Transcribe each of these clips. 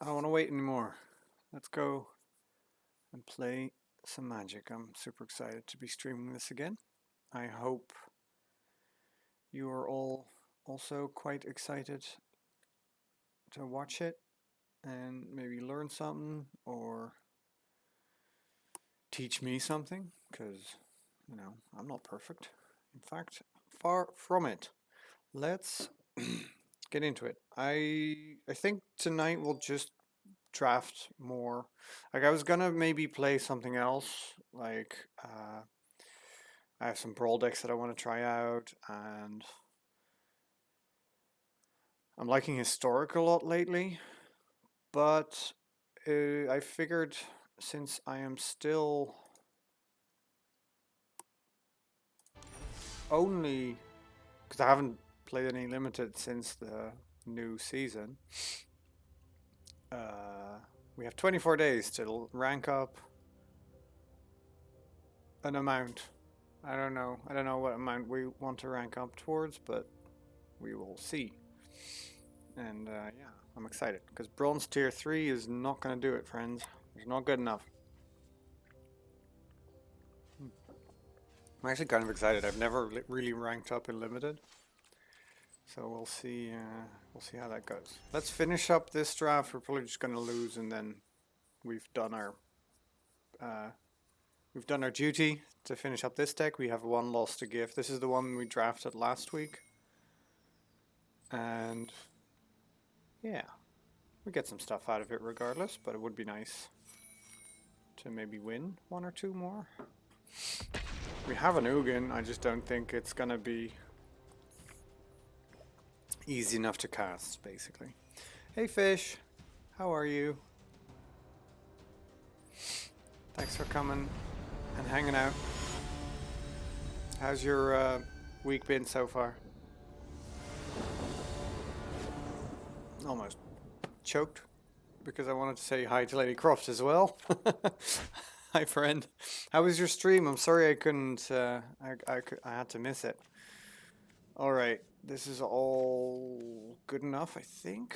I don't want to wait anymore. Let's go and play some Magic. I'm super excited to be streaming this again. I hope you are all also quite excited to watch it and maybe learn something or teach me something because, I'm not perfect. In fact, far from it. Let's get into it. I think tonight we'll just draft more. Like I was gonna maybe play something else. I have some brawl decks that I want to try out, and I'm liking historic a lot lately. But I figured since I am still only because I haven't played any limited since the new season. Uh, we have 24 days to rank up an amount. I don't know. I don't know what amount we want to rank up towards, but we will see. And yeah, I'm excited because Bronze Tier 3 is not going to do it, friends. It's not good enough. I'm actually kind of excited. I've never really ranked up in Limited. So we'll see. We'll see how that goes. Let's finish up this draft. We're probably just going to lose, and then we've done our uh, duty to finish up this deck. We have one loss to give. This is the one we drafted last week, and yeah, we get some stuff out of it regardless. But it would be nice to maybe win one or two more. We have an Ugin. I just don't think it's gonna be easy enough to cast, basically. Hey fish, how are you? Thanks for coming and hanging out. How's your week been so far? Almost choked because I wanted to say hi to Lady Croft as well. Hi friend. How was your stream? I'm sorry I couldn't, I had to miss it. Alright, this is all good enough, I think.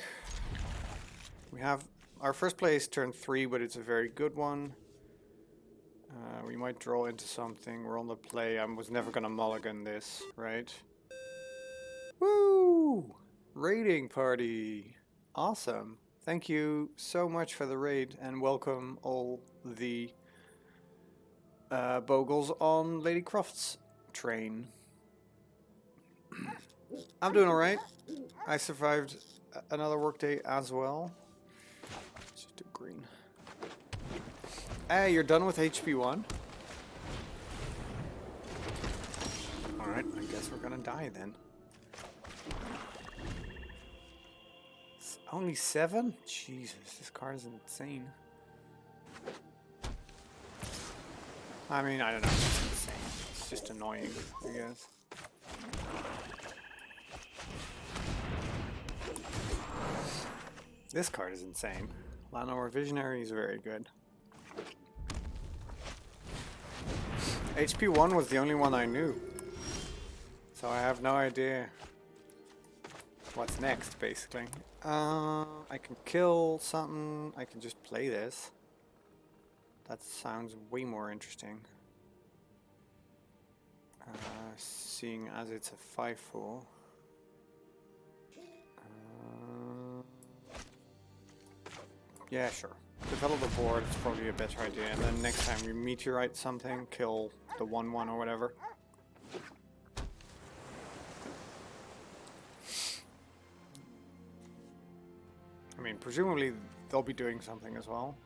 We have our first play is turn 3, but it's a very good one. We might draw into something. We're on the play. I was never gonna mulligan this, right? Woo! Raiding party. Awesome. Thank you so much for the raid and welcome all the Bogles on Lady Croft's train. I'm doing alright. I survived another workday as well. Let's just do green. Hey, you're done with HP 1? Alright, I guess we're gonna die then. It's only 7? Jesus, this card is insane. I mean, I don't know, it's insane. It's just annoying, I guess. This card is insane. Lanor Visionary is very good. HP 1 was the only one I knew. So I have no idea what's next, basically. I can kill something. I can just play this. That sounds way more interesting. Seeing as it's a 5/4. Yeah, sure. Develop the board, it's probably a better idea. And then next time we meteorite something, kill the 1/1 or whatever. I mean, presumably they'll be doing something as well.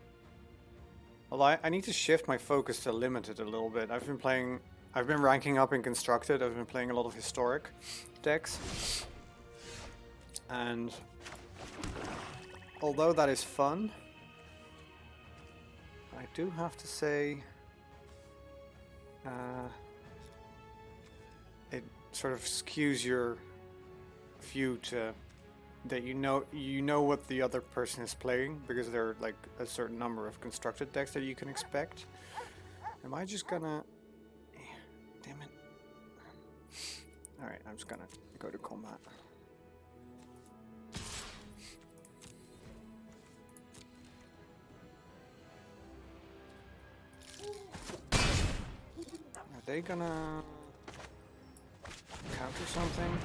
Although I need to shift my focus to limited a little bit. I've been ranking up in constructed. I've been playing a lot of historic decks. And although that is fun, I do have to say it sort of skews your view to that you know what the other person is playing because there are like a certain number of constructed decks that you can expect. Am I just gonna... Damn it. Alright, I'm just gonna go to combat. Are they gonna counter something?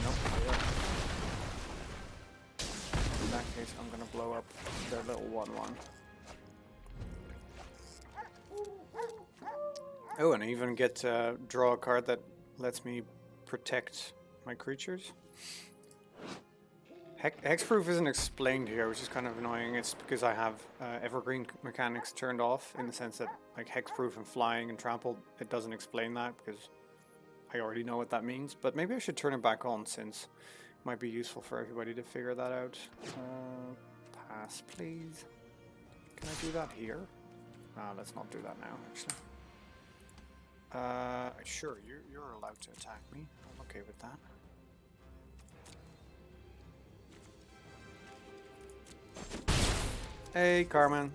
Nope. They don't. In that case, I'm gonna blow up their little 1/1. Oh, and I even get to draw a card that lets me protect my creatures. Hexproof isn't explained here, which is kind of annoying. It's because I have evergreen mechanics turned off, in the sense that like hexproof and flying and trample, it doesn't explain that because I already know what that means. But maybe I should turn it back on, since it might be useful for everybody to figure that out. Pass, please. Can I do that here? Let's not do that now, actually. Sure, you're allowed to attack me. I'm okay with that. Hey, Carmen.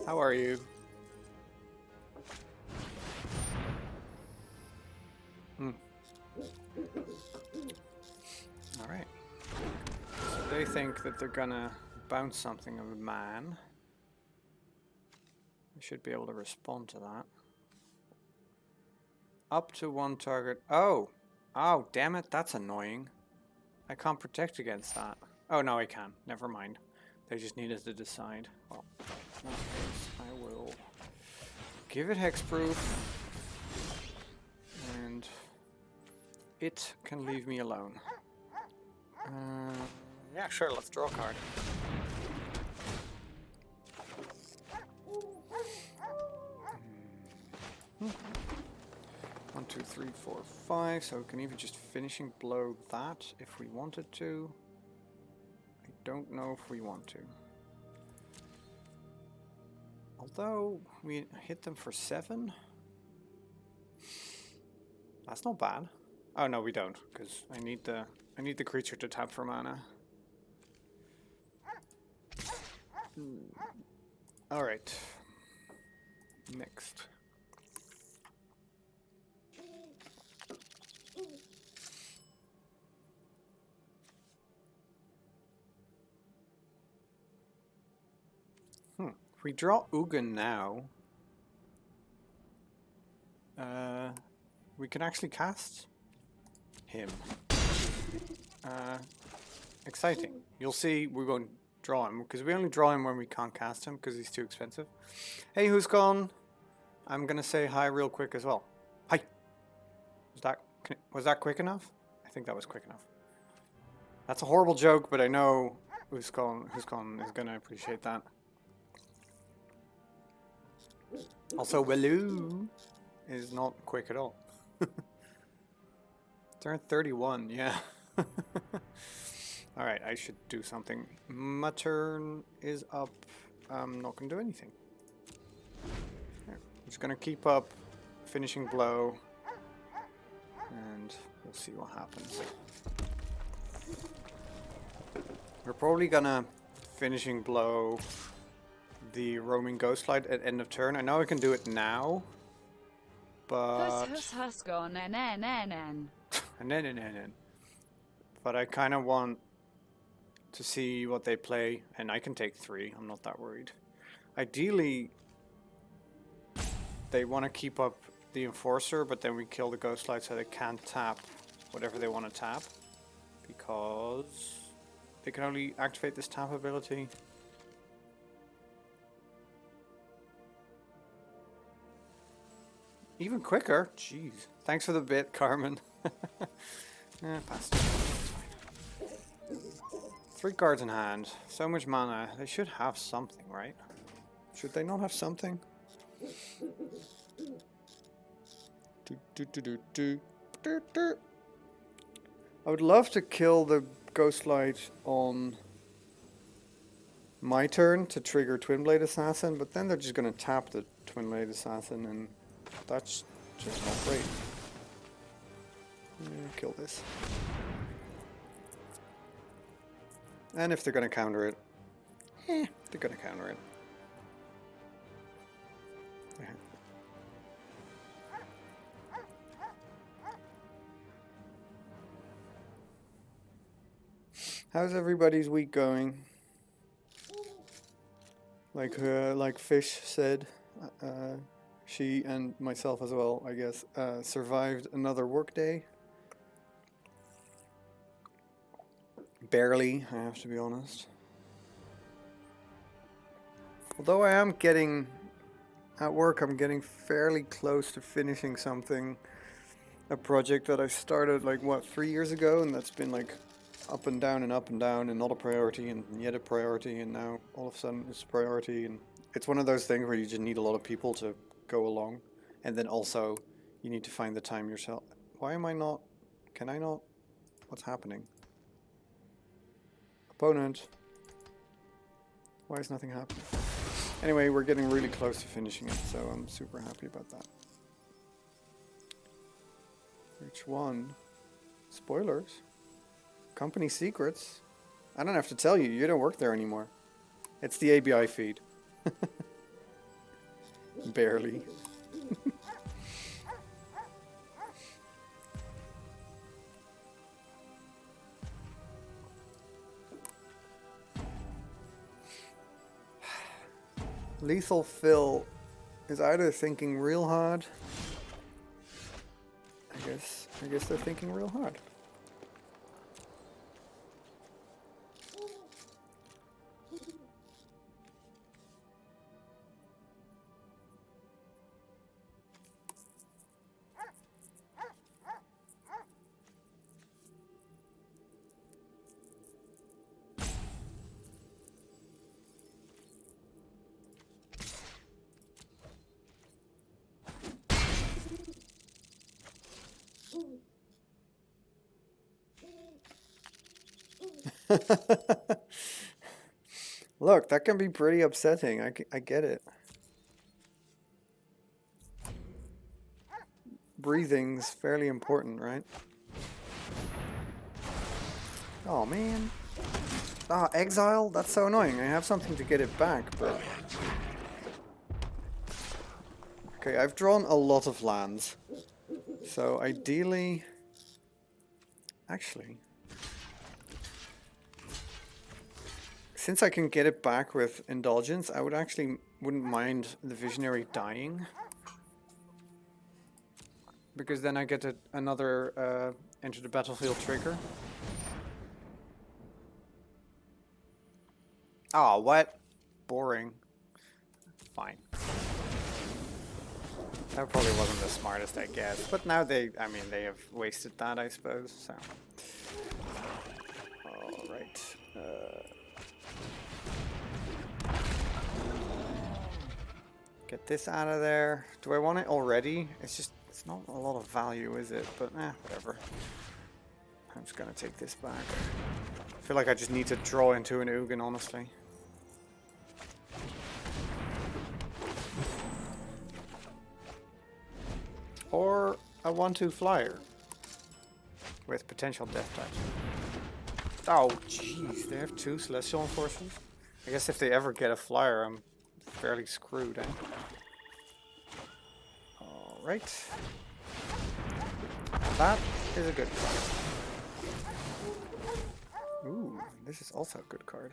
How are you? Alright. So they think that they're gonna bounce something of a man. I should be able to respond to that. Up to one target. Oh! Oh, damn it, that's annoying. I can't protect against that. Oh, no, I can. Never mind. They just needed to decide. Well, in that case, I will give it hexproof. And it can leave me alone. Yeah, sure, let's draw a card. One, two, three, four, five. So we can even just finishing blow that if we wanted to. I don't know if we want to. Although we hit them for 7. That's not bad. Oh no, we don't, because I need the creature to tap for mana. All right. Next. If we draw Ugin now, we can actually cast him. Exciting. You'll see we won't draw him, because we only draw him when we can't cast him, because he's too expensive. Hey, who's gone? I'm gonna say hi real quick as well. Hi! Was that quick enough? I think that was quick enough. That's a horrible joke, but I know who's gone is gonna appreciate that. Also, Waloo is not quick at all. Turn 31, yeah. Alright, I should do something. My turn is up. I'm not going to do anything. I'm just going to keep up finishing blow. And we'll see what happens. We're probably going to finishing blow the roaming ghost light at end of turn. I know I can do it now, but but I kind of want to see what they play, and I can take 3. I'm not that worried. Ideally, they want to keep up the enforcer, but then we kill the ghost light so they can't tap whatever they want to tap, because they can only activate this tap ability. Even quicker? Jeez. Thanks for the bit, Carmen. Pass. 3 cards in hand. So much mana. They should have something, right? Should they not have something? I would love to kill the Ghost Light on my turn to trigger Twin Blade Assassin, but then they're just going to tap the Twin Blade Assassin, and that's just not great. Kill this. And if they're going to counter it, they're going to counter it. How's everybody's week going? Like Fish said, she and myself as well, I guess, survived another workday. Barely, I have to be honest. Although I am getting, at work, I'm getting fairly close to finishing something. A project that I started like, what, 3 years ago, and that's been like up and down and up and down and not a priority and yet a priority, and now all of a sudden it's a priority. And it's one of those things where you just need a lot of people to go along, and then also you need to find the time yourself. Why am I not? Can I not? What's happening? Opponent. Why is nothing happening? Anyway, we're getting really close to finishing it, so I'm super happy about that. Which one? Spoilers? Company secrets? I don't have to tell you, you don't work there anymore. It's the ABI feed. Barely. Lethal Phil is either thinking real hard. I guess they're thinking real hard. Look, that can be pretty upsetting. I get it. Breathing's fairly important, right? Oh, man. Ah, exile? That's so annoying. I have something to get it back, but... Okay, I've drawn a lot of lands. So, ideally... Actually... Since I can get it back with Indulgence, I wouldn't mind the Visionary dying. Because then I get another Enter the Battlefield trigger. Oh, what? Boring. Fine. That probably wasn't the smartest, I guess. But now they have wasted that, I suppose, so. Alright. Get this out of there. Do I want it already? It's not a lot of value, is it? But whatever. I'm just gonna take this back. I feel like I just need to draw into an Ugin, honestly. Or a 1/2 flyer with potential death touch. Oh, jeez, they have 2 Celestial Enforcers? I guess if they ever get a flyer, I'm fairly screwed, eh? Alright. That is a good card. Ooh, this is also a good card.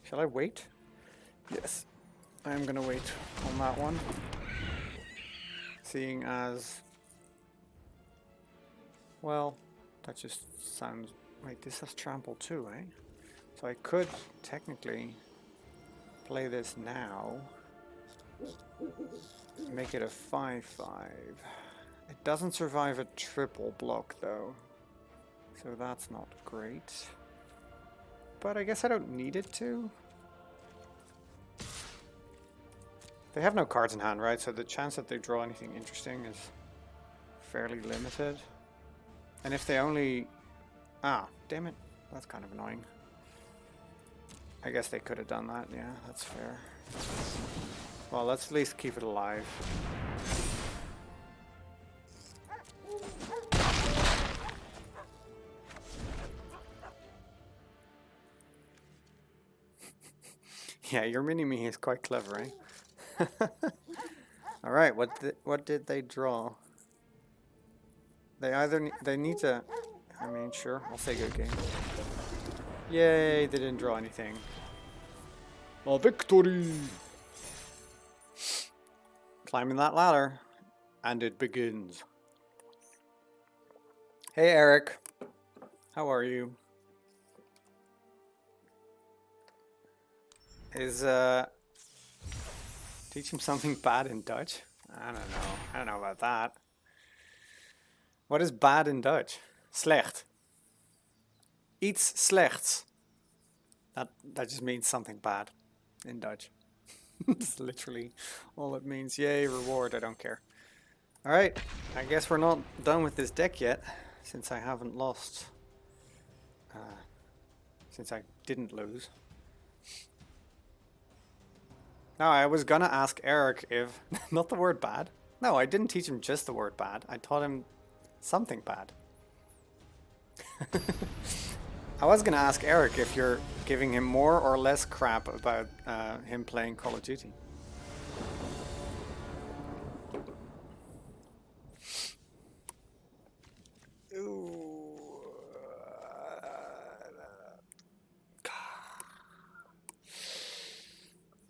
Shall I wait? Yes. I'm gonna wait on that one. Seeing as... Well, that just sounds... Wait, this has trample too, eh? So I could technically play this now. Make it a 5/5. It doesn't survive a triple block though. So that's not great. But I guess I don't need it to. They have no cards in hand, right? So the chance that they draw anything interesting is fairly limited. And if they only... Ah, damn it. That's kind of annoying. I guess they could have done that. Yeah, that's fair. Well, let's at least keep it alive. Yeah, your mini-me is quite clever, eh? All right, what did they draw? They need to. I mean, sure, I'll say good game. Yay, they didn't draw anything. A victory! Climbing that ladder. And it begins. Hey Eric. How are you? Teach him something bad in Dutch? I don't know. I don't know about that. What is bad in Dutch? Slecht. Iets slechts. That just means something bad in Dutch. That's literally all it means. Yay, reward, I don't care. Alright, I guess we're not done with this deck yet, since I haven't lost. Since I didn't lose. No, I was gonna ask Eric if... not the word bad. No, I didn't teach him just the word bad. I taught him something bad. I was gonna ask Eric if you're giving him more or less crap about him playing Call of Duty.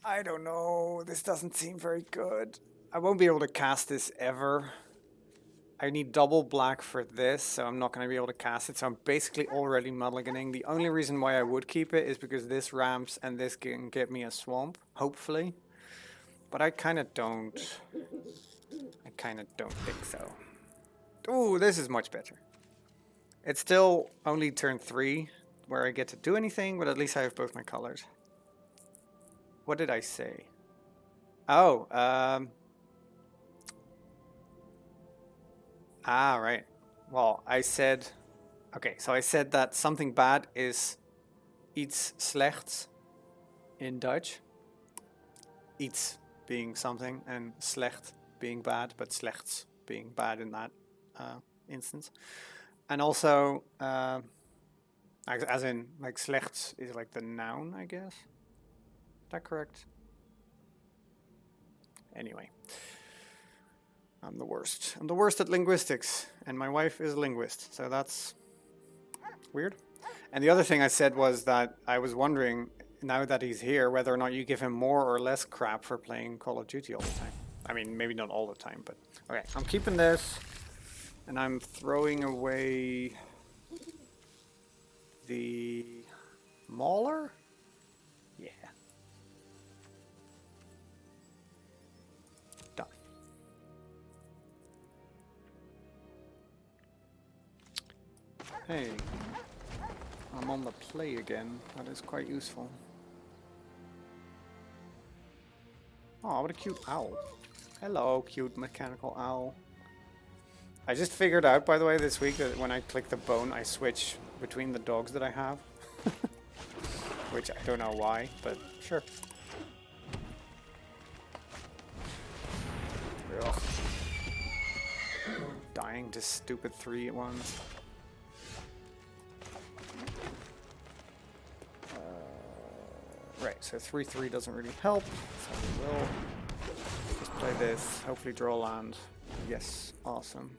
I don't know. This doesn't seem very good. I won't be able to cast this ever. I need double black for this, so I'm not going to be able to cast it. So I'm basically already mulliganing. The only reason why I would keep it is because this ramps and this can get me a swamp, hopefully. But I kind of don't. I kind of don't think so. Ooh, this is much better. It's still only turn 3 where I get to do anything, but at least I have both my colors. What did I say? Oh, right. Well, I said... Okay, so I said that something bad is iets slechts in Dutch. Iets being something and slecht being bad, but slechts being bad in that instance. And also, as in, like, slechts is like the noun, I guess. Is that correct? Anyway. I'm the worst. I'm the worst at linguistics, and my wife is a linguist, so that's weird. And the other thing I said was that I was wondering, now that he's here, whether or not you give him more or less crap for playing Call of Duty all the time. I mean, maybe not all the time, but... Okay, I'm keeping this, and I'm throwing away the Mauler? Yeah. Done. Hey, I'm on the play again. That is quite useful. Oh, what a cute owl. Hello, cute mechanical owl. I just figured out, by the way, this week that when I click the bone, I switch between the dogs that I have. Which I don't know why, but sure. Ugh. Dying to stupid 3 at once. Right, so 3/3 doesn't really help, so we will just play this, hopefully draw land. Yes, awesome.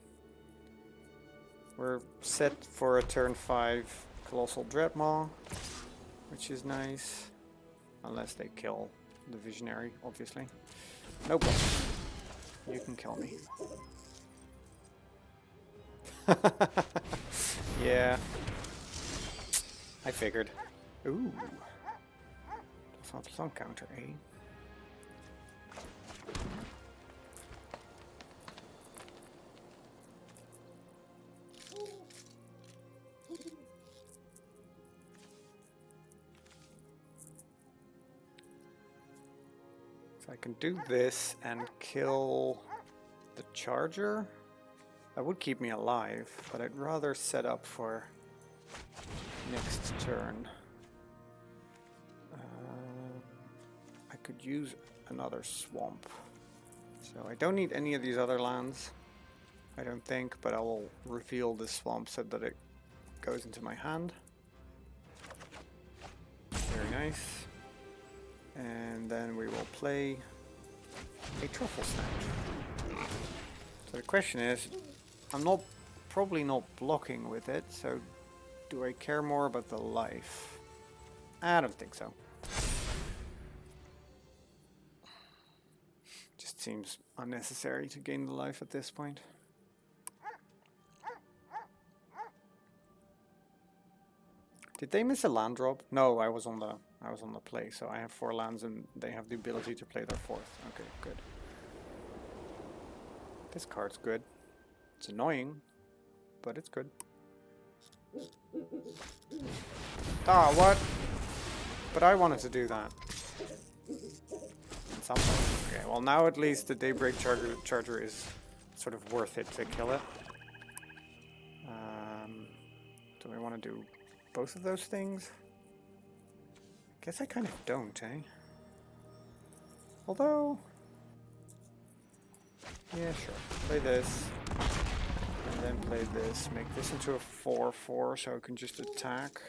We're set for a turn 5 Colossal Dreadmaw, which is nice. Unless they kill the Visionary, obviously. Nope. You can kill me. Yeah. I figured. Ooh. Some counter, eh? So I can do this and kill the charger. That would keep me alive, but I'd rather set up for next turn. I could use another swamp. So I don't need any of these other lands, I don't think, but I will reveal this swamp so that it goes into my hand. Very nice. And then we will play a Truffle Snatch. So the question is, I'm probably not blocking with it, so do I care more about the life? I don't think so. seems unnecessary to gain the life at this point. Did they miss a land drop? No, I was on the play, so I have 4 lands and they have the ability to play their 4th. Okay, good. This card's good. It's annoying, but it's good. Ah, what? But I wanted to do that. At some point. Okay, well now at least the Daybreak Charger is sort of worth it to kill it. Do we want to do both of those things? Guess I kind of don't, eh? Although... yeah, sure. Play this. And then play this. Make this into a 4/4 so it can just attack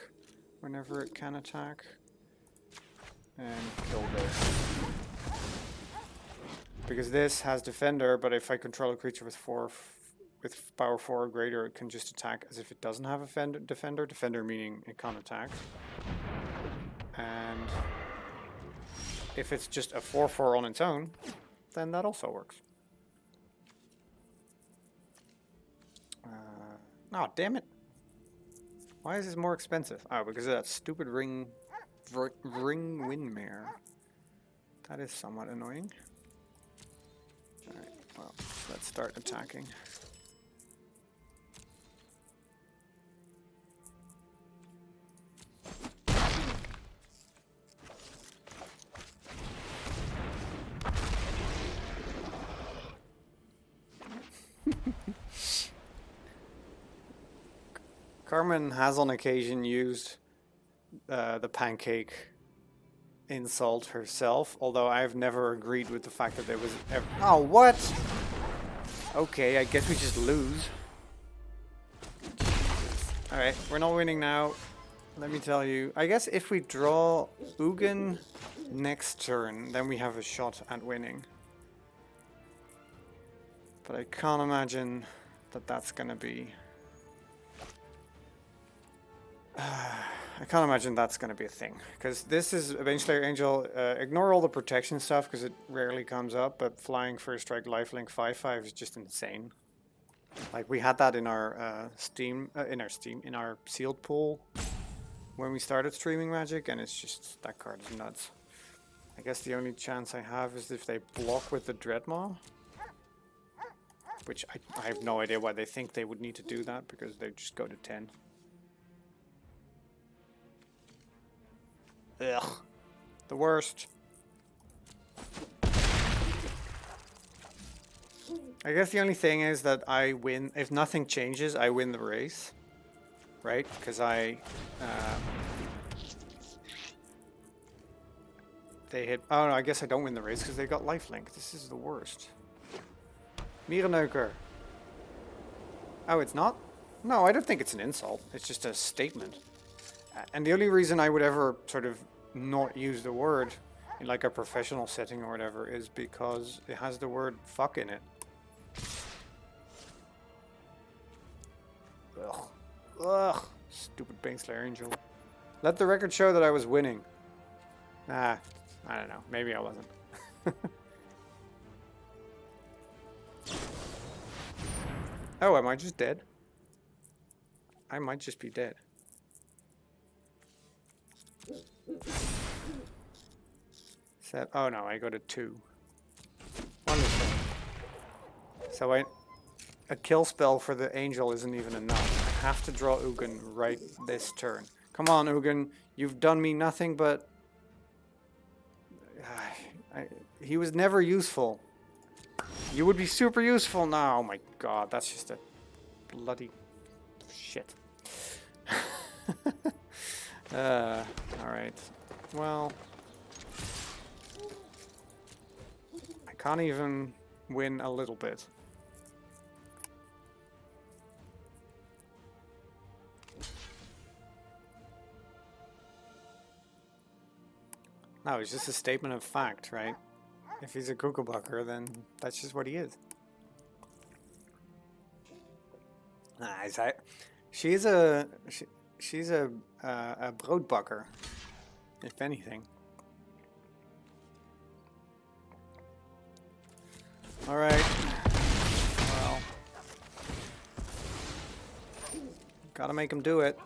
whenever it can attack. And kill this. Because this has Defender, but if I control a creature with power 4 or greater, it can just attack as if it doesn't have a Defender. Defender meaning it can't attack. And if it's just a 4/4 on its own, then that also works. Oh, damn it. Why is this more expensive? Oh, because of that stupid ring Windmare. That is somewhat annoying. Alright, well, let's start attacking. Carmen has on occasion used the pancake insult herself, although I've never agreed with the fact that there was ever... Oh, what? Okay, I guess we just lose. Alright, we're not winning now. Let me tell you. I guess if we draw Ugin next turn, then we have a shot at winning. But I can't imagine that that's gonna be... I can't imagine that's going to be a thing, because this is a Baneslayer Angel. Ignore all the protection stuff because it rarely comes up, but flying first strike lifelink 5/5 is just insane. Like we had that in our in our sealed pool when we started streaming Magic, and it's just, that card is nuts. I guess the only chance I have is if they block with the Dreadmaw, which I have no idea why they think they would need to do that, because they just go to 10. Ugh. The worst. I guess the only thing is that I win. If nothing changes, I win the race. Right? Because they hit... Oh no, I guess I don't win the race because they got lifelink. This is the worst. Miereneuker. Oh, it's not? No, I don't think it's an insult. It's just a statement. And the only reason I would ever sort of not use the word in like a professional setting or whatever is because it has the word fuck in it. Ugh. Ugh. Stupid Baneslayer Angel. Let the record show that I was winning. Nah, I don't know. Maybe I wasn't. Oh, am I just dead? I might just be dead. Oh no, I go to 2. Wonderful. So a kill spell for the angel isn't even enough. I have to draw Ugin right this turn. Come on, Ugin. You've done me nothing but... he was never useful. You would be super useful now. Oh my god, that's just a bloody shit. Alright. Well... I can't even win a little bit. No, it's just a statement of fact, right? If he's a Kugelbucker, then that's just what he is. Nah, she's a broodbakker, if anything. Alright. Well. Gotta make them do it.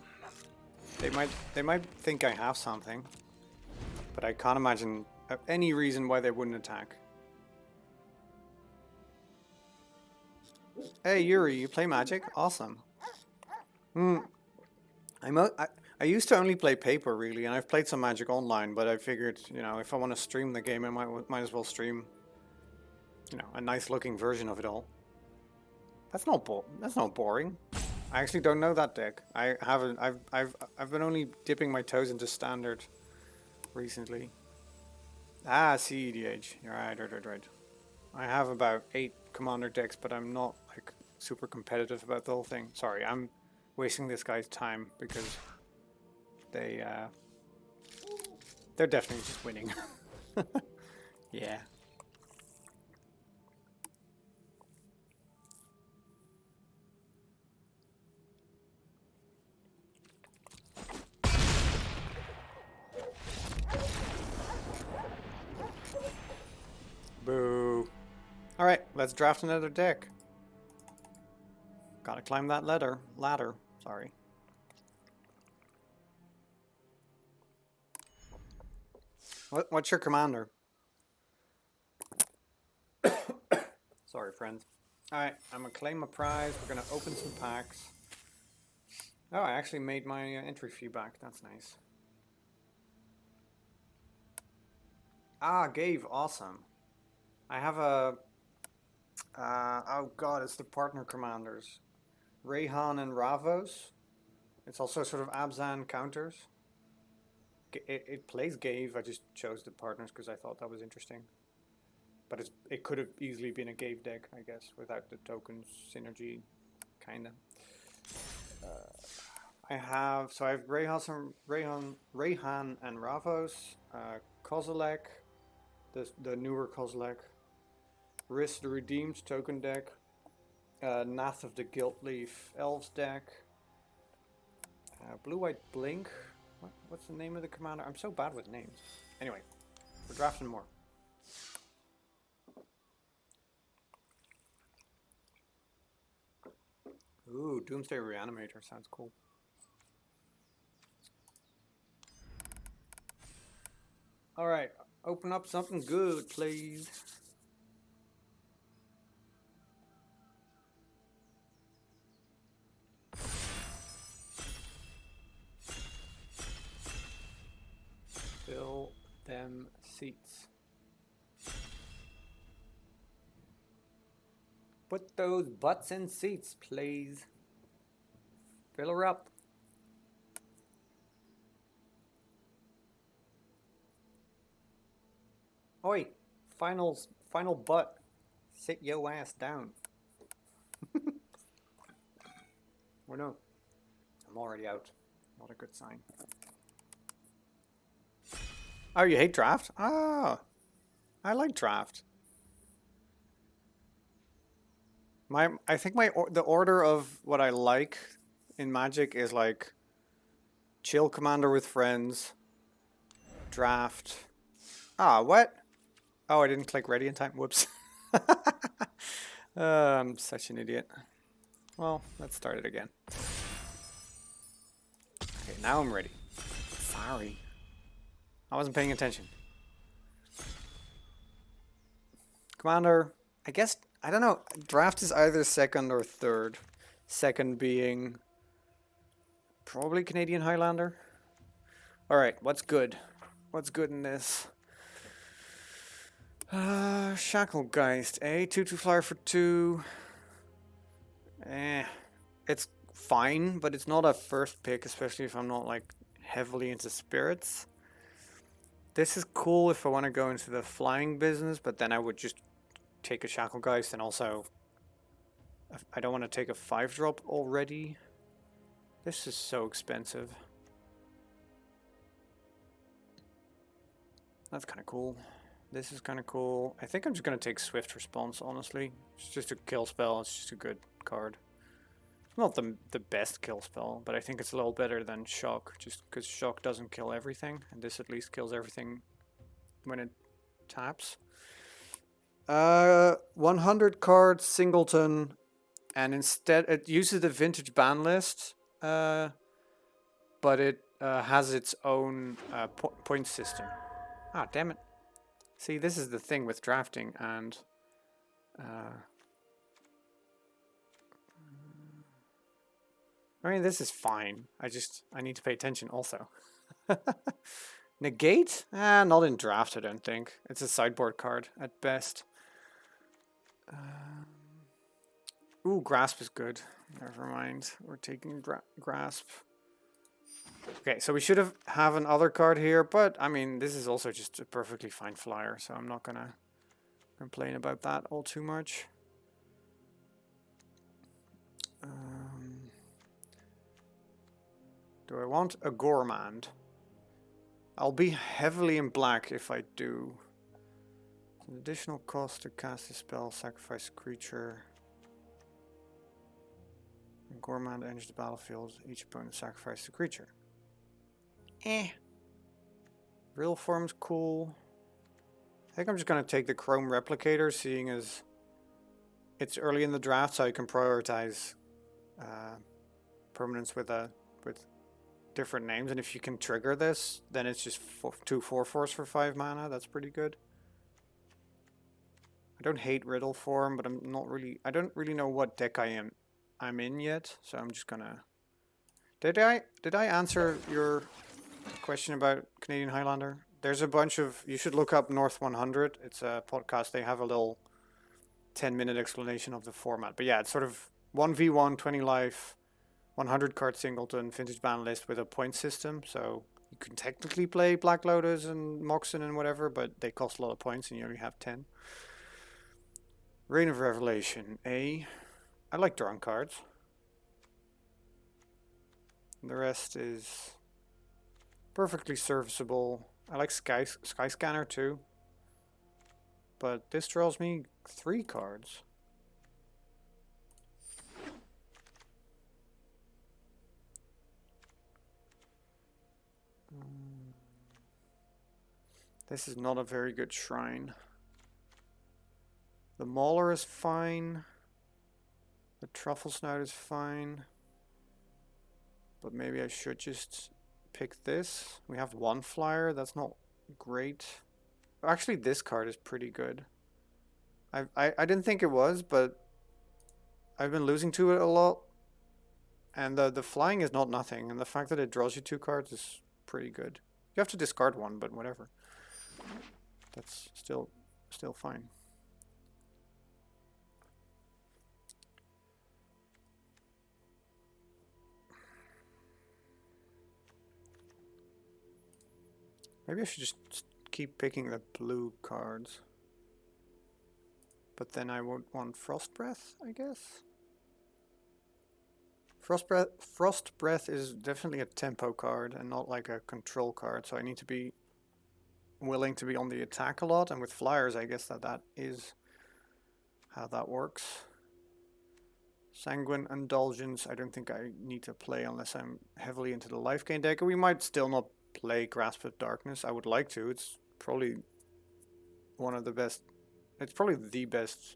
They might think I have something. But I can't imagine any reason why they wouldn't attack. Hey Yuri, you play Magic? Awesome. I used to only play paper really, and I've played some Magic online, but I figured, you know, if I want to stream the game, I might as well stream, you know, a nice looking version of it all. That's not boring. I actually don't know that deck. I haven't. I've been only dipping my toes into standard recently. Ah, CEDH. You're right. I have about 8 commander decks, but I'm not like super competitive about the whole thing. Sorry, I'm wasting this guy's time because they're definitely just winning. Yeah. Boo. Alright, let's draft another deck. Gotta climb that ladder. Sorry. What's your commander? Sorry, friends. Alright, I'm gonna claim a prize. We're gonna open some packs. Oh, I actually made my entry fee back. That's nice. Ah, gave. Awesome. I have a... oh god, it's the partner commanders. Rayhan and Ravos. It's also sort of Abzan counters. It plays Gave. I just chose the partners because I thought that was interesting. But it could have easily been a Gave deck, I guess, without the tokens synergy, kinda. I have Rayhan and Ravos, Kozilek, the newer Kozilek, Risk the Redeemed token deck, Nath of the Guildleaf Elves deck, Blue-White Blink. What's the name of the commander? I'm so bad with names. Anyway, we're drafting more. Ooh, Doomsday Reanimator sounds cool. Alright, open up something good, please. Fill them seats. Put those butts in seats, please. Fill her up. Oi, final butt. Sit yo ass down. Or no, I'm already out. Not a good sign. Oh, you hate draft? Ah, I like draft. I think the order of what I like in Magic is like chill commander with friends, draft. Ah, what? Oh, I didn't click ready in time. Whoops. I'm such an idiot. Well, let's start it again. Okay, now I'm ready. Sorry. I wasn't paying attention. Commander, I guess, I don't know. Draft is either second or third. Second being probably Canadian Highlander. Alright, what's good? What's good in this? Shacklegeist, eh? 2/2 flyer for 2. It's fine, but it's not a first pick, especially if I'm not like heavily into spirits. This is cool if I want to go into the flying business, but then I would just take a Shacklegeist, and also I don't want to take a 5-drop already. This is so expensive. That's kind of cool. This is kind of cool. I think I'm just going to take Swift Response, honestly. It's just a kill spell. It's just a good card. It's not the best kill spell, but I think it's a little better than Shock, just because Shock doesn't kill everything, and this at least kills everything when it taps. 100 card singleton, and instead it uses the vintage ban list, but it has its own point system. Ah, damn it. See, this is the thing with drafting, and I mean, this is fine. I need to pay attention also. Negate? Ah, not in draft, I don't think. It's a sideboard card at best. Ooh, grasp is good. Never mind. We're taking grasp. Okay, so we should have another card here, but I mean, this is also just a perfectly fine flyer, so I'm not gonna complain about that all too much. Do I want a gourmand? I'll be heavily in black if I do. An additional cost to cast a spell, sacrifice a creature. When gourmand enters the battlefield, each opponent sacrifices a creature. Real form's cool. I think I'm just gonna take the Chrome Replicator, seeing as it's early in the draft, so I can prioritize permanents with different names. And if you can trigger this, then it's just 2 4/4s for 5 mana. That's pretty good. I don't hate Riddle form, but I don't really know what deck I'm in yet, so I'm just gonna. Did I answer your question about Canadian Highlander? There's a bunch of, you should look up North 100. It's a podcast. They have a little 10-minute explanation of the format. But yeah, it's sort of 1v1, 20 life, 100 card singleton, vintage ban list with a point system. So you can technically play Black Lotus and Moxen and whatever, but they cost a lot of points and you only have 10. Reign of Revelation, I like drawing cards. The rest is perfectly serviceable. I like Sky Scanner too. But this draws me 3 cards. This is not a very good shrine. The Mauler is fine. The Truffle Snout is fine. But maybe I should just pick this. We have 1 flyer. That's not great. Actually, this card is pretty good. I didn't think it was, but I've been losing to it a lot. And the flying is not nothing. And the fact that it draws you 2 cards is pretty good. You have to discard 1, but whatever. That's still fine. Maybe I should just keep picking the blue cards. But then I won't want Frost Breath, I guess. Frost Breath is definitely a tempo card and not like a control card, so I need to be willing to be on the attack a lot, and with flyers I guess that is how that works. Sanguine Indulgence, I don't think I need to play unless I'm heavily into the life gain deck. We might still not play Grasp of Darkness. I would like to. It's probably one of the best. It's probably the best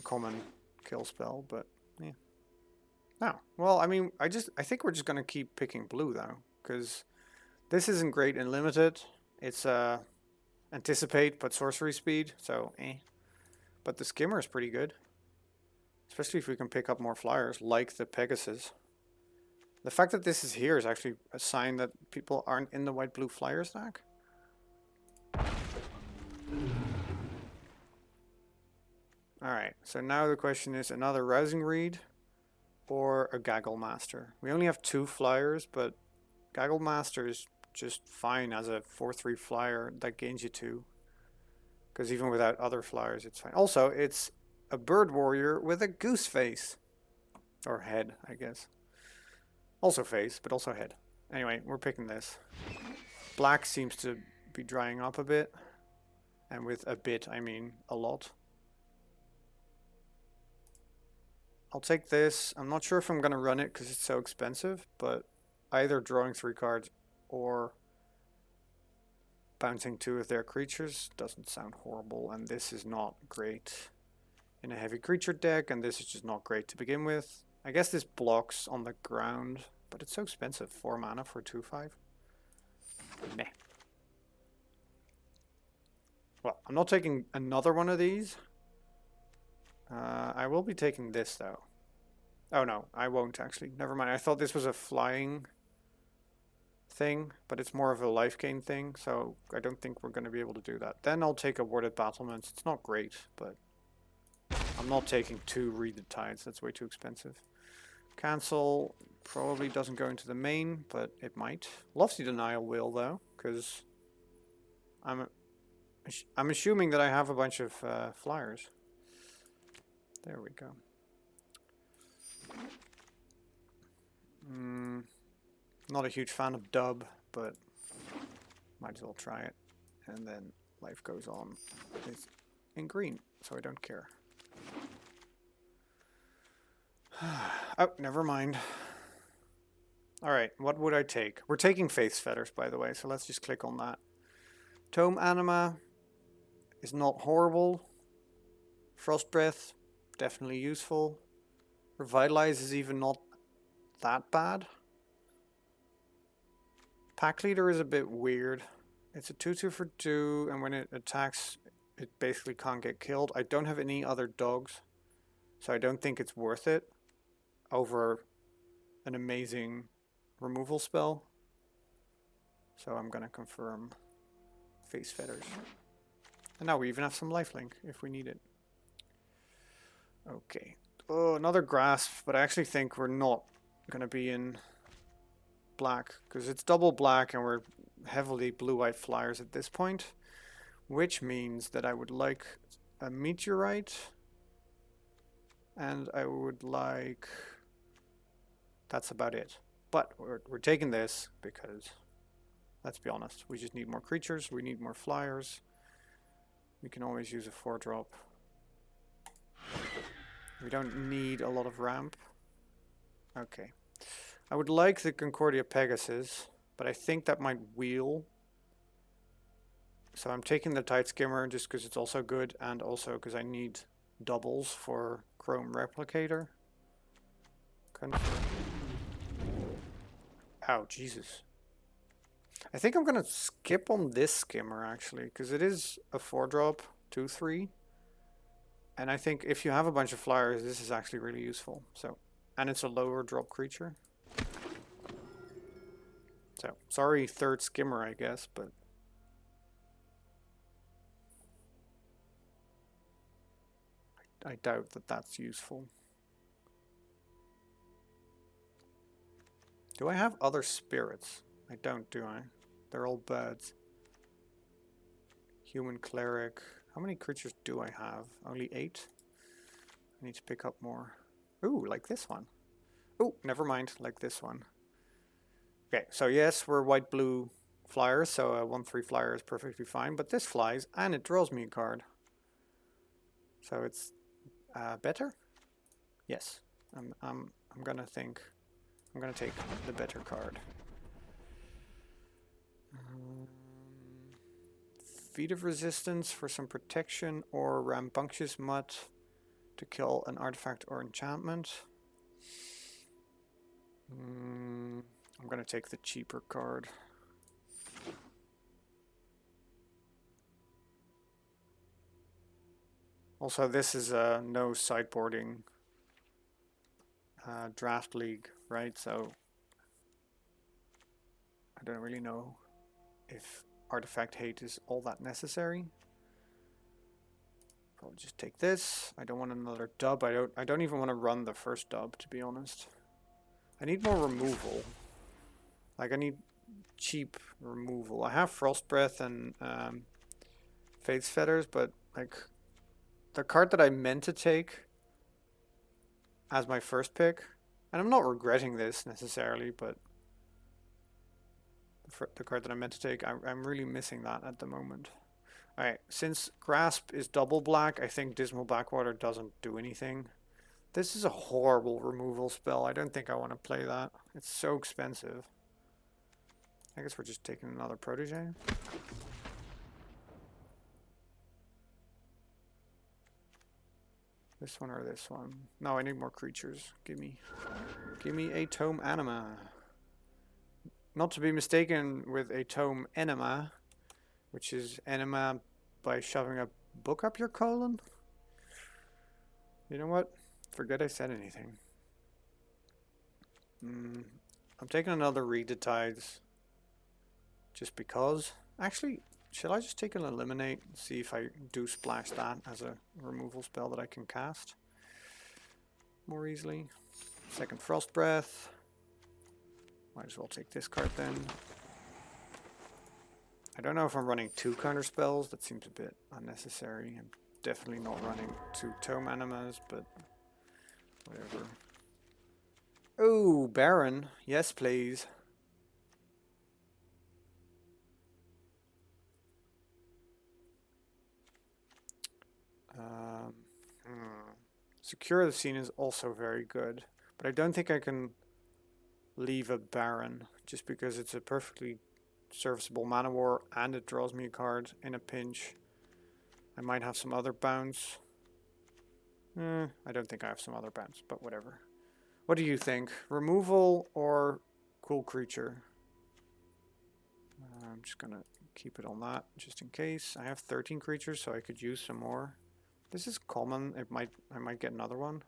common kill spell, but yeah. No, well, I mean, I think we're just gonna keep picking blue though, because this isn't great in limited. It's anticipate but sorcery speed, so But the skimmer is pretty good, especially if we can pick up more flyers like the Pegasus. The fact that this is here is actually a sign that people aren't in the white-blue flyer stack. Alright, so now the question is another Rousing Reed or a Gaggle Master. We only have 2 flyers, but Gaggle Master is just fine as a 4/3 flyer that gains you 2. Because even without other flyers, it's fine. Also, it's a bird warrior with a goose face. Or head, I guess. Also face, but also head. Anyway, we're picking this. Black seems to be drying up a bit. And with a bit, I mean a lot. I'll take this. I'm not sure if I'm going to run it because it's so expensive, but either drawing 3 cards or Bouncing two of their creatures doesn't sound horrible, and this is not great in a heavy creature deck, and this is just not great to begin with. I guess this blocks on the ground, but it's so expensive. 4 mana for 2/5. Meh. Well, I'm not taking another one of these. I will be taking this, though. Oh, no, I won't, actually. Never mind. I thought this was a flying thing, but it's more of a life gain thing, so I don't think we're going to be able to do that. Then I'll take a Warded Battlements. It's not great, but I'm not taking 2 Reeded Tides. That's way too expensive. Cancel probably doesn't go into the main, but it might. Lofty Denial will, though, because I'm assuming that I have a bunch of flyers. There we go. Not a huge fan of dub, but might as well try it. And then life goes on. It's in green, so I don't care. Oh, never mind. Alright, what would I take? We're taking Faith's Fetters, by the way, so let's just click on that. Tome Anima is not horrible. Frost Breath, definitely useful. Revitalize is even not that bad. Pack Leader is a bit weird. It's a 2/2 for 2, and when it attacks, it basically can't get killed. I don't have any other dogs, so I don't think it's worth it over an amazing removal spell. So I'm going to confirm Face Fetters. And now we even have some lifelink if we need it. Okay. Oh, another Grasp, but I actually think we're not going to be in black, because it's double black and we're heavily blue-white flyers at this point, which means that I would like a Meteorite, and I would like... That's about it. But we're taking this because, let's be honest, we just need more creatures, we need more flyers. We can always use a 4-drop. We don't need a lot of ramp. Okay. I would like the Concordia Pegasus, but I think that might wheel. So I'm taking the Tide Skimmer just because it's also good, and also because I need doubles for Chrome Replicator. Confirm. Ow, Jesus. I think I'm going to skip on this Skimmer, actually, because it is a 4-drop, 2/3. And I think if you have a bunch of flyers, this is actually really useful. So, and it's a lower drop creature. So, sorry, third Skimmer, I guess, but... I doubt that that's useful. Do I have other spirits? I don't, do I? They're all birds. Human Cleric. How many creatures do I have? Only 8? I need to pick up more. Ooh, like this one. Ooh, never mind, like this one. Okay, so yes, we're white-blue flyers, so a 1/3 flyer is perfectly fine, but this flies, and it draws me a card. So it's better? Yes. I'm gonna think. I'm gonna take the better card. Feet of Resistance for some protection, or Rambunctious Mutt to kill an artifact or enchantment. I'm gonna take the cheaper card. Also, this is a no sideboarding draft league, right? So I don't really know if artifact hate is all that necessary. I'll just take this. I don't want another dub. I don't even want to run the first dub, to be honest. I need more removal. Like, I need cheap removal. I have Frost Breath and Faith's Fetters, but like the card that I meant to take as my first pick, and I'm not regretting this necessarily, but the card that I meant to take, I'm really missing that at the moment. Alright, since Grasp is double black, I think Dismal Backwater doesn't do anything. This is a horrible removal spell. I don't think I want to play that. It's so expensive. I guess we're just taking another Protege. This one or this one? No, I need more creatures. Give me a tome anima. Not to be mistaken with a tome enema, which is enema by shoving a book up your colon. You know what? Forget I said anything. I'm taking another Read the Tides. Just because. Actually, should I just take an Eliminate and see if I do splash that as a removal spell that I can cast more easily? Second Frost Breath. Might as well take this card then. I don't know if I'm running 2 counter spells. That seems a bit unnecessary. I'm definitely not running 2 tome animas, but whatever. Oh, Baron. Yes, please. Secure the Scene is also very good, but I don't think I can leave a Baron just because it's a perfectly serviceable mana war and it draws me a card in a pinch. I might have some other bounce. I don't think I have some other bounce, but whatever. What do you think? Removal or cool creature? I'm just gonna keep it on that just in case. I have 13 creatures, so I could use some more. This is common. I might get another one.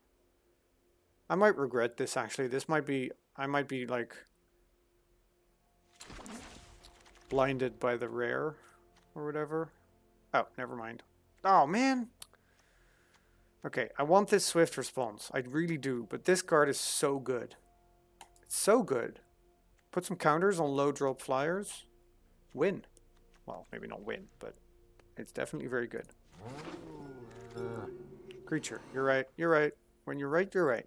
I might regret this actually. I might be like blinded by the rare or whatever. Oh, never mind. Oh man. Okay, I want this swift response. I really do, but this card is so good. It's so good. Put some counters on low drop flyers. Win. Well, maybe not win, but it's definitely very good. Creature. You're right. You're right. When you're right, you're right.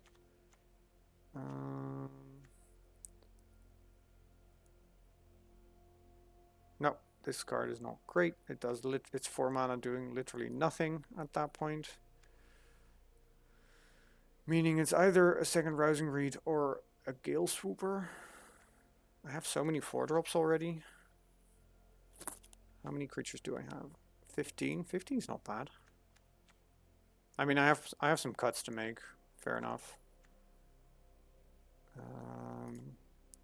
No, this card is not great. It does it's 4 mana doing literally nothing at that point. Meaning it's either a second Rousing Reed or a Gale Swooper. I have so many 4-drops already. How many creatures do I have? 15? 15 is not bad. I mean, I have some cuts to make. Fair enough.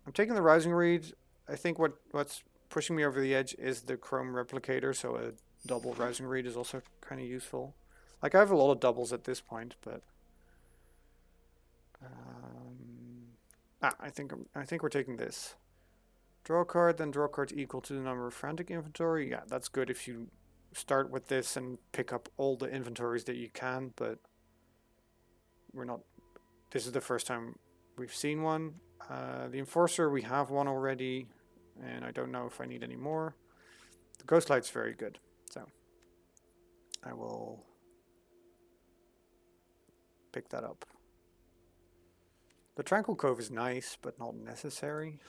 I'm taking the Rousing Reed. I think what's pushing me over the edge is the Chrome Replicator, so a double Rousing Reed is also kind of useful. Like, I have a lot of doubles at this point, but I think we're taking this. Draw a card, then draw a card equal to the number of Frantic Inventory. Yeah, that's good if you start with this and pick up all the inventories that you can, but we're not. This is the first time we've seen one. The Enforcer, we have one already, and I don't know if I need any more. The Ghostlight's very good, so I will pick that up. The Tranquil Cove is nice, but not necessary.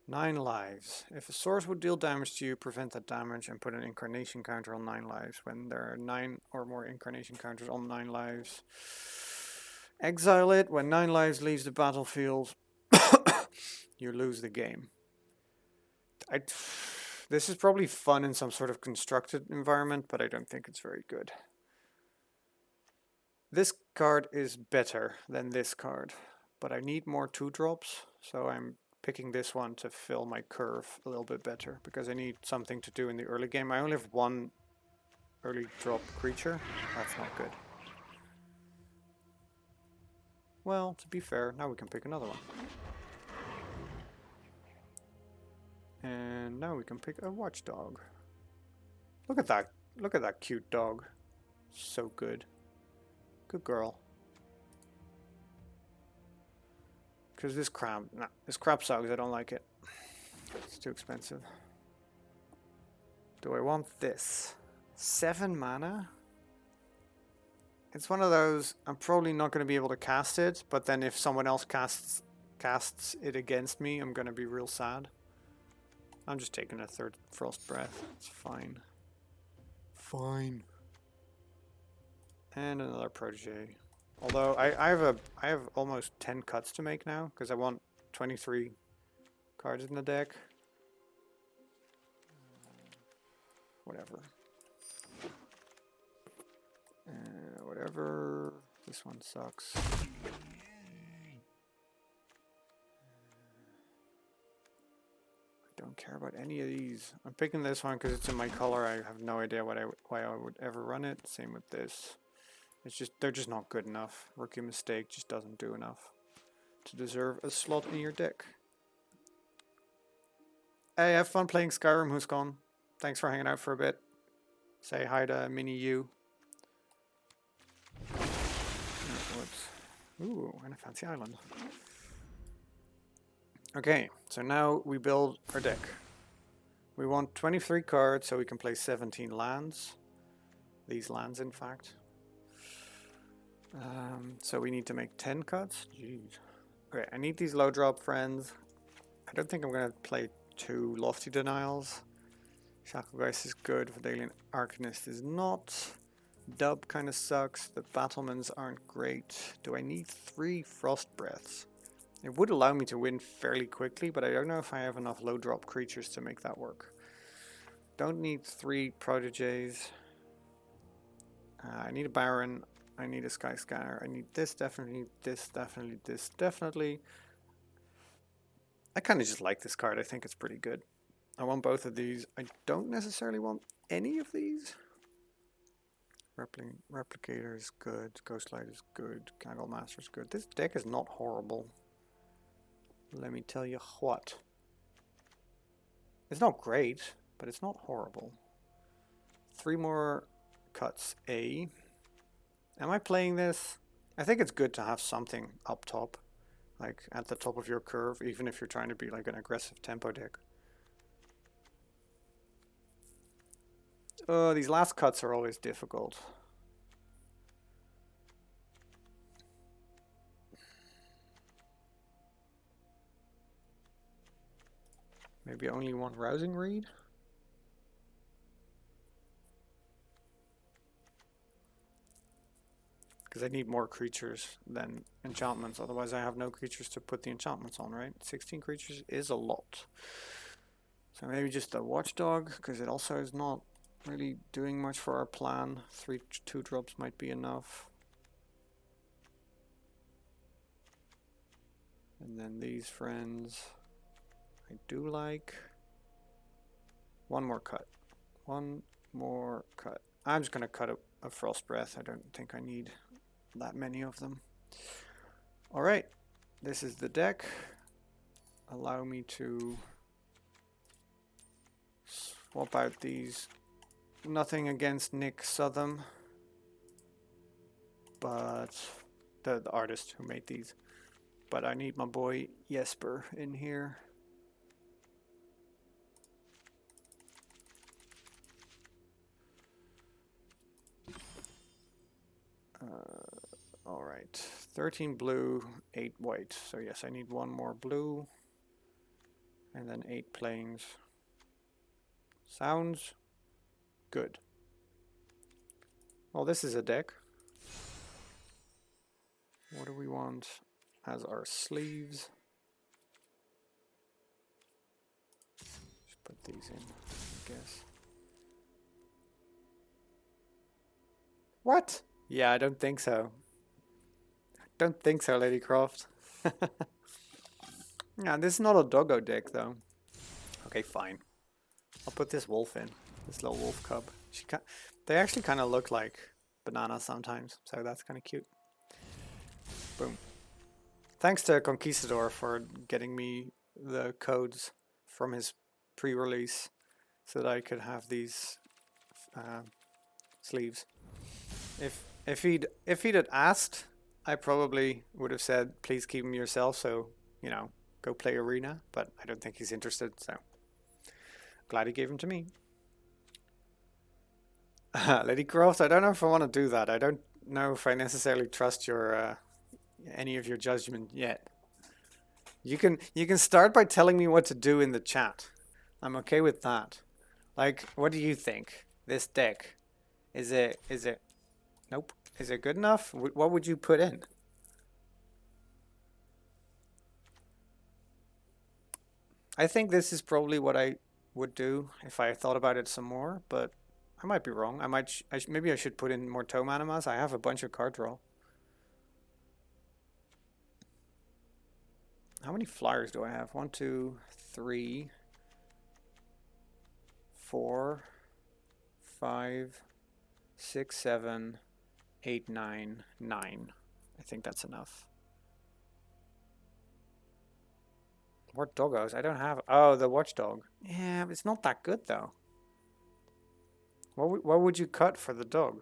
9 lives. If a source would deal damage to you, prevent that damage and put an incarnation counter on 9 lives. When there are 9 or more incarnation counters on 9 lives, exile it. When 9 lives leaves the battlefield, you lose the game. This is probably fun in some sort of constructed environment, but I don't think it's very good. This card is better than this card, but I need more 2-drops, so I'm picking this one to fill my curve a little bit better, because I need something to do in the early game. I only have 1 early drop creature. That's not good. Well, to be fair, now we can pick another one. And now we can pick a watchdog. Look at that. Look at that cute dog. So good. Good girl. Because this crab sucks. I don't like it. It's too expensive. Do I want this? 7 mana? It's one of those, I'm probably not going to be able to cast it, but then if someone else casts it against me, I'm going to be real sad. I'm just taking a 3rd Frost Breath. It's fine. Fine. And another Protege. Although I have almost 10 cuts to make now, because I want 23 cards in the deck. Whatever. whatever. This one sucks. Don't care about any of these. I'm picking this one because it's in my color. I have no idea why I would ever run it. Same with this. It's just, they're just not good enough. Rookie mistake just doesn't do enough to deserve a slot in your deck. Hey, have fun playing Skyrim, who's gone. Thanks for hanging out for a bit. Say hi to Mini U. Whoops. Ooh, and a fancy island. Okay, so now we build our deck. We want 23 cards so we can play 17 lands. These lands, in fact. So we need to make 10 cuts. Jeez. Okay, I need these low drop friends. I don't think I'm going to play 2 Lofty Denials. Shacklegeist is good, Vidalian Arcanist is not. Dub kind of sucks, the Battlemans aren't great. Do I need 3 Frost Breaths? It would allow me to win fairly quickly, but I don't know if I have enough low drop creatures to make that work. Don't need 3 Proteges. I need a Baron. I need a Sky Scanner. I need this definitely, this definitely, this definitely. I kind of just like this card. I think it's pretty good. I want both of these. I don't necessarily want any of these. Replicator is good. Ghostlight is good. Candle Master is good. This deck is not horrible. Let me tell you what. It's not great, but it's not horrible. 3 more cuts. A. Am I playing this? I think it's good to have something up top. Like at the top of your curve, even if you're trying to be like an aggressive tempo deck. These last cuts are always difficult. Maybe only one Rousing Reed? Because I need more creatures than enchantments, otherwise I have no creatures to put the enchantments on, right? 16 creatures is a lot. So maybe just a Watchdog, because it also is not really doing much for our plan. 3 2-drops might be enough. And then these friends I do like. One more cut. One more cut. I'm just going to cut a Frost Breath. I don't think I need that many of them. Alright, this is the deck. Allow me to swap out these. Nothing against Nick Southam, but the artist who made these. But I need my boy Jesper in here. All right, 13 blue, 8 white. So yes, I need 1 more blue, and then 8 plains. Sounds good. Well, this is a deck. What do we want as our sleeves? Just put these in, I guess. What? Yeah, I don't think so. Don't think so, Lady Croft. Yeah, this is not a doggo deck, though. Okay, fine. I'll put this wolf in. This little wolf cub. They actually kind of look like bananas sometimes, so that's kind of cute. Boom. Thanks to Conquistador for getting me the codes from his pre-release so that I could have these sleeves. If he'd had asked, I probably would have said, please keep them yourself, so, you know, go play Arena, but I don't think he's interested, so glad he gave them to me. Lady Croft, I don't know if I want to do that. I don't know if I necessarily trust your any of your judgment yet. You can start by telling me what to do in the chat. I'm okay with that. Like, what do you think? This deck, is it nope. Is it good enough? What would you put in? I think this is probably what I would do if I thought about it some more, but I might be wrong. I might. Maybe I should put in more tome animas. I have a bunch of card draw. How many flyers do I have? 1, 2, 3, 4, 5, 6, 7, 8, 9, 9. I think that's enough. More doggos. I don't have. Oh, the watchdog. Yeah, it's not that good though. What would you cut for the dog?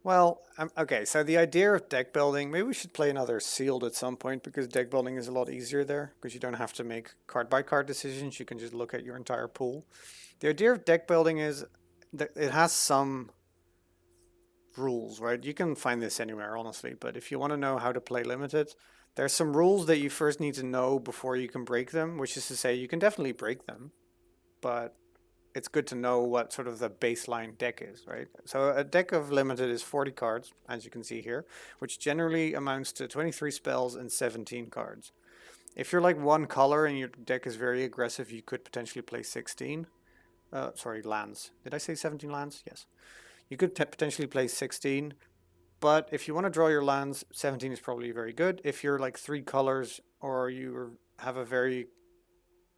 Well, okay, so the idea of deck building, maybe we should play another sealed at some point because deck building is a lot easier there because you don't have to make card by card decisions. You can just look at your entire pool. The idea of deck building is that it has some rules, right? You can find this anywhere, honestly, but if you want to know how to play limited, there's some rules that you first need to know before you can break them, which is to say you can definitely break them, but it's good to know what sort of the baseline deck is, right? So a deck of limited is 40 cards, as you can see here, which generally amounts to 23 spells and 17 cards. If you're like one color and your deck is very aggressive, you could potentially play 16. Sorry, lands. Did I say 17 lands? Yes. You could potentially play 16, but if you want to draw your lands, 17 is probably very good. If you're like 3 colors or you have a very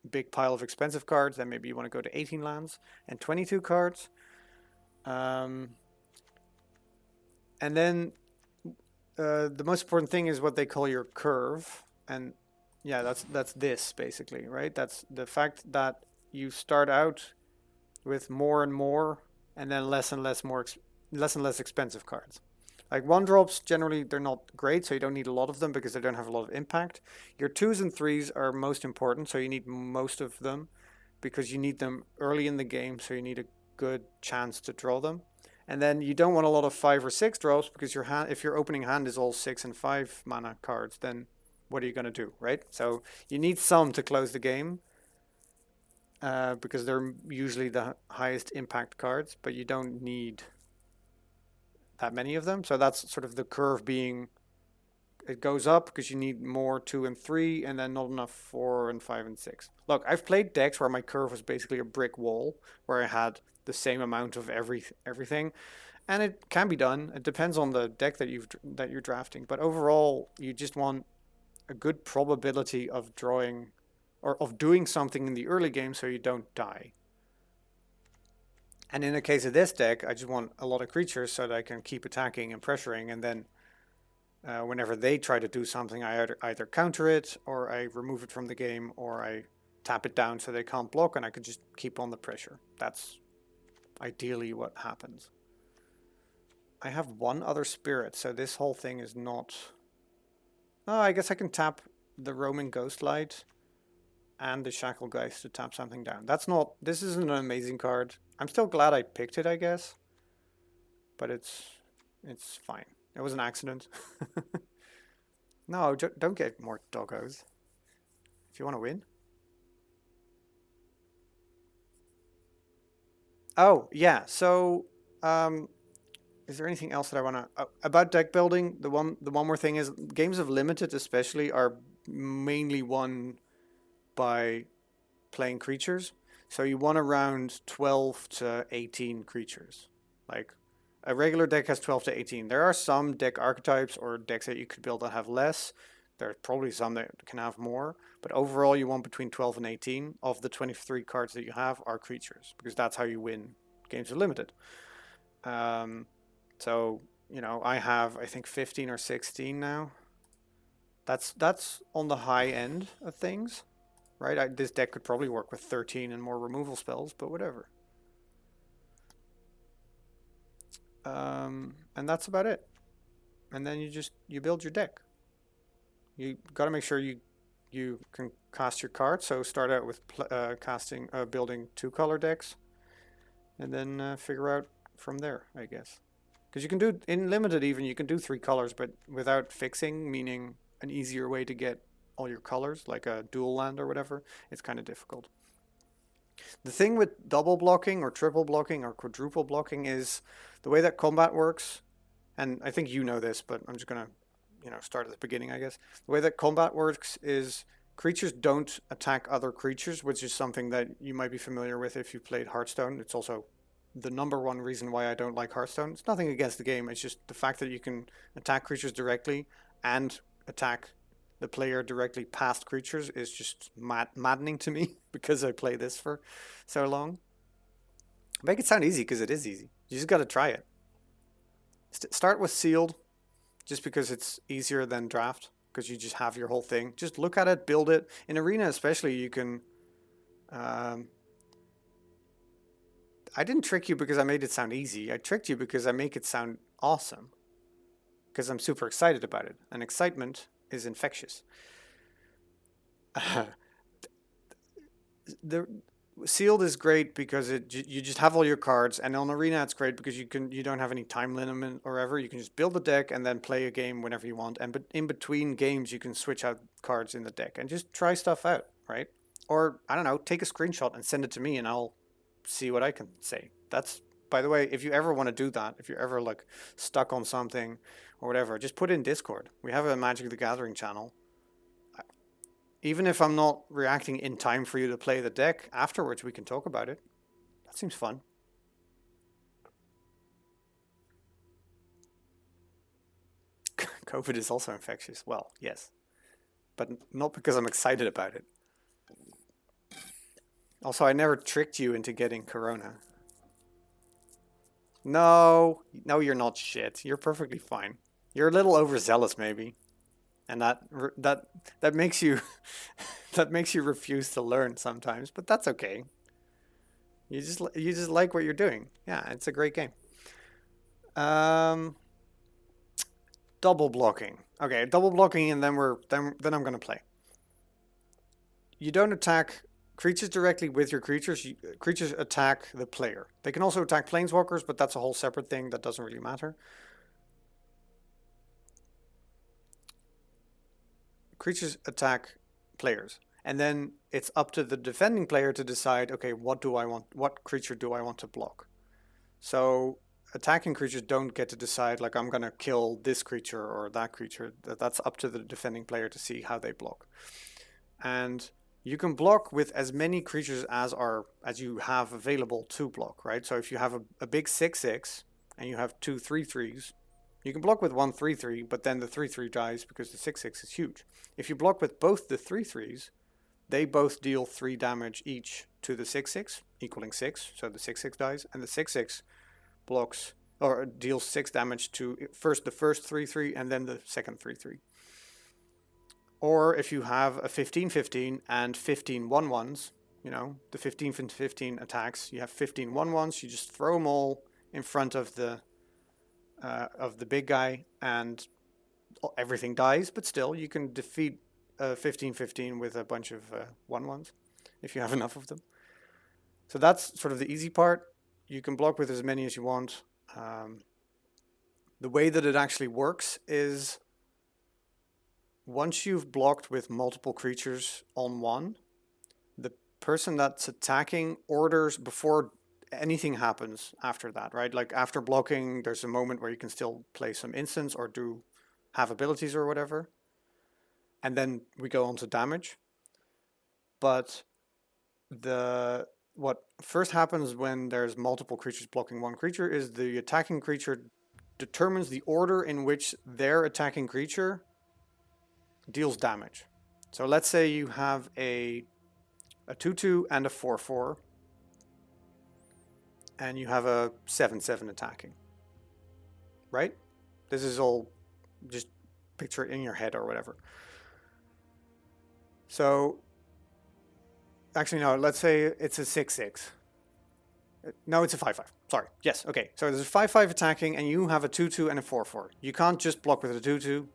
big pile of expensive cards, then maybe you want to go to 18 lands and 22 cards. And then the most important thing is what they call your curve. And yeah, that's this basically, right? That's the fact that you start out with more and more and then less and less expensive cards. Like one drops, generally they're not great, so you don't need a lot of them because they don't have a lot of impact. Your 2s and 3s are most important, so you need most of them because you need them early in the game, so you need a good chance to draw them. And then you don't want a lot of 5 or 6 drops because your hand, if your opening hand is all 6 and 5 mana cards, then what are you going to do, right? So you need some to close the game because they're usually the highest impact cards, but you don't need that many of them. So that's sort of the curve being, it goes up because you need more 2 and 3 and then not enough 4 and 5 and 6. Look, I've played decks where my curve was basically a brick wall where I had the same amount of everything, and it can be done. It depends on the deck that you're drafting, but overall you just want a good probability of drawing or of doing something in the early game so you don't die. And in the case of this deck, I just want a lot of creatures so that I can keep attacking and pressuring, and then whenever they try to do something, I either counter it, or I remove it from the game, or I tap it down so they can't block, and I can just keep on the pressure. That's ideally what happens. I have one other spirit, so this whole thing is not... Oh, I guess I can tap the Roman Ghostlight and the Shacklegeist to tap something down. That's not... This isn't an amazing card. I'm still glad I picked it, I guess. But it's fine. It was an accident. No, don't get more doggos. If you want to win. Oh, yeah. So, is there anything else that I want to... about deck building, the one more thing is games of limited especially are mainly won by playing creatures. So you want around 12 to 18 creatures. Like a regular deck has 12 to 18. There are some deck archetypes or decks that you could build that have less. There's probably some that can have more. But overall you want between 12 and 18 of the 23 cards that you have are creatures. Because that's how you win games of limited. So, you know, I have, I think 15 or 16 now. That's on the high end of things. Right, this deck could probably work with 13 and more removal spells, but whatever. And that's about it. And then you build your deck. You got to make sure you can cast your cards. So start out with building 2-color decks, and then figure out from there, I guess. Because you can do in limited even you can do 3 colors, but without fixing, meaning an easier way to get all your colors, like a dual land or whatever, it's kind of difficult. The thing with double blocking or triple blocking or quadruple blocking is the way that combat works, and I think you know this, but I'm just going to, start at the beginning, I guess. The way that combat works is creatures don't attack other creatures, which is something that you might be familiar with if you played Hearthstone. It's also the number one reason why I don't like Hearthstone. It's nothing against the game. It's just the fact that you can attack creatures directly and attack the player directly past creatures is just maddening to me because I play this for so long. Make it sound easy because it is easy. You just got to try it. Start with sealed, just because it's easier than draft, because you just have your whole thing. Just look at it, build it. In arena, especially, you can. Um, I didn't trick you because I made it sound easy. I tricked you because I make it sound awesome. Because I'm super excited about it, and excitement is infectious. the sealed is great because you just have all your cards, and on arena it's great because you don't have any time limit or ever. You can just build a deck and then play a game whenever you want, and but in between games you can switch out cards in the deck and just try stuff out, right? Or I don't know, take a screenshot and send it to me and I'll see what I can say. That's, by the way, if you ever want to do that, if you're ever like stuck on something or whatever, just put it in Discord. We have a Magic the Gathering channel. Even if I'm not reacting in time for you to play the deck, afterwards we can talk about it. That seems fun. COVID is also infectious. Well, yes. But not because I'm excited about it. Also, I never tricked you into getting corona. No, no, you're not shit. You're perfectly fine. You're a little overzealous, maybe, and that makes you that makes you refuse to learn sometimes. But that's okay. You just like what you're doing. Yeah, it's a great game. Um, double blocking. Okay, double blocking, and then I'm gonna play. You don't attack creatures directly with your creatures. Creatures attack the player. They can also attack planeswalkers, but that's a whole separate thing that doesn't really matter. Creatures attack players, and then it's up to the defending player to decide, okay, what creature do I want to block? So attacking creatures don't get to decide, like, I'm going to kill this creature or that creature. That's up to the defending player to see how they block. And you can block with as many creatures as you have available to block, right? So if you have a big 6/6 and you have two 3/3s, you can block with one 3/3, but then the 3/3 dies because the 6/6 is huge. If you block with both the 3/3s, they both deal 3 damage each to the 6/6, equaling 6. So the 6/6 dies, and the 6/6 blocks or deals 6 damage to the first 3/3 and then the second 3/3. Or if you have a 15/15 and 15 1/1s, the 15 and 15 attacks, you have 15 1/1s, you just throw them all in front of the big guy and everything dies, but still you can defeat 15/15 with a bunch of 1/1s if you have enough of them. So that's sort of the easy part. You can block with as many as you want. The way that it actually works is once you've blocked with multiple creatures on one, the person that's attacking orders before anything happens after that, right? Like after blocking, there's a moment where you can still play some instants or have abilities or whatever. And then we go on to damage. But what first happens when there's multiple creatures blocking one creature is the attacking creature determines the order in which their attacking creature deals damage. So let's say you have a 2/2 and a 4/4, and you have a 7/7 attacking, right? This is all just picture it in your head or whatever. So actually no, let's say it's a 6/6. No, it's a 5/5. Sorry. Yes. Okay. So there's a 5/5 attacking, and you have a 2/2 and a 4/4. You can't just block with a 2/2.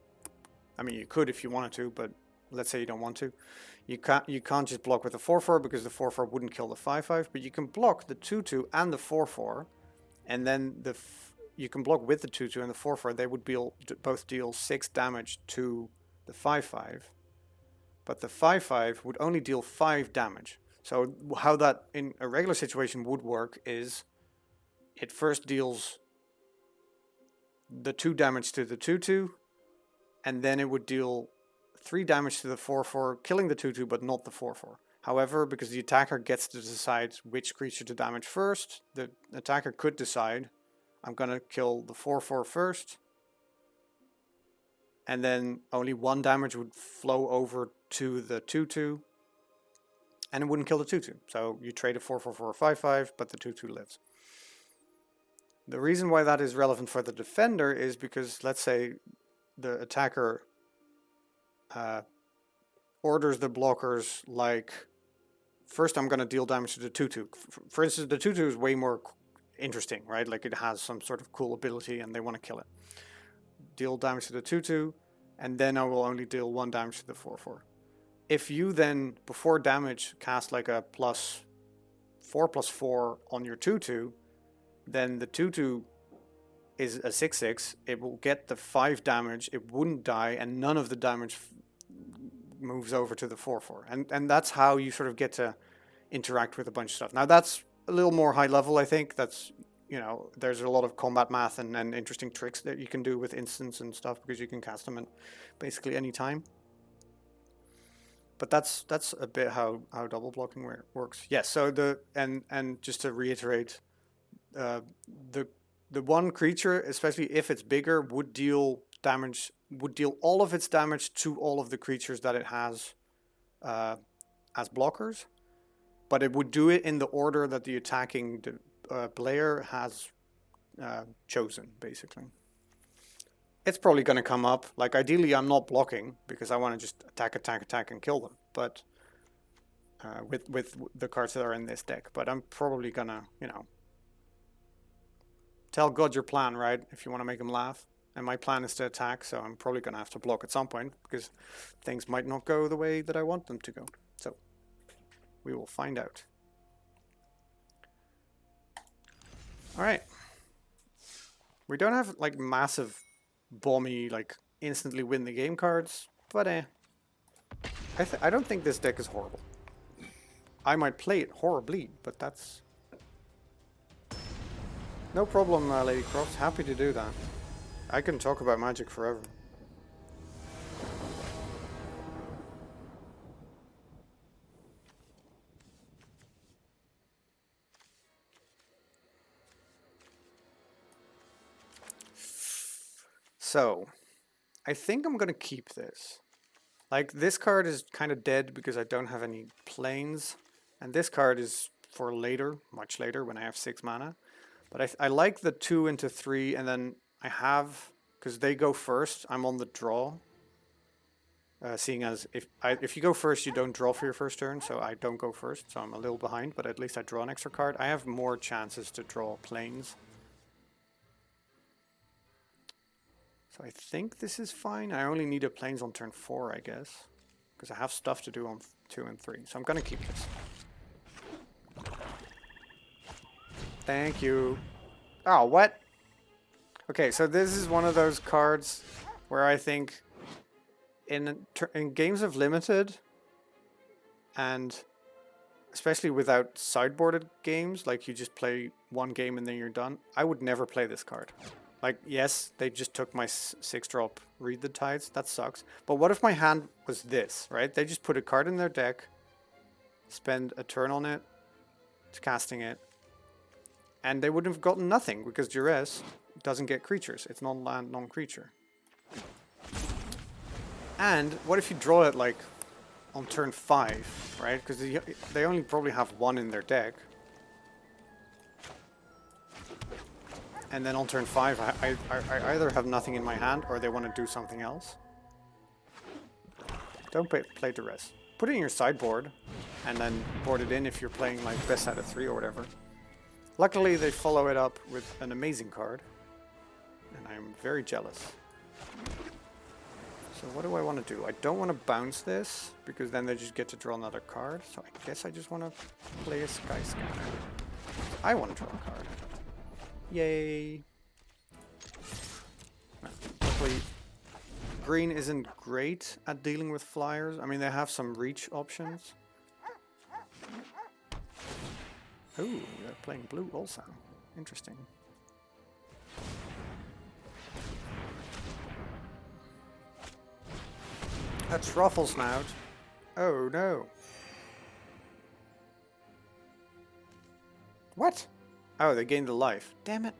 I mean, you could if you wanted to, but let's say you don't want to. You can't just block with the 4/4 because the 4/4 wouldn't kill the 5/5. But you can block the 2/2 and the 4/4, and then you can block with the 2/2 and the 4/4. They would both deal 6 damage to the 5/5, but the 5/5 would only deal 5 damage. So how that in a regular situation would work is it first deals the 2 damage to the 2/2, and then it would deal 3 damage to the 4/4, killing the 2/2, but not the 4/4. However, because the attacker gets to decide which creature to damage first, the attacker could decide, I'm going to kill the 4/4 first, and then only 1 damage would flow over to the 2/2, and it wouldn't kill the 2/2. So you trade a 4/4 for a 5/5, but the 2/2 lives. The reason why that is relevant for the defender is because, let's say, the attacker orders the blockers like, first I'm going to deal damage to the 2/2. For instance, the 2/2 is way more interesting, right? Like it has some sort of cool ability and they want to kill it. Deal damage to the 2/2, and then I will only deal 1 damage to the 4/4. If you then, before damage, cast like a +4/+4 on your 2/2, then the 2/2 is a 6/6. It will get the 5 damage, it wouldn't die, and none of the damage moves over to the 4/4. And that's how you sort of get to interact with a bunch of stuff. Now that's a little more high level, I think. That's, you know, there's a lot of combat math and interesting tricks that you can do with instants and stuff, because you can cast them at basically any time. But that's a bit how double blocking works. Yes, so and just to reiterate, the one creature, especially if it's bigger, would deal all of its damage to all of the creatures that it has as blockers, but it would do it in the order that the attacking player has chosen, basically. It's probably going to come up, like ideally I'm not blocking because I want to just attack and kill them, but with the cards that are in this deck. But I'm probably going to, you know, tell God your plan, right? If you want to make him laugh. And my plan is to attack, so I'm probably going to have to block at some point because things might not go the way that I want them to go. So we will find out. All right. We don't have like massive bomby, like instantly win the game cards, but I don't think this deck is horrible. I might play it horribly, but that's no problem, Lady Croft. Happy to do that. I can talk about Magic forever. So, I think I'm gonna keep this. Like, this card is kind of dead because I don't have any planes, and this card is for later, much later, when I have 6 mana. But I like the 2 into 3, and then I have, because they go first, I'm on the draw. Seeing as if you go first, you don't draw for your first turn, so I don't go first, so I'm a little behind, but at least I draw an extra card. I have more chances to draw planes. So I think this is fine. I only need a planes on turn 4, I guess, because I have stuff to do on 2 and 3, so I'm going to keep this. Thank you. Oh, what? Okay, so this is one of those cards where I think in games of limited, and especially without sideboarded games, like you just play one game and then you're done, I would never play this card. Like, yes, they just took my 6-drop Read the Tides. That sucks. But what if my hand was this, right? They just put a card in their deck, spend a turn on it, casting it, and they would have gotten nothing because Duress doesn't get creatures. It's non-land, non-creature. And what if you draw it like on turn 5, right? Because they only probably have 1 in their deck. And then on turn 5, I either have nothing in my hand or they want to do something else. Don't play Duress. Put it in your sideboard and then board it in if you're playing like best out of 3 or whatever. Luckily, they follow it up with an amazing card. And I'm very jealous. So what do I want to do? I don't want to bounce this because then they just get to draw another card. So I guess I just want to play a Sky Scanner. I want to draw a card. Yay! Hopefully, green isn't great at dealing with flyers. I mean, they have some reach options. Ooh, they're playing blue also. Interesting. A truffle snout. Oh no. What? Oh, they gained a life. Damn it.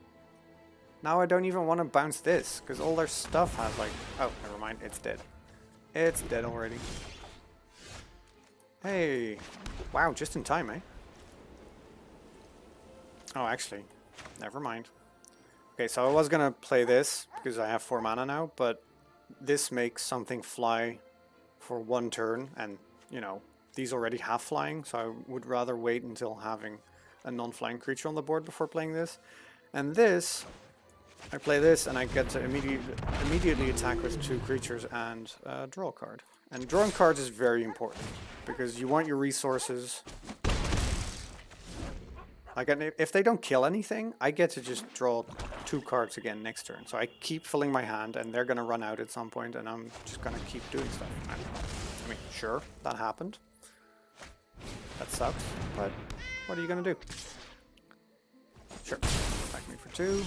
Now I don't even want to bounce this, because all their stuff has like... Oh, never mind. It's dead. It's dead already. Hey. Wow, just in time, eh? Oh, actually. Never mind. Okay, so I was gonna play this, because I have 4 mana now, but this makes something fly for 1 turn, and, you know, these already have flying, so I would rather wait until having a non-flying creature on the board before playing this. And this, I play this and I get to immediately attack with 2 creatures and draw a card. And drawing cards is very important, because you want your resources. Like, if they don't kill anything, I get to just draw 2 cards again next turn. So I keep filling my hand, and they're going to run out at some point, and I'm just going to keep doing stuff. I mean, sure, that happened. That sucks, but what are you going to do? Sure, attack me for 2.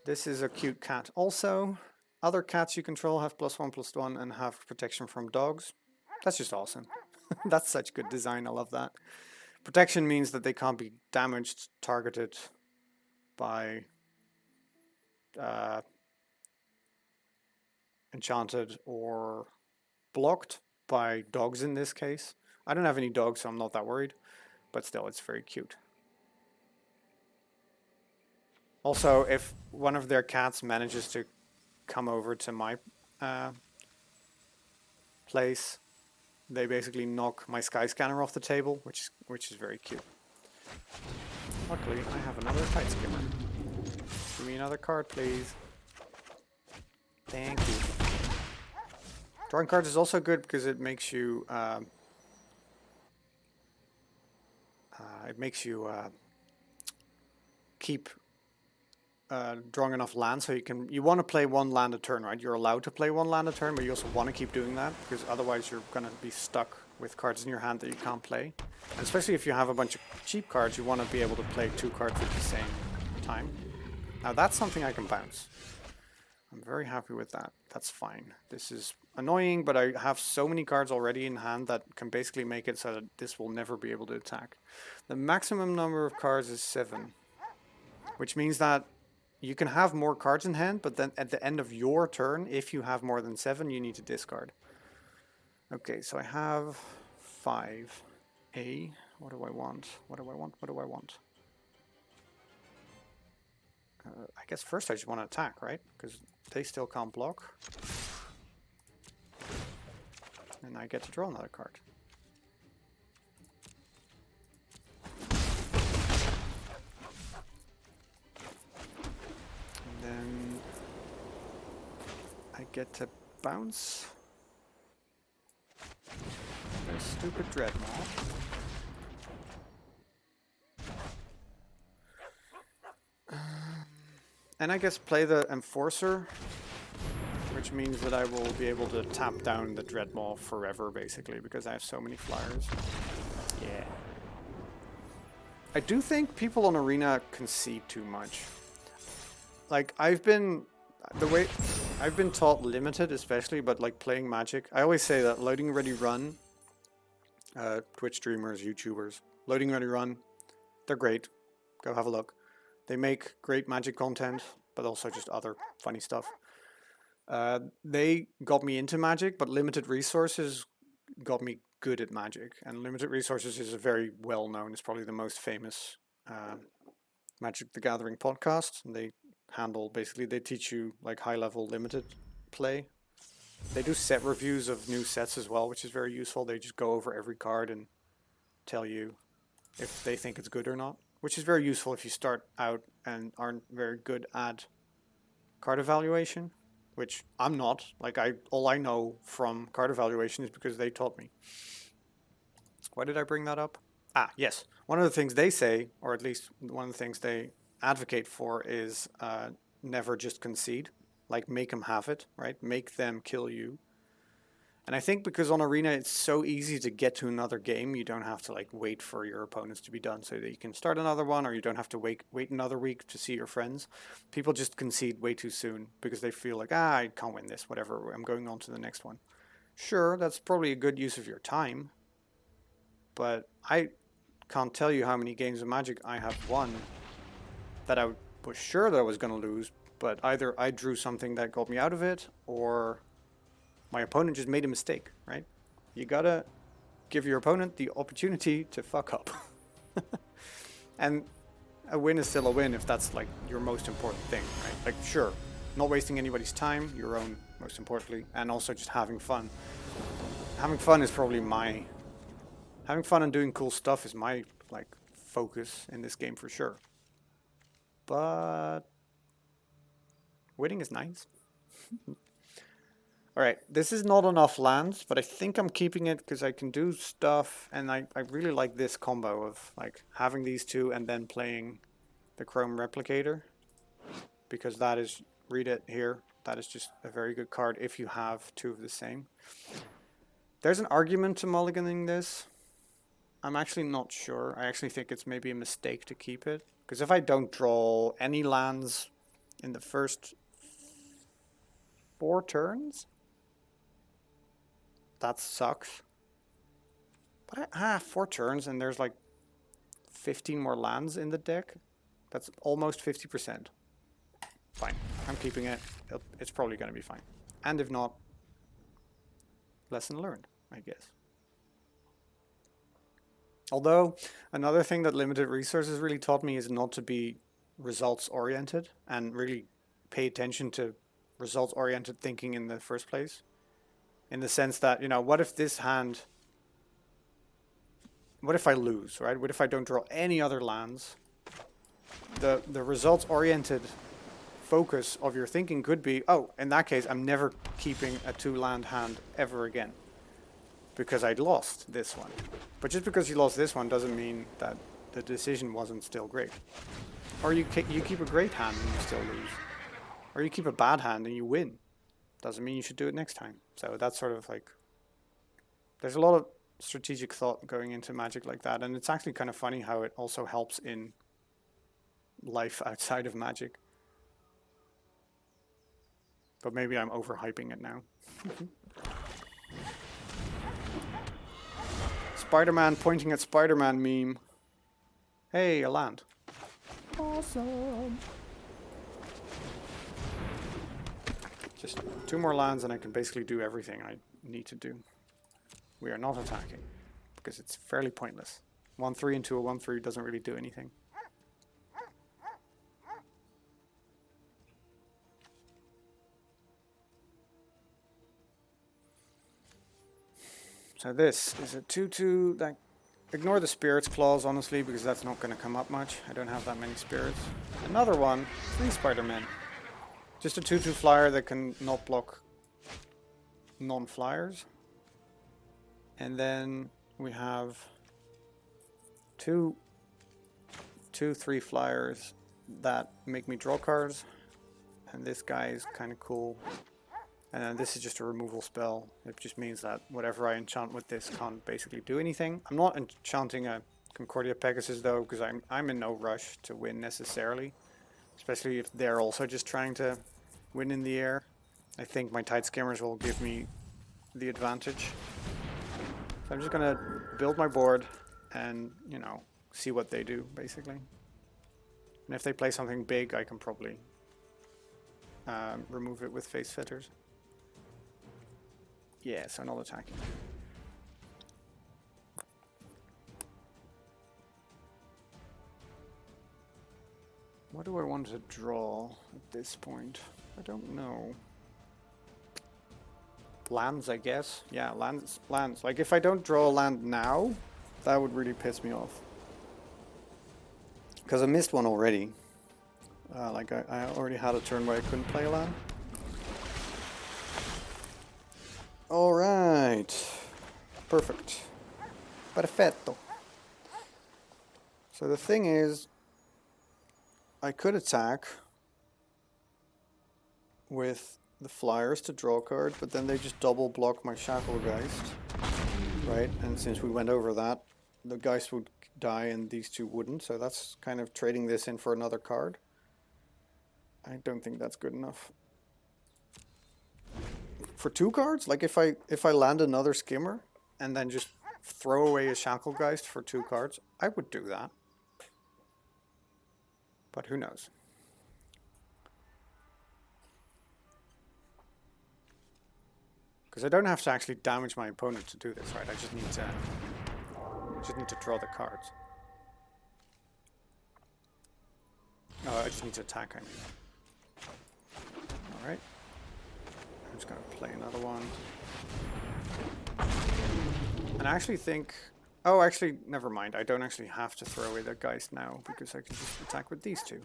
This is a cute cat also. Other cats you control have +1/+1 and have protection from dogs. That's just awesome. That's such good design, I love that. Protection means that they can't be damaged, targeted by enchanted or blocked by dogs in this case. I don't have any dogs, so I'm not that worried, but still, it's very cute. Also, if one of their cats manages to come over to my place, they basically knock my sky scanner off the table, which is very cute. Luckily, I have another Tide Skimmer. Give me another card, please. Thank you. Drawing cards is also good because it makes you keep drawing enough land, so you want to play 1 land a turn, right? You're allowed to play 1 land a turn, but you also want to keep doing that, because otherwise you're going to be stuck with cards in your hand that you can't play. And especially if you have a bunch of cheap cards, you want to be able to play 2 cards at the same time. Now that's something I can bounce. I'm very happy with that. That's fine. This is annoying, but I have so many cards already in hand that can basically make it so that this will never be able to attack. The maximum number of cards is 7, which means that you can have more cards in hand, but then at the end of your turn, if you have more than 7, you need to discard. Okay, so I have 5. What do I want? What do I want? What do I want? I guess first I just want to attack, right? Because they still can't block. And I get to draw another card. And then I get to bounce. A stupid Dreadnought. And I guess play the Enforcer, which means that I will be able to tap down the Dreadmaw forever, basically, because I have so many flyers. Yeah. I do think people on Arena concede too much. Like, I've been taught limited, especially, but like playing Magic, I always say that loading ready run, Twitch streamers, YouTubers, loading ready run, they're great. Go have a look. They make great Magic content, but also just other funny stuff. They got me into Magic, but Limited Resources got me good at Magic. And Limited Resources is a very well-known, it's probably the most famous Magic the Gathering podcast. And they they teach you like high-level limited play. They do set reviews of new sets as well, which is very useful. They just go over every card and tell you if they think it's good or not, which is very useful if you start out and aren't very good at card evaluation, which I'm not. Like, all I know from card evaluation is because they taught me. Why did I bring that up? Ah, yes. One of the things they say, or at least one of the things they advocate for, is never just concede. Like, make them have it, right? Make them kill you. And I think because on Arena it's so easy to get to another game, you don't have to like wait for your opponents to be done so that you can start another one, or you don't have to wait another week to see your friends. People just concede way too soon because they feel like, I can't win this, whatever, I'm going on to the next one. Sure, that's probably a good use of your time, but I can't tell you how many games of Magic I have won that I was sure that I was going to lose, but either I drew something that got me out of it, or my opponent just made a mistake, right? You gotta give your opponent the opportunity to fuck up. And a win is still a win if that's like your most important thing, right? Like, sure, not wasting anybody's time, your own most importantly, and also just having fun. Having fun is probably having fun and doing cool stuff is my like focus in this game for sure. But winning is nice. Alright, this is not enough lands, but I think I'm keeping it because I can do stuff, and I really like this combo of like having these two and then playing the Chrome Replicator, because that is, read it here, that is just a very good card if you have two of the same. There's an argument to mulliganing this. I'm actually not sure. I actually think it's maybe a mistake to keep it, because if I don't draw any lands in the first 4 turns, that sucks. But 4 turns and there's like 15 more lands in the deck. That's almost 50%. Fine, I'm keeping it. It's probably going to be fine. And if not, lesson learned, I guess. Although, another thing that limited resources really taught me is not to be results oriented and really pay attention to results oriented thinking in the first place. In the sense that, you know, what if this hand, what if I lose, right? What if I don't draw any other lands? The results oriented focus of your thinking could be, oh, in that case, I'm never keeping a 2-land hand ever again, because I'd lost this one. But just because you lost this one doesn't mean that the decision wasn't still great. Or you keep a great hand and you still lose. Or you keep a bad hand and you win. Doesn't mean you should do it next time. So that's sort of like, there's a lot of strategic thought going into Magic like that, and it's actually kind of funny how it also helps in life outside of Magic. But maybe I'm overhyping it now. Spider-Man pointing at Spider-Man meme. Hey, a land. Awesome. Just 2 more lands and I can basically do everything I need to do. We are not attacking, because it's fairly pointless. 1/3 into a 1/3 doesn't really do anything. So this is a 2/2 that, ignore the spirits clause honestly, because that's not going to come up much. I don't have that many spirits. Another one, 3 Spider-Men. Just a 2/2 flyer that can not block non-flyers. And then we have 2 3 flyers that make me draw cards. And this guy is kind of cool. And then this is just a removal spell. It just means that whatever I enchant with this can't basically do anything. I'm not enchanting a Concordia Pegasus though, because I'm in no rush to win necessarily. Especially if they're also just trying to win in the air. I think my Tide Skimmers will give me the advantage. So I'm just gonna build my board and, you know, see what they do, basically. And if they play something big, I can probably remove it with Face Fitters. Yeah, so not attacking. What do I want to draw at this point? I don't know. Lands, I guess. Yeah, lands. Like, if I don't draw a land now, that would really piss me off. Because I missed one already. Like, I already had a turn where I couldn't play a land. Alright. Perfect. Perfetto. So the thing is, I could attack with the flyers to draw a card, but then they just double block my Shacklegeist, right? And since we went over that, the Geist would die and these two wouldn't, so that's kind of trading this in for another card. I don't think that's good enough. For 2 cards? Like if I land another skimmer and then just throw away a Shacklegeist for 2 cards, I would do that. But who knows? Because I don't have to actually damage my opponent to do this, right? I just need to draw the cards. Oh, I just need to attack, I mean. Alright. I'm just going to play another one. And I actually think... Oh, actually, never mind. I don't actually have to throw away the Geist now, because I can just attack with these two.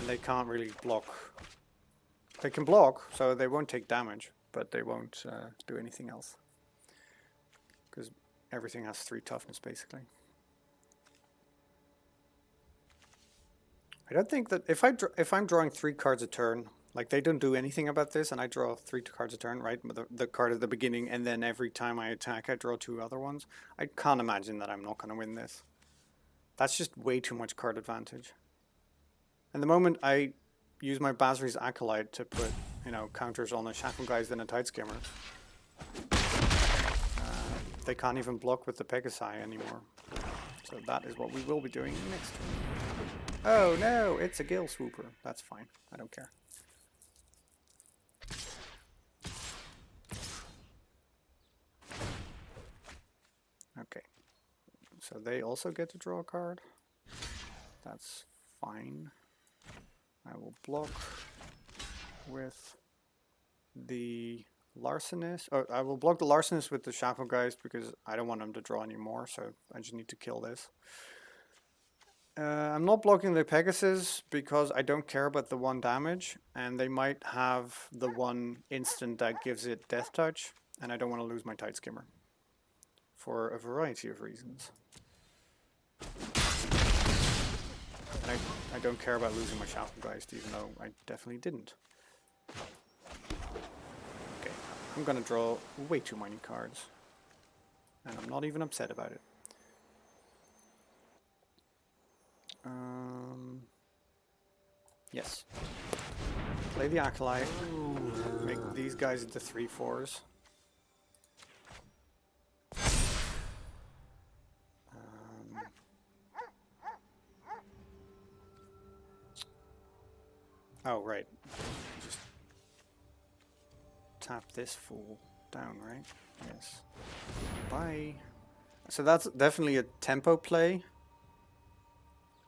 And they can't really block. They can block, so they won't take damage, but they won't do anything else. Because everything has 3 toughness, basically. I don't think that if I'm drawing 3 cards a turn, like they don't do anything about this, and I draw 3 cards a turn, right? The card at the beginning, and then every time I attack, I draw 2 other ones. I can't imagine that I'm not going to win this. That's just way too much card advantage. And the moment I use my Basri's Acolyte to put, you know, counters on a Shacklegeist and a Tide Skimmer, they can't even block with the Pegasi anymore. So that is what we will be doing next turn. Oh no, it's a Gale Swooper. That's fine. I don't care. Okay. So they also get to draw a card. That's fine. I will block with the Larcenist. Oh, I will block the Larcenist with the Shacklegeist because I don't want him to draw anymore, so I just need to kill this. I'm not blocking the Pegasus because I don't care about the 1 damage, and they might have the 1 instant that gives it Death Touch, and I don't want to lose my Tide Skimmer for a variety of reasons. And I don't care about losing my Shacklegeist, even though I definitely didn't. Okay, I'm gonna draw way too many cards, and I'm not even upset about it. Yes. Play the Acolyte. Make these guys into 3/4s. Oh, right. Just tap this fool down, right? Yes. Bye. So that's definitely a tempo play.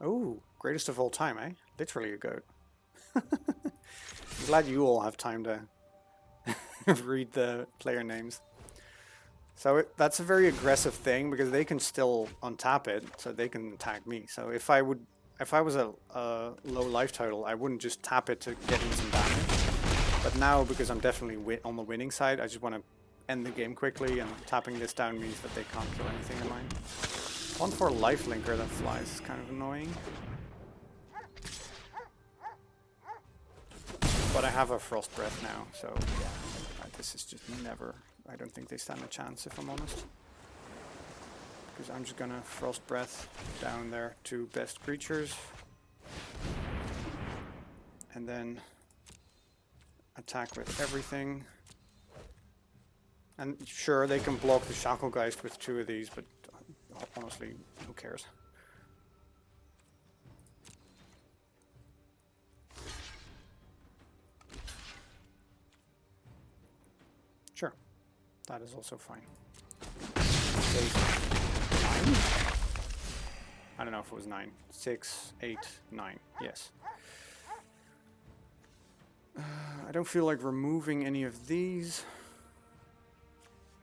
Oh, greatest of all time, eh? Literally a goat. I'm glad you all have time to read the player names. So that's a very aggressive thing because they can still untap it, so they can attack me. So if I was a low life total, I wouldn't just tap it to get in some damage. But now, because I'm definitely on the winning side, I just want to end the game quickly, and tapping this down means that they can't kill anything of mine. 1/4 lifelinker that flies is kind of annoying. But I have a Frost Breath now, so this is just never... I don't think they stand a chance, if I'm honest. Because I'm just gonna Frost Breath down their 2 best creatures. And then attack with everything. And sure, they can block the Shacklegeist with 2 of these, but honestly, who cares? Sure, that is also fine. 9? I don't know if it was 9. 6, 8, 9. Yes. I don't feel like removing any of these.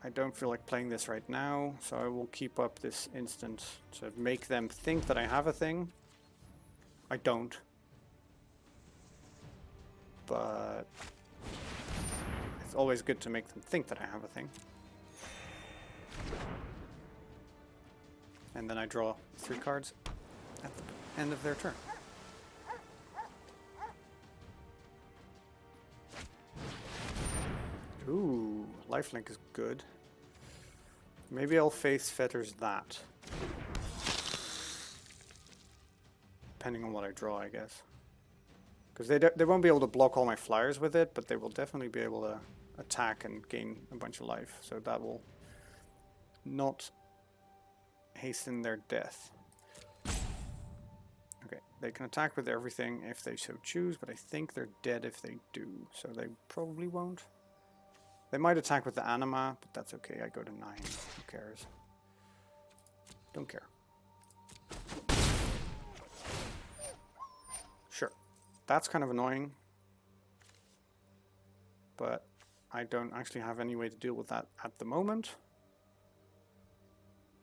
I don't feel like playing this right now, so I will keep up this instant to make them think that I have a thing. I don't. But it's always good to make them think that I have a thing. And then I draw 3 cards at the end of their turn. Ooh, lifelink is good. Maybe I'll face Fetters that. Depending on what I draw, I guess. Because they won't be able to block all my flyers with it, but they will definitely be able to attack and gain a bunch of life. So that will not hasten their death. Okay, they can attack with everything if they so choose, but I think they're dead if they do, so they probably won't. They might attack with the anima, but that's okay. I go to 9. Who cares? Don't care. Sure. That's kind of annoying. But I don't actually have any way to deal with that at the moment.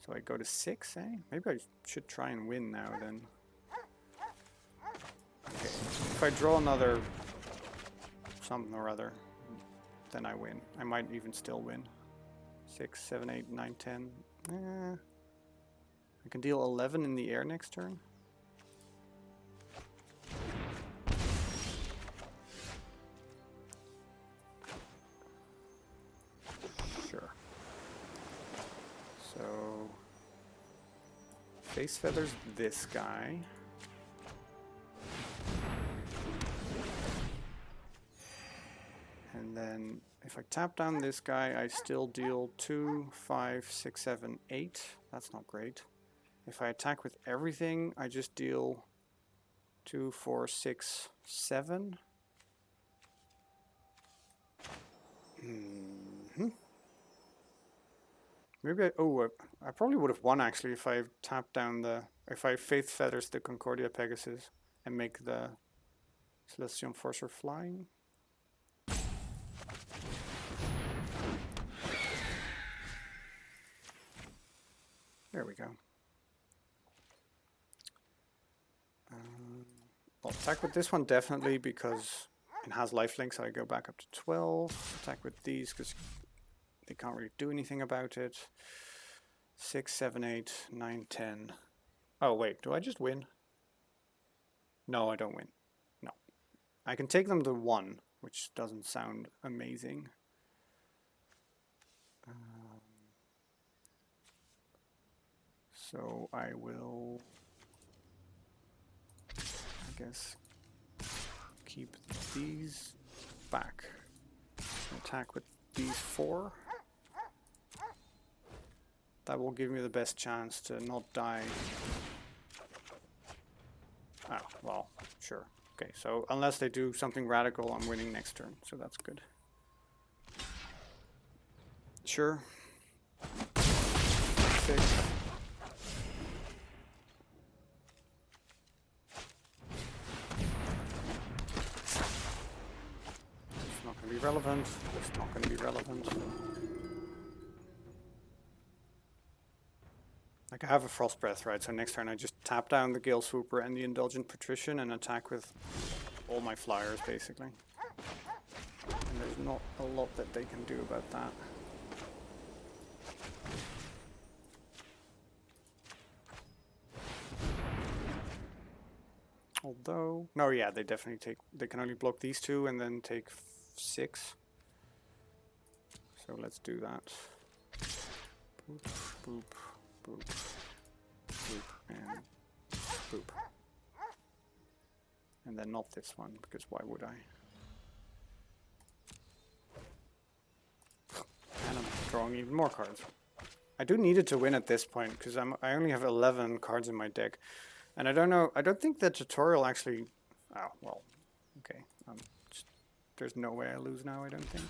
So I go to 6, eh? Maybe I should try and win now then. Okay. If I draw another something or other, then I win. I might even still win. 6, 7, 8, 9, 10. I can deal 11 in the air next turn. Sure. So face feathers this guy. And then if I tap down this guy, I still deal 2, 5, 6, 7, 8. That's not great. If I attack with everything, I just deal 2, 4, 6, 7. Maybe I probably would have won actually if I tapped down if I Faith Feathers the Concordia Pegasus and make the Celestial Enforcer flying. There we go. I'll attack with this one definitely because it has lifelink, so I go back up to 12. Attack with these because they can't really do anything about it. 6, 7, 8, 9, 10. Oh wait, do I just win? No, I don't win. No. I can take them to 1, which doesn't sound amazing. So I will, I guess, keep these back. Attack with these 4. That will give me the best chance to not die. Oh, well, sure. Okay, so unless they do something radical, I'm winning next turn, so that's good. Sure. 6. It's not going to be relevant. It's not going to be relevant. Like I have a Frost Breath, right? So next turn I just tap down the Gale Swooper and the Indulgent Patrician and attack with all my flyers, basically. And there's not a lot that they can do about that. Although, no, yeah, they definitely take, they can only block these 2 and then take 6. So let's do that. Boop, boop, boop, boop, and boop. And then not this one, because why would I? And I'm drawing even more cards. I do need it to win at this point, because I only have 11 cards in my deck. And I don't know, I don't think the tutorial actually, oh, well, okay. There's no way I lose now, I don't think.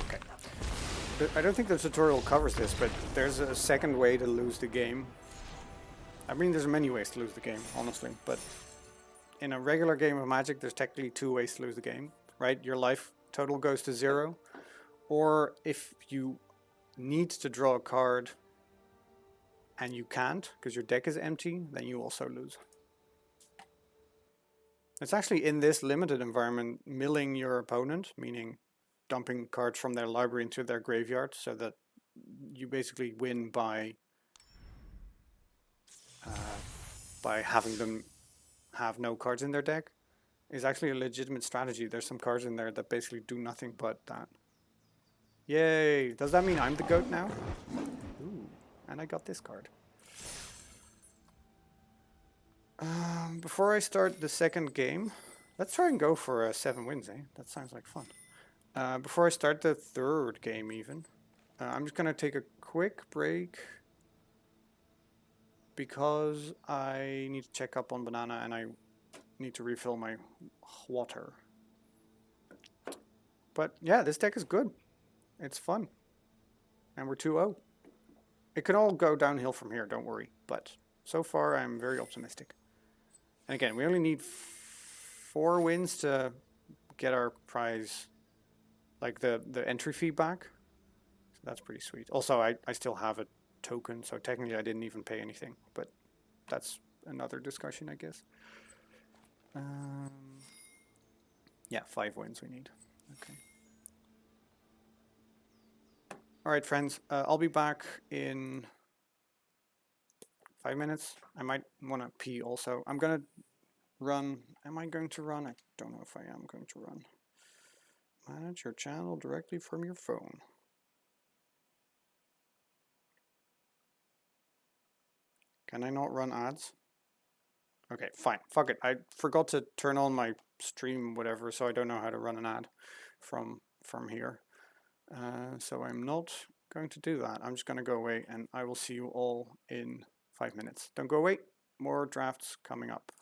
Okay. I don't think the tutorial covers this, but there's a second way to lose the game. I mean, there's many ways to lose the game, honestly, but in a regular game of Magic, there's technically 2 ways to lose the game, right? Your life total goes to 0. Or if you need to draw a card and you can't because your deck is empty, then you also lose. It's actually in this limited environment milling your opponent, meaning dumping cards from their library into their graveyard so that you basically win by having them have no cards in their deck is actually a legitimate strategy. There's some cards in there that basically do nothing but that. Yay! Does that mean I'm the GOAT now? Ooh. And I got this card. Before I start the second game, let's try and go for 7 wins, eh? That sounds like fun. Before I start the third game even, I'm just gonna take a quick break because I need to check up on Banana and I need to refill my water. But yeah, this deck is good. It's fun. And we're 2-0. It could all go downhill from here, don't worry. But so far, I'm very optimistic. And again, we only need 4 wins to get our prize, like the entry fee back. So that's pretty sweet. Also, I still have a token, so technically I didn't even pay anything. But that's another discussion, I guess. Yeah, 5 wins we need. Okay. All right, friends. I'll be back in 5 minutes. I might want to pee also. I'm going to run. Am I going to run? I don't know if I am going to run. Manage your channel directly from your phone. Can I not run ads? Okay, fine. Fuck it. I forgot to turn on my stream, whatever, so I don't know how to run an ad from here. So I'm not going to do that. I'm just going to go away, and I will see you all in 5 minutes. Don't go away. More drafts coming up.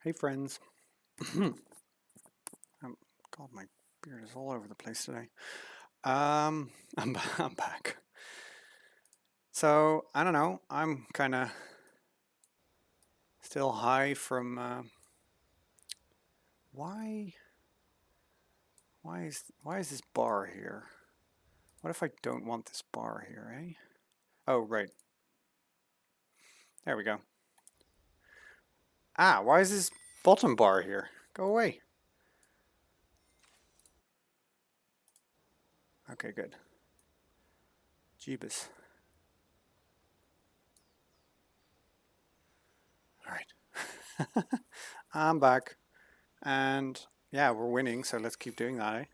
Hey friends. God, my beard is all over the place today. I'm back. So I don't know. I'm kind of still high from why why is this bar here? What if I don't want this bar here, eh? Oh, right. There we go. Ah, why is this bottom bar here? Go away. Okay, good. Jeebus. All right. I'm back. And yeah, we're winning, so let's keep doing that, eh?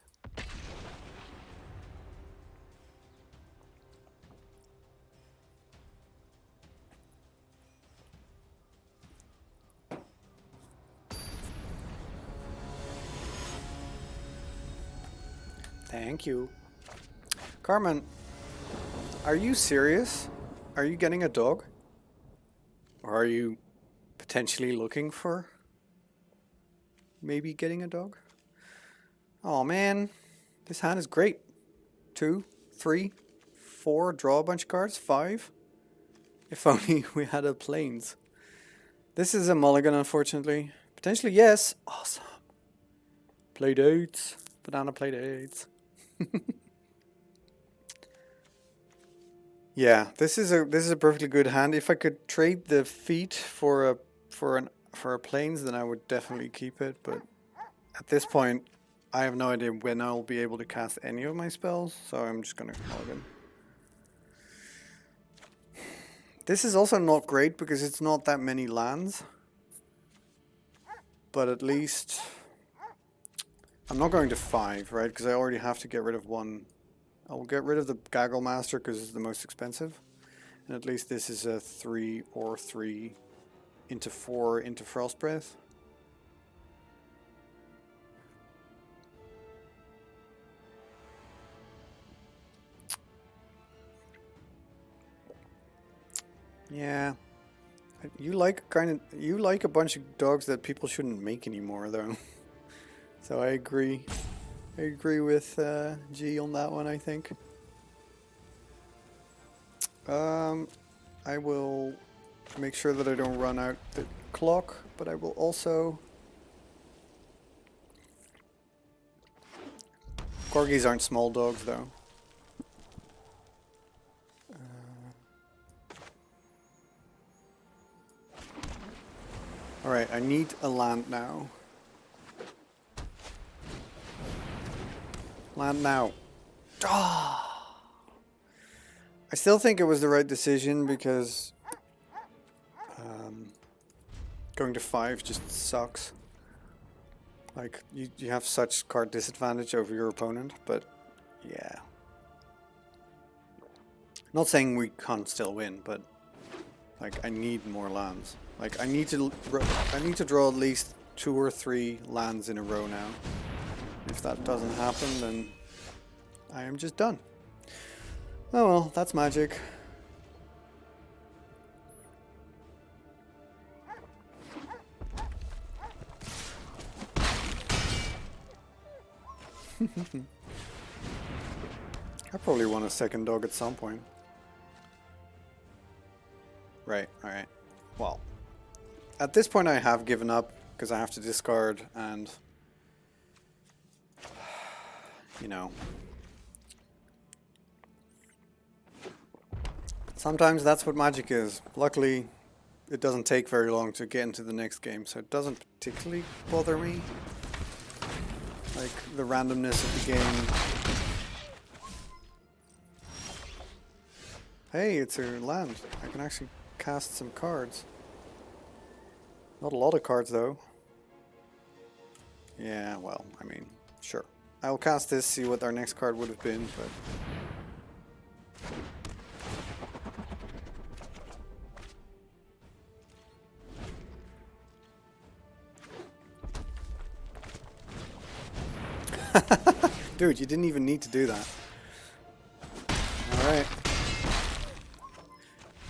Thank you. Carmen, are you serious? Are you getting a dog? Or are you potentially looking for maybe getting a dog? Oh man, this hand is great. 2, 3, 4, draw a bunch of cards, 5. If only we had a planes. This is a mulligan, unfortunately. Potentially, yes. Awesome. Play dates. Banana play dates. Yeah, this is a perfectly good hand. If I could trade the feet for a planes, then I would definitely keep it. But at this point, I have no idea when I'll be able to cast any of my spells, so I'm just gonna mulligan. This is also not great because it's not that many lands. But at least I'm not going to 5, right? Because I already have to get rid of 1. I'll get rid of the Gaggle Master because it's the most expensive. And at least this is a 3 or 3 into 4 into Frost Breath. Yeah. You like a bunch of dogs that people shouldn't make anymore though. So I agree. I agree with G on that one, I think. I will make sure that I don't run out the clock, but I will also... Corgis aren't small dogs, though. Alright, I need a land now. Land now. Ah! I still think it was the right decision because going to 5 just sucks. Like, you have such card disadvantage over your opponent, but yeah. Not saying we can't still win, but like I need more lands. Like I need to draw at least 2 or 3 lands in a row now. If that doesn't happen, then I am just done. Oh well, that's magic. I probably want a second dog at some point. Right, alright. Well, at this point I have given up because I have to discard and, you know, sometimes that's what magic is. Luckily, it doesn't take very long to get into the next game, so it doesn't particularly bother me. Like, the randomness of the game. Hey, it's a land. I can actually cast some cards. Not a lot of cards, though. Yeah, well, I mean, sure. I'll cast this, see what our next card would have been, but... Dude, you didn't even need to do that. Alright.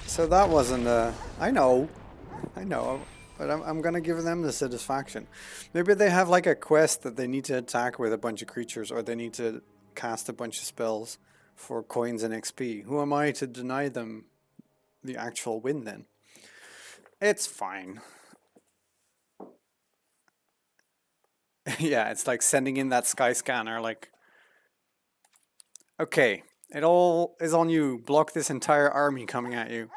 So that wasn't I know. but I'm gonna give them the satisfaction. Maybe they have like a quest that they need to attack with a bunch of creatures, or they need to cast a bunch of spells for coins and XP. Who am I to deny them the actual win then? It's fine. Yeah, it's like sending in that sky scanner, like, okay, it all is on you. Block this entire army coming at you.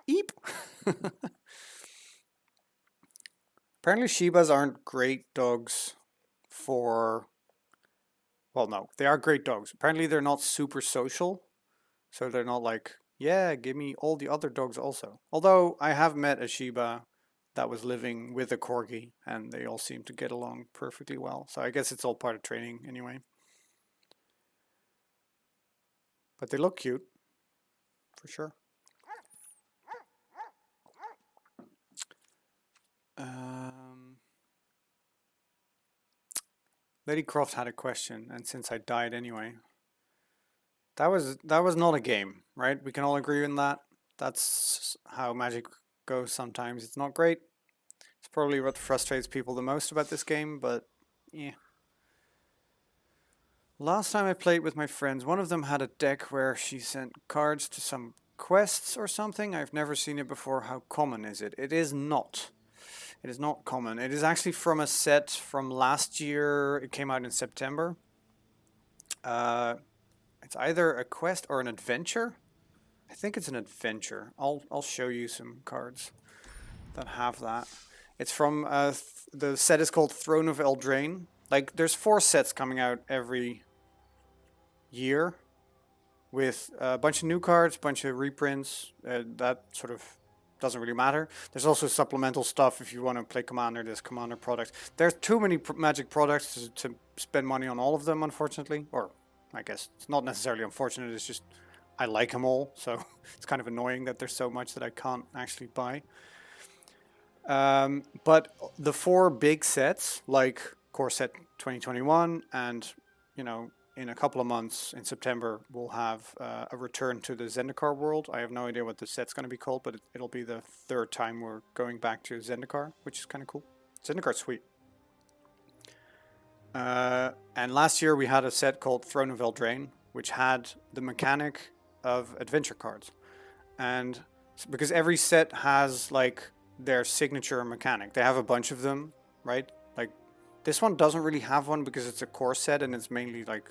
Eep! Apparently Shibas aren't great dogs for... Well, no, they are great dogs. Apparently they're not super social, so they're not like, yeah, give me all the other dogs also. Although I have met a Shiba that was living with a Corgi, and they all seem to get along perfectly well. So I guess it's all part of training anyway. But they look cute, for sure. Lady Croft had a question, and since I died anyway, that was not a game, right? We can all agree on that. That's how Magic goes sometimes. It's not great. It's probably what frustrates people the most about this game, but yeah. Last time I played with my friends, one of them had a deck where she sent cards to some quests or something. I've never seen it before. How common is it? It is not. It is not common. It is actually from a set from last year. It came out in September. It's either a quest or an adventure. I think it's an adventure. I'll show you some cards that have that. It's from the set is called Throne of Eldraine. Like there's 4 sets coming out every year with a bunch of new cards, bunch of reprints. That sort of doesn't really matter. There's also supplemental stuff if you want to play Commander. There's Commander products. There's too many Magic products to spend money on all of them, unfortunately. Or I guess it's not necessarily unfortunate. It's just I like them all, so it's kind of annoying that there's so much that I can't actually buy. But the 4 big sets, like Core Set 2021, and you know, in a couple of months in September, we'll have a return to the Zendikar world. I have no idea what the set's going to be called, but it'll be the 3rd time we're going back to Zendikar, which is kind of cool. Zendikar's sweet. And last year we had a set called Throne of Eldraine, which had the mechanic of adventure cards. And because every set has like their signature mechanic, they have a bunch of them, right? Like this one doesn't really have one because it's a core set and it's mainly like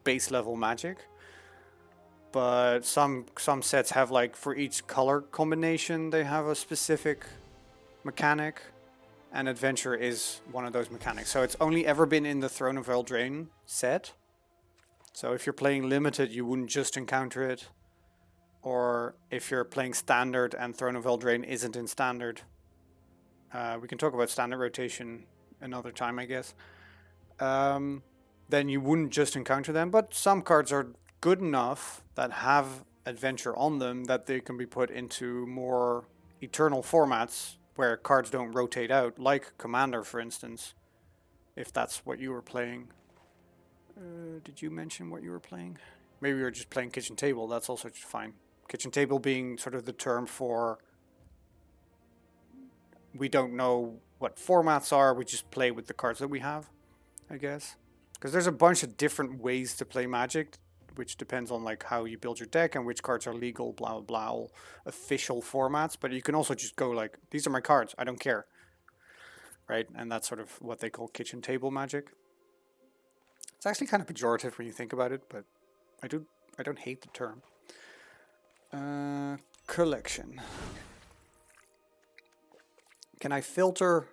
base level Magic. But some sets have like for each color combination they have a specific mechanic, and adventure is one of those mechanics. So it's only ever been in the Throne of Eldraine set. So if you're playing limited, you wouldn't just encounter it. Or if you're playing standard and Throne of Eldraine isn't in standard, we can talk about standard rotation another time, I guess. Then you wouldn't just encounter them, but some cards are good enough that have adventure on them that they can be put into more eternal formats where cards don't rotate out, like Commander, for instance, if that's what you were playing. Did you mention what you were playing? Maybe you were just playing Kitchen Table. That's also fine. Kitchen Table being sort of the term for we don't know what formats are, we just play with the cards that we have, I guess. Because there's a bunch of different ways to play Magic, which depends on like how you build your deck and which cards are legal, blah, blah, blah, all official formats. But you can also just go like, these are my cards, I don't care. Right? And that's sort of what they call Kitchen Table Magic. It's actually kind of pejorative when you think about it, but I don't hate the term. Collection. Can I filter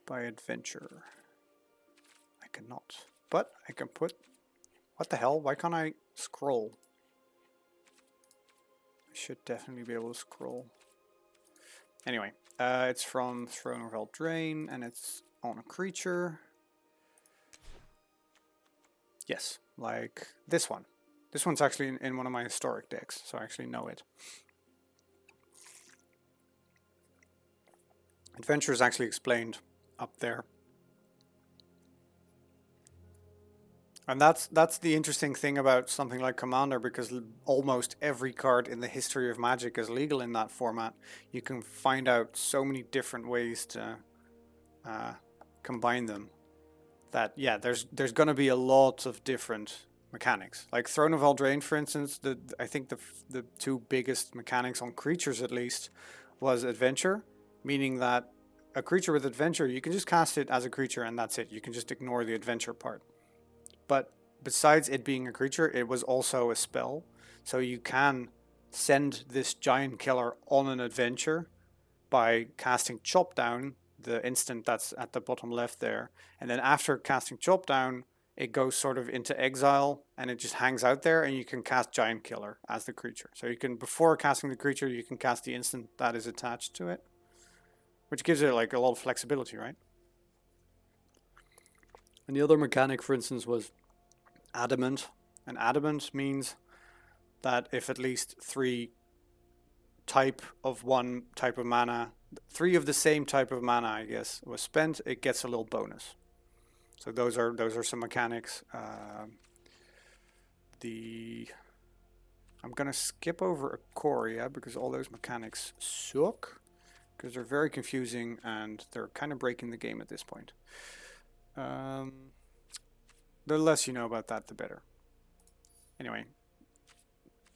by adventure? I cannot. But I can put... What the hell? Why can't I scroll? I should definitely be able to scroll. Anyway, it's from Throne of Eldraine, and it's on a creature. Yes, like this one. This one's actually in one of my historic decks, so I actually know it. Adventure is actually explained up there. And that's the interesting thing about something like Commander, because almost every card in the history of Magic is legal in that format. You can find out so many different ways to uh, combine them. That yeah, there's going to be a lot of different mechanics. Like Throne of Eldraine, for instance, I think the two biggest mechanics on creatures at least was adventure, meaning that a creature with adventure, you can just cast it as a creature and that's it. You can just ignore the adventure part. But besides it being a creature, it was also a spell. So you can send this giant killer on an adventure by casting Chop Down, the instant that's at the bottom left there. And then after casting Chop Down, it goes sort of into exile and it just hangs out there, and you can cast Giant Killer as the creature. So you can, before casting the creature, you can cast the instant that is attached to it, which gives it like a lot of flexibility, right? And the other mechanic, for instance, was Adamant. And Adamant means that if at least three type of one type of mana, three of the same type of mana, I guess, was spent, it gets a little bonus. So those are some mechanics. I'm gonna skip over Ikoria because all those mechanics suck, because they're very confusing and they're kind of breaking the game at this point. The less you know about that, the better. Anyway,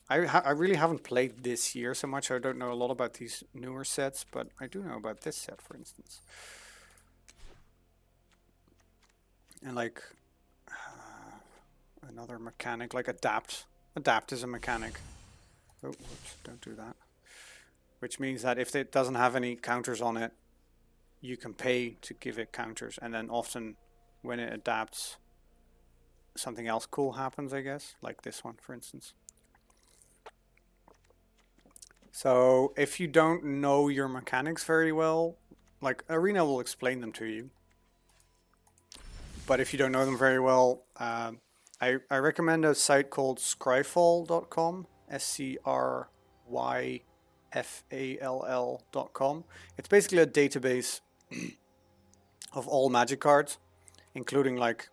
I really haven't played this year so much. I don't know a lot about these newer sets, but I do know about this set, for instance. And like another mechanic, like Adapt. Adapt is a mechanic. Oh, whoops, don't do that. Which means that if it doesn't have any counters on it, you can pay to give it counters. And then often when it adapts, something else cool happens, I guess. Like this one, for instance. So if you don't know your mechanics very well, like Arena will explain them to you. But if you don't know them very well, I recommend a site called scryfall.com, SCRYFALL.com. It's basically a database of all Magic cards, including like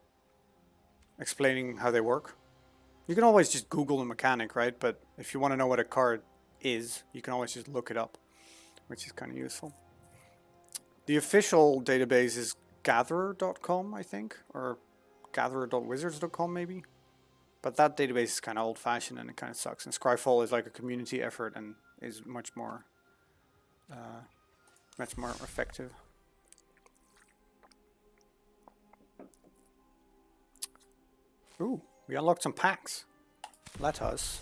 explaining how they work. You can always just Google the mechanic, right? But if you want to know what a card is, you can always just look it up, which is kind of useful. The official database is gatherer.com, I think, or gatherer.wizards.com maybe. But that database is kind of old-fashioned and it kind of sucks. And Scryfall is like a community effort and is much more effective. Ooh, we unlocked some packs. Let us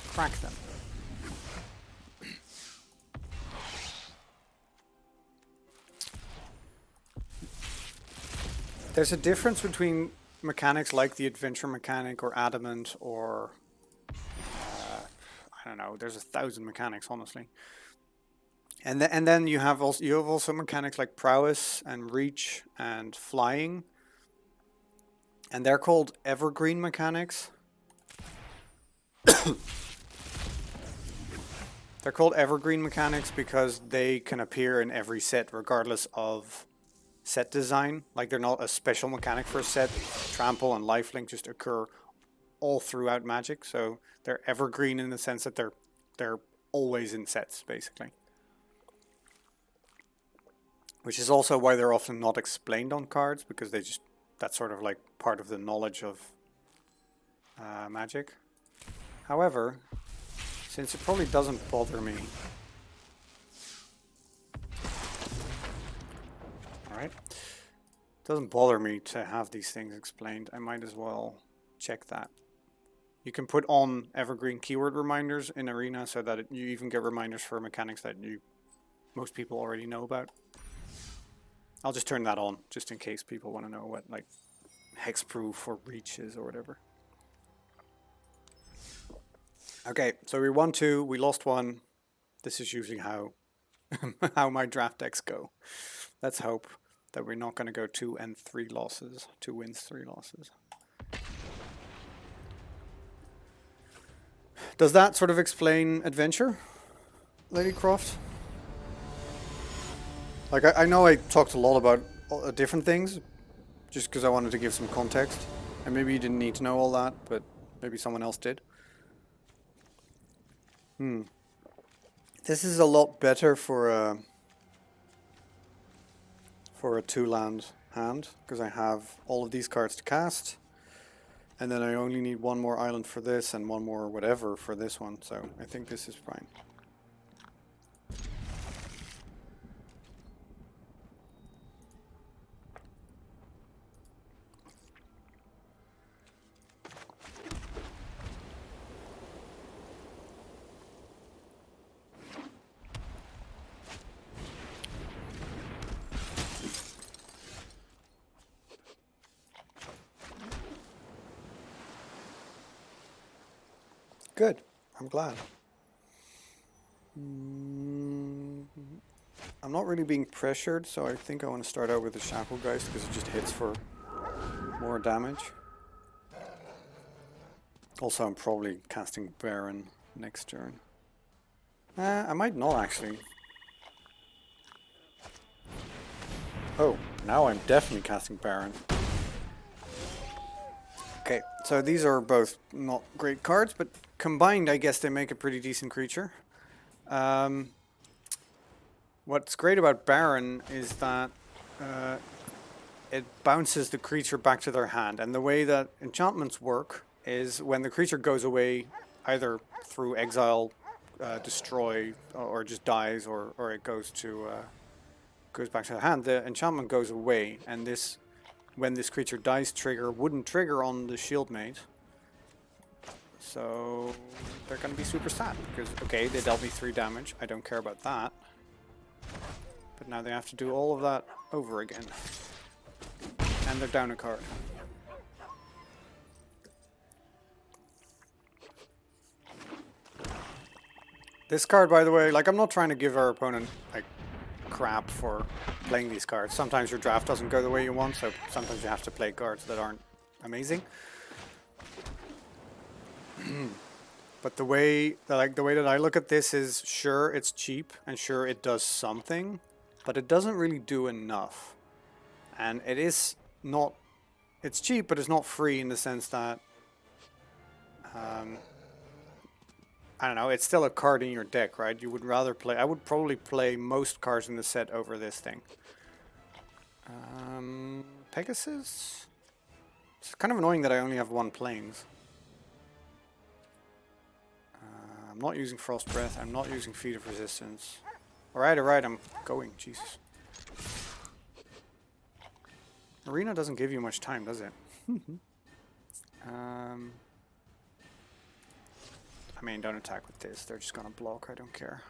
crack them. There's a difference between mechanics like the adventure mechanic or adamant or I don't know. There's 1,000 mechanics, honestly. And then you have also mechanics like prowess and reach and flying, and they're called evergreen mechanics. They're called evergreen mechanics because they can appear in every set regardless of set design. Like they're not a special mechanic for a set. Trample and lifelink just occur all throughout Magic, so they're evergreen in the sense that they're always in sets, basically. Which is also why they're often not explained on cards, because that's sort of like part of the knowledge of Magic. However, since it probably doesn't bother me. Alright. It doesn't bother me to have these things explained. I might as well check that. You can put on evergreen keyword reminders in Arena so that you even get reminders for mechanics that most people already know about. I'll just turn that on just in case people want to know what like hexproof or reach is or whatever. Okay, so we won 2, we lost 1. This is usually how how my draft decks go. Let's hope that we're not going to go 2 and 3 losses. 2 wins, 3 losses. Does that sort of explain adventure, Lady Croft? Like, I know I talked a lot about different things, just because I wanted to give some context. And maybe you didn't need to know all that, but maybe someone else did. This is a lot better for a 2-land hand, because I have all of these cards to cast, and then I only need one more island for this and one more whatever for this one, so I think this is fine. Good. I'm glad. I'm not really being pressured, so I think I want to start out with the Shacklegeist because it just hits for more damage. Also, I'm probably casting Baron next turn. I might not actually. Oh, now I'm definitely casting Baron. Okay, so these are both not great cards, but combined, I guess they make a pretty decent creature. What's great about Baron is that it bounces the creature back to their hand, and the way that enchantments work is when the creature goes away, either through exile, destroy, or just dies, or it goes back to the hand, the enchantment goes away, and this, when this creature dies trigger, wouldn't trigger on the Shieldmate. So they're going to be super sad, because, okay, they dealt me 3 damage, I don't care about that. But now they have to do all of that over again. And they're down a card. This card, by the way, like, I'm not trying to give our opponent, like, crap for playing these cards. Sometimes your draft doesn't go the way you want, so sometimes you have to play cards that aren't amazing. But the way that I look at this is, sure, it's cheap, and sure, it does something, but it doesn't really do enough. And it is not, it's cheap, but it's not free in the sense that, I don't know, it's still a card in your deck, right? You would rather play, I would probably play most cards in the set over this thing. Pegasus? It's kind of annoying that I only have 1 planes. I'm not using Frost Breath, I'm not using Feet of Resistance. Alright, I'm going, Jesus. Arena doesn't give you much time, does it? I mean, don't attack with this. They're just gonna block. I don't care.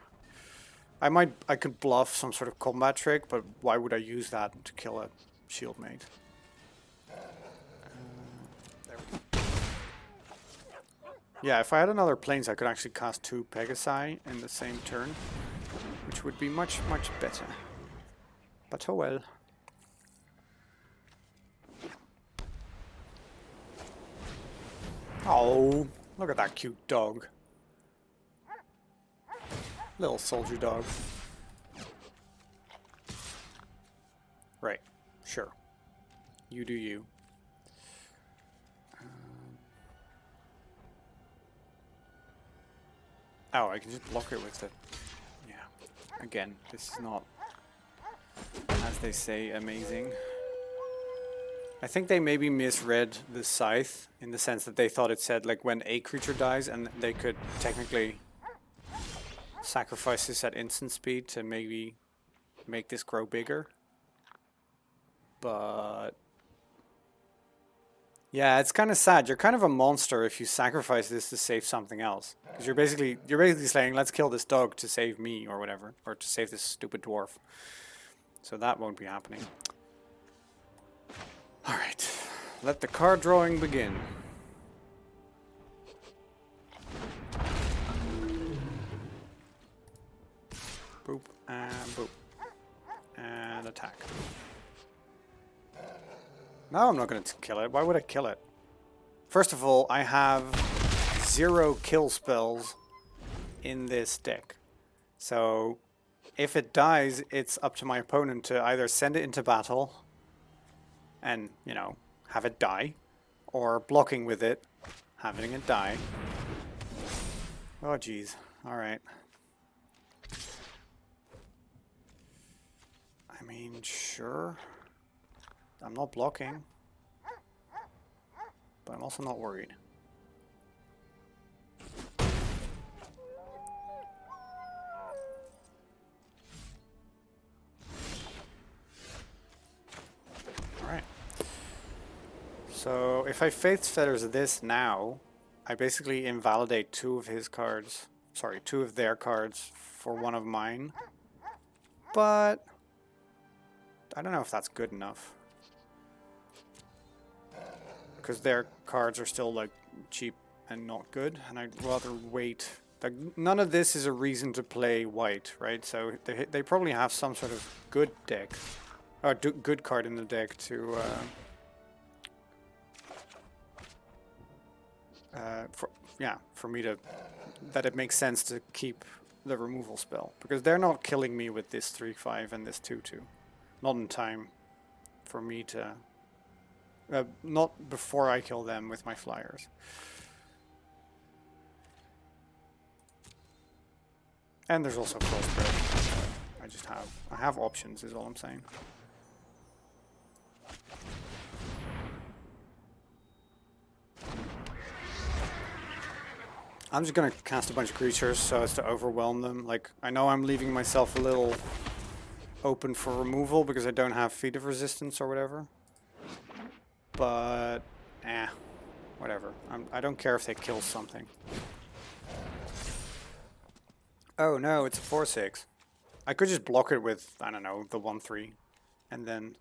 I could bluff some sort of combat trick, but why would I use that to kill a Shieldmate? There we go. Yeah, if I had another planes, I could actually cast 2 Pegasi in the same turn, which would be much, much better. But oh well. Oh, look at that cute dog. Little soldier dog. Right, sure. You do you. Oh, I can just block it with it. Yeah. Again, this is not, as they say, amazing. I think they maybe misread the Scythe in the sense that they thought it said, like, when a creature dies, and they could technically sacrifice this at instant speed to maybe make this grow bigger. But yeah, it's kind of sad. You're kind of a monster if you sacrifice this to save something else. Because you're basically saying, let's kill this dog to save me or whatever, or to save this stupid dwarf. So that won't be happening. All right, let the card drawing begin. Boop and boop. And attack. No, I'm not going to kill it. Why would I kill it? First of all, I have 0 kill spells in this deck. So if it dies, it's up to my opponent to either send it into battle and, you know, have it die, or blocking with it, having it die. Oh geez, alright. I mean, sure. I'm not blocking. But I'm also not worried. Alright. So if I Faith Fetters this now, I basically invalidate 2 of his cards. Sorry, 2 of their cards for 1 of mine. But I don't know if that's good enough. Because their cards are still like cheap and not good, and I'd rather wait. Like, none of this is a reason to play white, right? So they probably have some sort of good deck, or good card in the deck to for me to that it makes sense to keep the removal spell, because they're not killing me with this 3/5 and this 2/2, not in time for me to. Not before I kill them with my flyers. And there's also Frostbreath. I have options is all I'm saying. I'm just gonna cast a bunch of creatures so as to overwhelm them. Like, I know I'm leaving myself a little open for removal because I don't have Feat of Resistance or whatever. But, whatever. I don't care if they kill something. Oh no, it's a 4/6. I could just block it with, I don't know, the 1/3. And then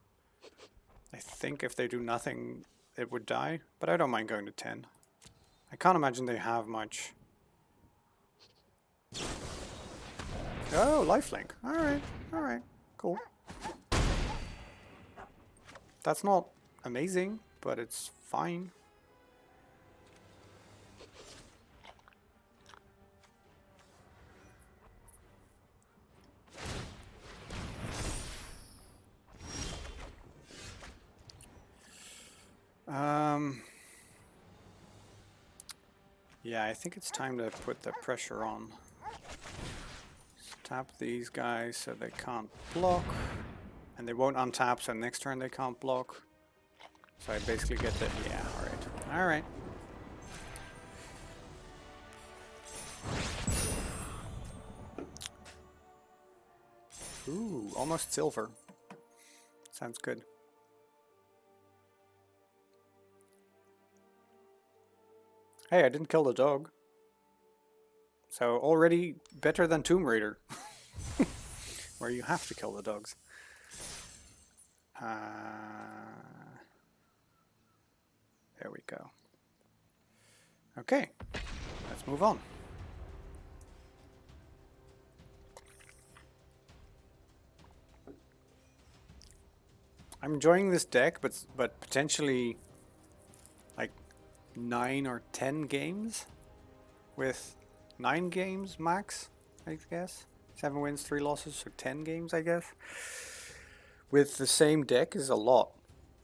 I think if they do nothing, it would die. But I don't mind going to 10. I can't imagine they have much. Oh, lifelink. Alright, cool. That's not amazing, but it's fine. Yeah, I think it's time to put the pressure on. Tap these guys so they can't block. And they won't untap, so next turn they can't block. So I basically get the... Yeah, alright. Ooh, almost silver. Sounds good. Hey, I didn't kill the dog. So already better than Tomb Raider. Where you have to kill the dogs. There we go. Okay, let's move on. I'm enjoying this deck, but potentially like 9 or 10 games with 9 games max, I guess. 7 wins, 3 losses, so 10 games, I guess. With the same deck is a lot.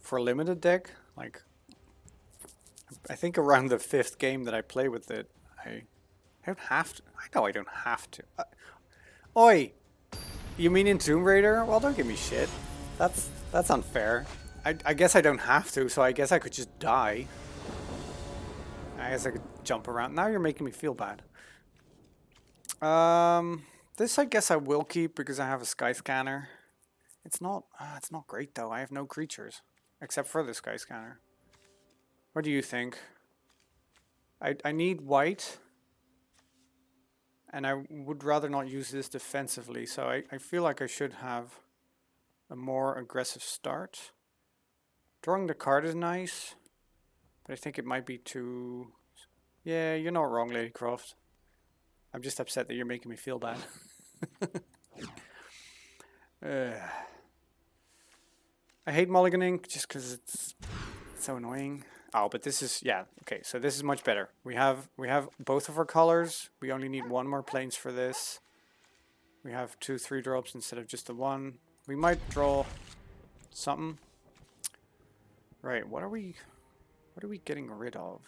For a limited deck, like, I think around the 5th game that I play with it, I don't have to. I know I don't have to. Oi! You mean in Tomb Raider? Well, don't give me shit. That's unfair. I guess I don't have to, so I guess I could just die. I guess I could jump around. Now you're making me feel bad. This I guess I will keep because I have a Sky Scanner. It's not great though. I have no creatures except for the Sky Scanner. What do you think? I need white, and I would rather not use this defensively, so I feel like I should have a more aggressive start. Drawing the card is nice, but I think it might be too... Yeah, you're not wrong, Lady Croft. I'm just upset that you're making me feel bad. I hate mulliganing just because it's so annoying. Oh, but this is... Yeah, okay, so this is much better. We have both of our colors. We only need 1 more planes for this. We have 2 3-drops instead of just the 1. We might draw something. Right, what are we... What are we getting rid of?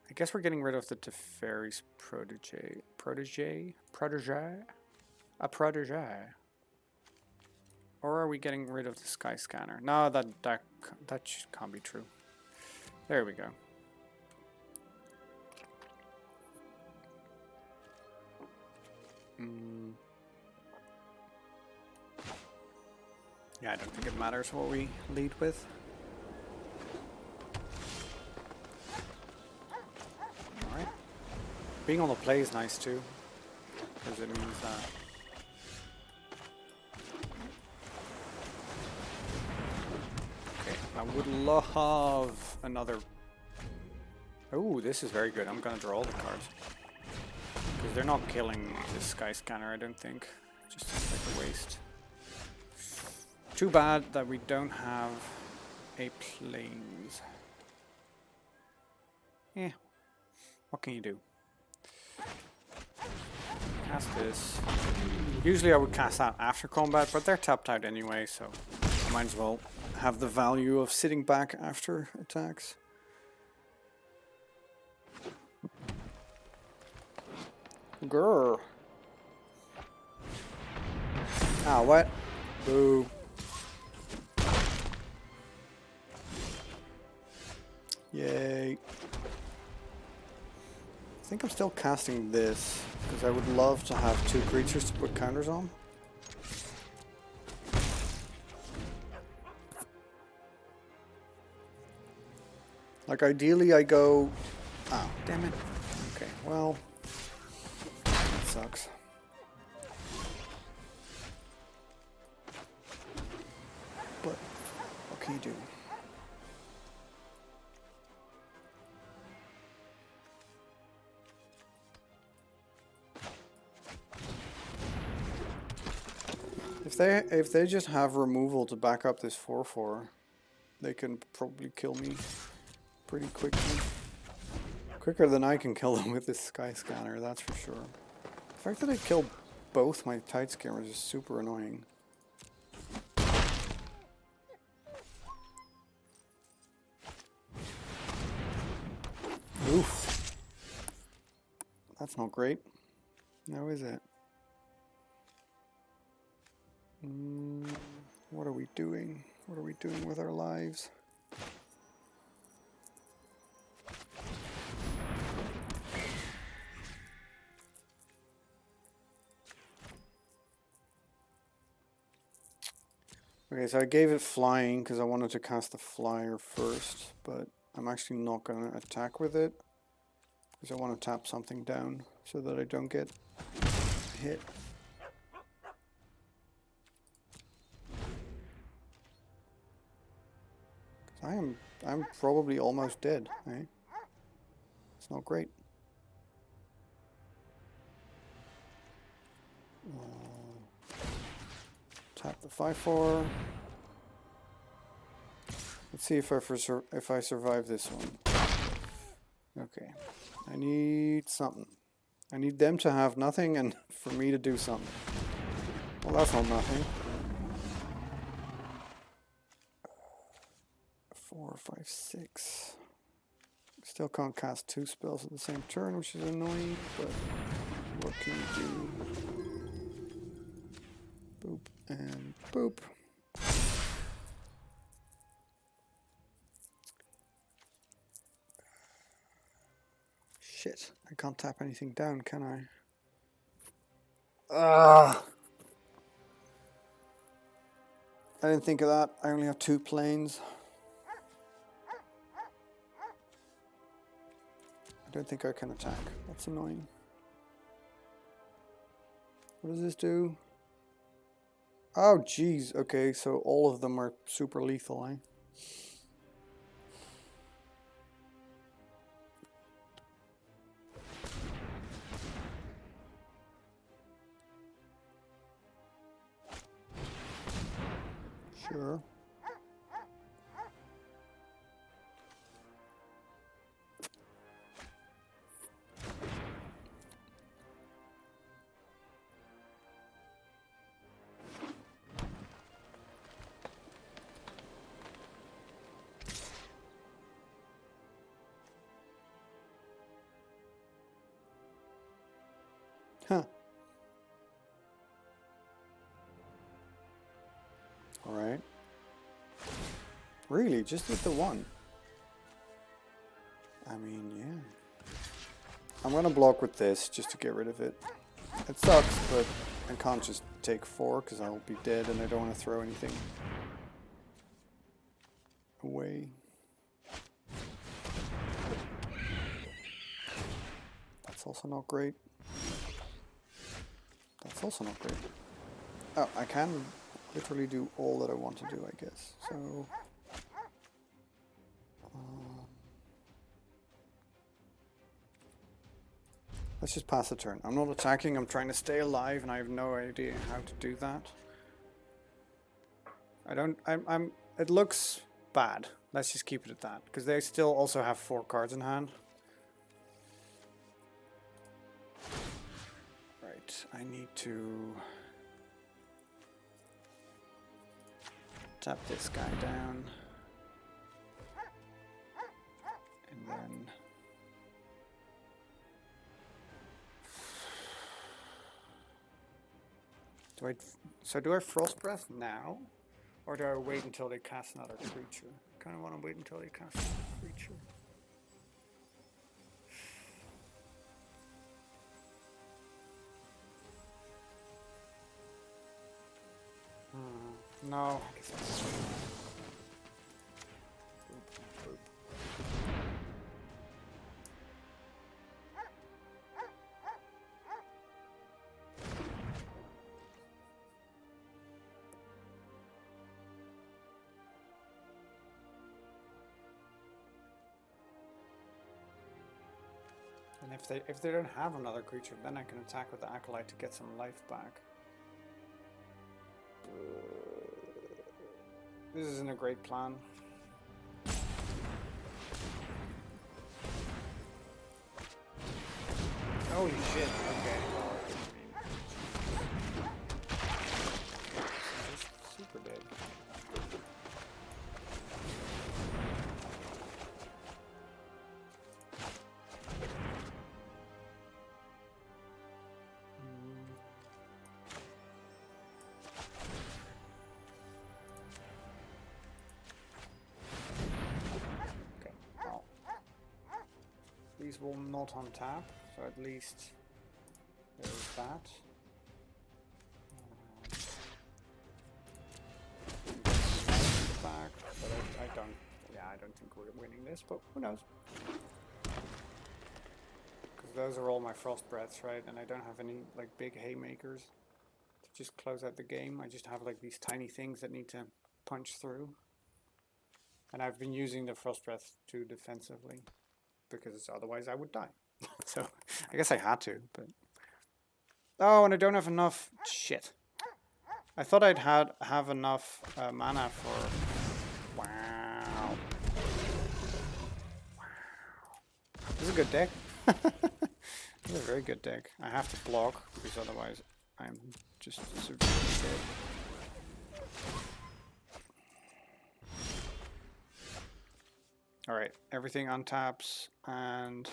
I guess we're getting rid of the Teferi's protege. A protege. Or are we getting rid of the Sky Scanner? No, that can't be true. There we go. Yeah, I don't think it matters what we lead with. Alright. Being on the play is nice too, because it means that I would love another... Oh, this is very good. I'm gonna draw all the cards. Because they're not killing this Sky Scanner, I don't think. Just seems like a waste. Too bad that we don't have a planes. Eh. What can you do? Cast this. Usually I would cast that after combat, but they're tapped out anyway, so I might as well have the value of sitting back after attacks. Grrr. Ah, what? Boo. Yay. I think I'm still casting this, because I would love to have 2 creatures to put counters on. Like, ideally I go... Oh, damn it. Okay, well... That sucks. But, what can you do? If they just have removal to back up this 4/4, they can probably kill me pretty quickly. Quicker than I can kill them with this Sky Scanner, that's for sure. The fact that I killed both my Tide Skimmers is super annoying. Oof. That's not great. Now is it? What are we doing? What are we doing with our lives? Okay, so I gave it flying because I wanted to cast the flyer first, but I'm actually not going to attack with it because I want to tap something down so that I don't get hit. I'm probably almost dead, eh? It's not great. Tap the 5/4. Let's see if I survive this one. Okay, I need something. I need them to have nothing and for me to do something. Well, that's not nothing. 4, 5, 6. Still can't cast 2 spells at the same turn, which is annoying, but what can you do? Boop and boop. Shit, I can't tap anything down, can I? Ah! I didn't think of that. I only have 2 planes. I don't think I can attack. That's annoying. What does this do? Oh, jeez. Okay, so all of them are super lethal, eh? Sure. Alright. Really? Just with the one? I mean, yeah. I'm gonna block with this just to get rid of it. It sucks, but I can't just take 4 because I'll be dead and I don't want to throw anything away. That's also not great. That's also not great. Oh, I can literally do all that I want to do, I guess. So... let's just pass the turn. I'm not attacking, I'm trying to stay alive and I have no idea how to do that. It looks bad. Let's just keep it at that. Because they still also have 4 cards in hand. Right, I need to tap this guy down. And then... do I Frost Breath now? Or do I wait until they cast another creature? I kind of want to wait until they cast another creature. No, I guess that's... And if they don't have another creature, then I can attack with the Acolyte to get some life back. This isn't a great plan. Holy shit, okay. Just super dead. These will not untap, so at least there's that. Back, but I don't think we're winning this, but who knows? Because those are all my Frost Breaths, right? And I don't have any like big haymakers to just close out the game. I just have like these tiny things that need to punch through. And I've been using the Frost Breath too defensively, because otherwise I would die. So I guess I had to, but... oh, and I don't have enough... shit. I thought I'd have enough mana for... wow. This is a good deck. This is a very good deck. I have to block, because otherwise I'm just super dead. Alright, everything untaps, and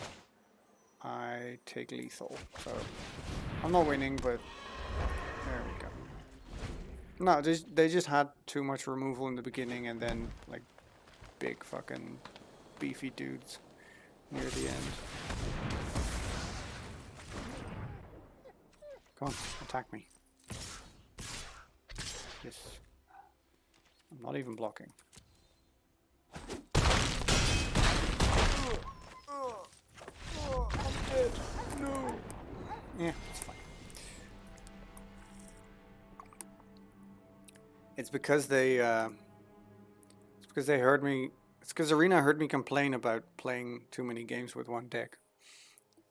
I take lethal. So, I'm not winning, but there we go. No, they just had too much removal in the beginning, and then, like, big fucking beefy dudes near the end. Come on, attack me. Yes. I'm not even blocking. I'm dead. No. Yeah, it's fine. It's because they heard me. It's because Arena heard me complain about playing too many games with one deck.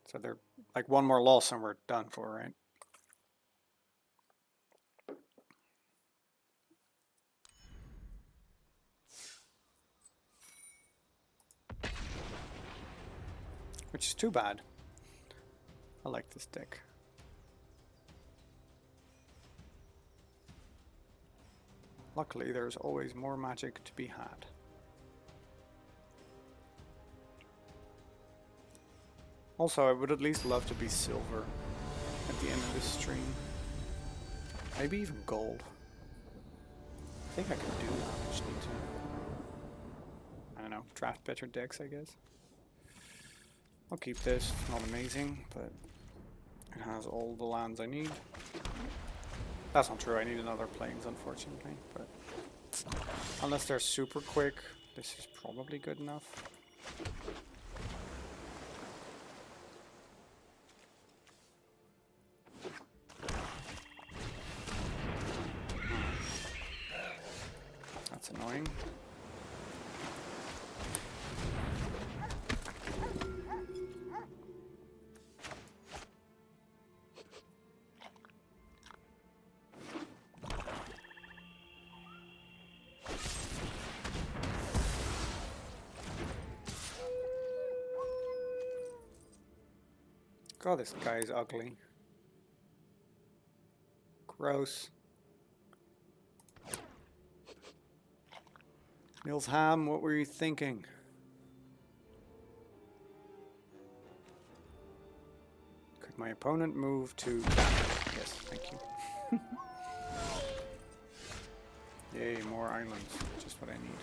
So they're like one more loss and we're done for, right? Which is too bad. I like this deck. Luckily, there's always more magic to be had. Also, I would at least love to be silver at the end of this stream. Maybe even gold. I think I can do that. I just need to, I don't know, draft better decks, I guess. I'll keep this. It's not amazing, but it has all the lands I need. That's not true. I need another plains, unfortunately. But unless they're super quick, this is probably good enough. That's annoying. God, this guy is ugly. Gross. Mills Ham, what were you thinking? Could my opponent move to... Yes, thank you. Yay, more islands. Just what I need.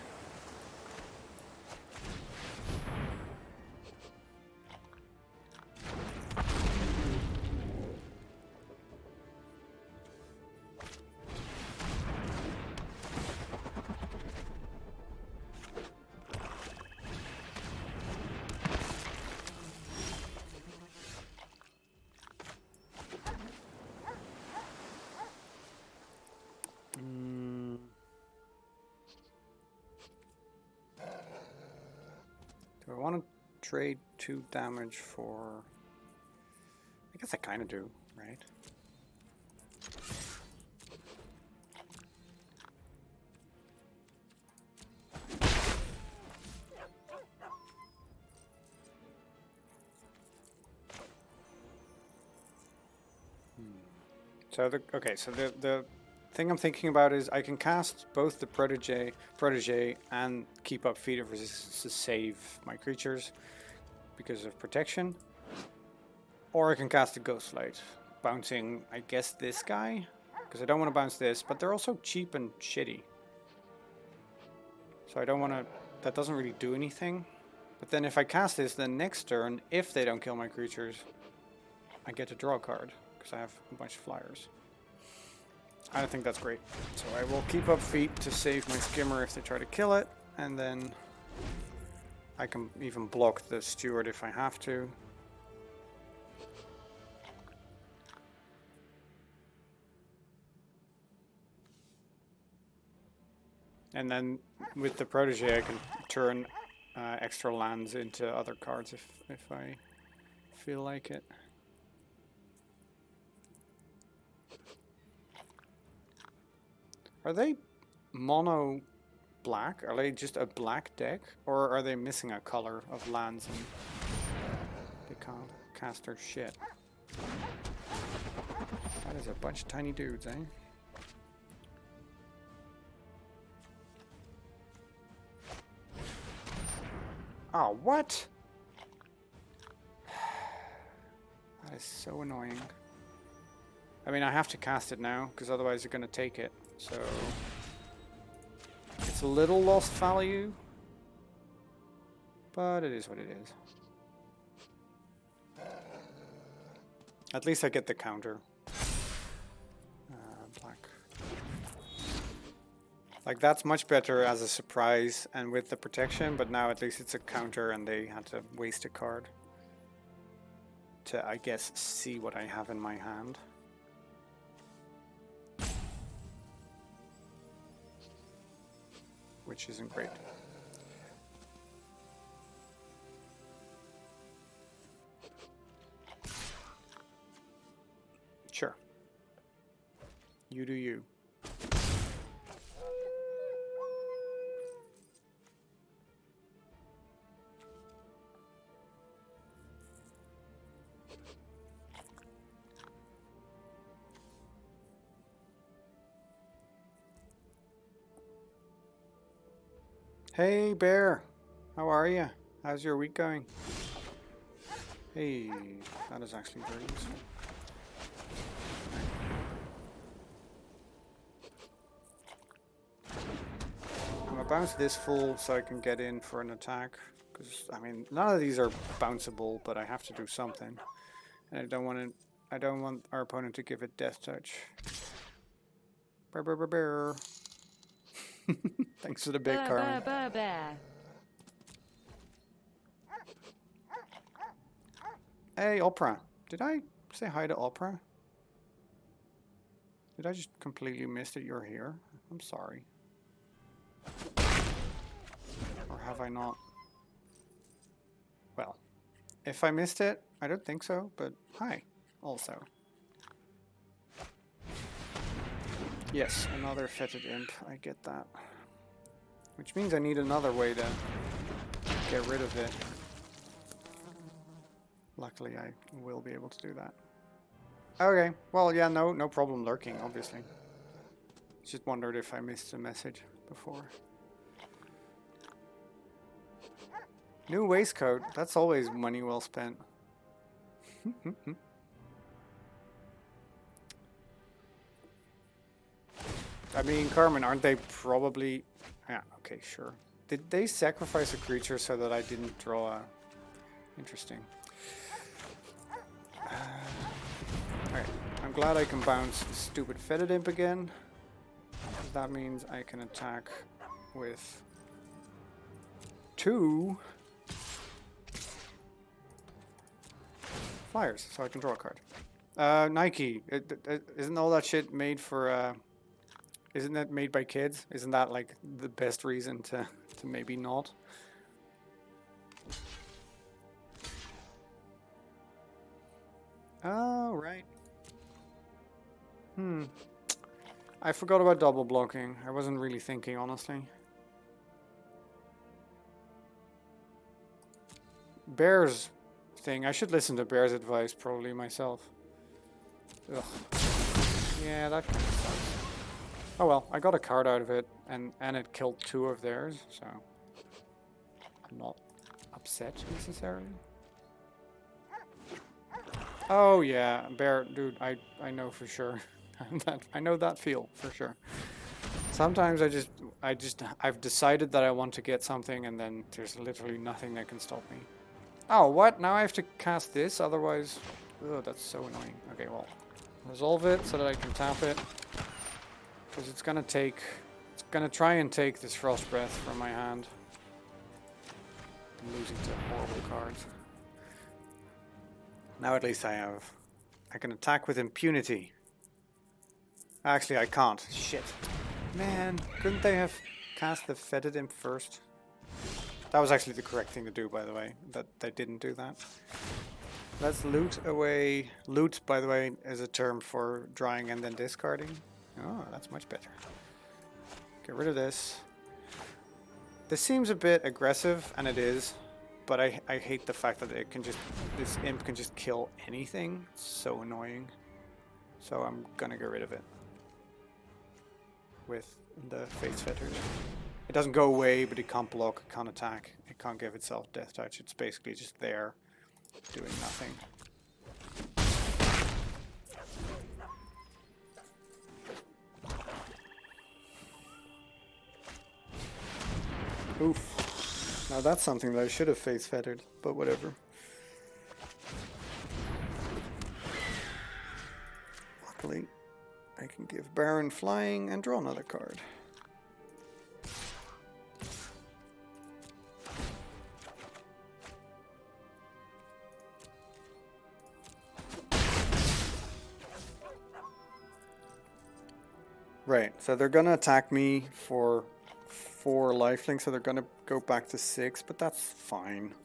Do I want to trade 2 damage for... I guess I kind of do, right? So the thing I'm thinking about is I can cast both the Protege and keep up Feat of Resistance to save my creatures because of protection. Or I can cast a Ghostlight, bouncing, I guess, this guy, because I don't want to bounce this, but they're also cheap and shitty. So I don't want to, that doesn't really do anything. But then if I cast this, then next turn, if they don't kill my creatures, I get to draw a card, because I have a bunch of flyers. I don't think that's great. So I will keep up Feat to save my Skimmer if they try to kill it, and then I can even block the Steward if I have to. And then with the Protege I can turn extra lands into other cards if I feel like it. Are they mono black? Are they just a black deck? Or are they missing a color of lands and they can't cast their shit? That is a bunch of tiny dudes, eh? Oh, what? That is so annoying. I mean, I have to cast it now, because otherwise they're going to take it. So, it's a little lost value, but it is what it is. At least I get the counter. Black. Like, that's much better as a surprise and with the protection, but now at least it's a counter and they had to waste a card to, I guess, see what I have in my hand. Which isn't great. Sure. You do you. Hey, Bear. How are you? How's your week going? Hey, that is actually very useful. bounce this full so I can get in for an attack. Because, I mean, none of these are bounceable, but I have to do something. And I don't want our opponent to give it death touch. Brr, brr, brr, brr. Thanks for the bit, Carmen. Hey, Opera. Did I say hi to Opera? Did I just completely miss that you're here? I'm sorry. Or have I not? Well, if I missed it, I don't think so, but hi, also. Yes, another fetid imp, I get that. Which means I need another way to get rid of it. Luckily, I will be able to do that. Okay, well, yeah, no problem lurking, obviously. Just wondered if I missed a message before. New waistcoat, that's always money well spent. I mean, Carmen, aren't they probably... Yeah, okay, sure. Did they sacrifice a creature so that I didn't draw a... Interesting. Alright, I'm glad I can bounce the stupid fetid imp again. That means I can attack with 2 flyers, so I can draw a card. Nike, isn't all that shit made for... Isn't that made by kids? Isn't that like the best reason to maybe not? Oh, right. I forgot about double blocking. I wasn't really thinking, honestly. Bear's thing. I should listen to Bear's advice probably myself. Ugh. Yeah, that kind of sucks. Oh well, I got a card out of it, and it killed 2 of theirs, so I'm not upset necessarily. Oh yeah, Bear, dude, I know for sure. I know that feel for sure. Sometimes I've decided that I want to get something, and then there's literally nothing that can stop me. Oh, what? Now I have to cast this, otherwise... Oh, that's so annoying. Okay, well, resolve it so that I can tap it. Because it's gonna try and take this Frost Breath from my hand. I'm losing to horrible cards. Now at least I can attack with impunity. Actually, I can't. Shit. Man, couldn't they have cast the fetid imp first? That was actually the correct thing to do, by the way. That they didn't do that. Let's loot away. Loot, by the way, is a term for drawing and then discarding. Oh, that's much better. Get rid of this. This seems a bit aggressive, and it is. But I hate the fact that it can just... This imp can just kill anything. It's so annoying. So I'm gonna get rid of it. With the Fate's Fetters. It doesn't go away, but it can't block, it can't attack. It can't give itself death touch. It's basically just there, doing nothing. Oof. Now that's something that I should have face fettered, but whatever. Luckily, I can give Baron flying and draw another card. Right, so they're gonna attack me for 4 lifelink, so they're gonna go back to 6, but that's fine.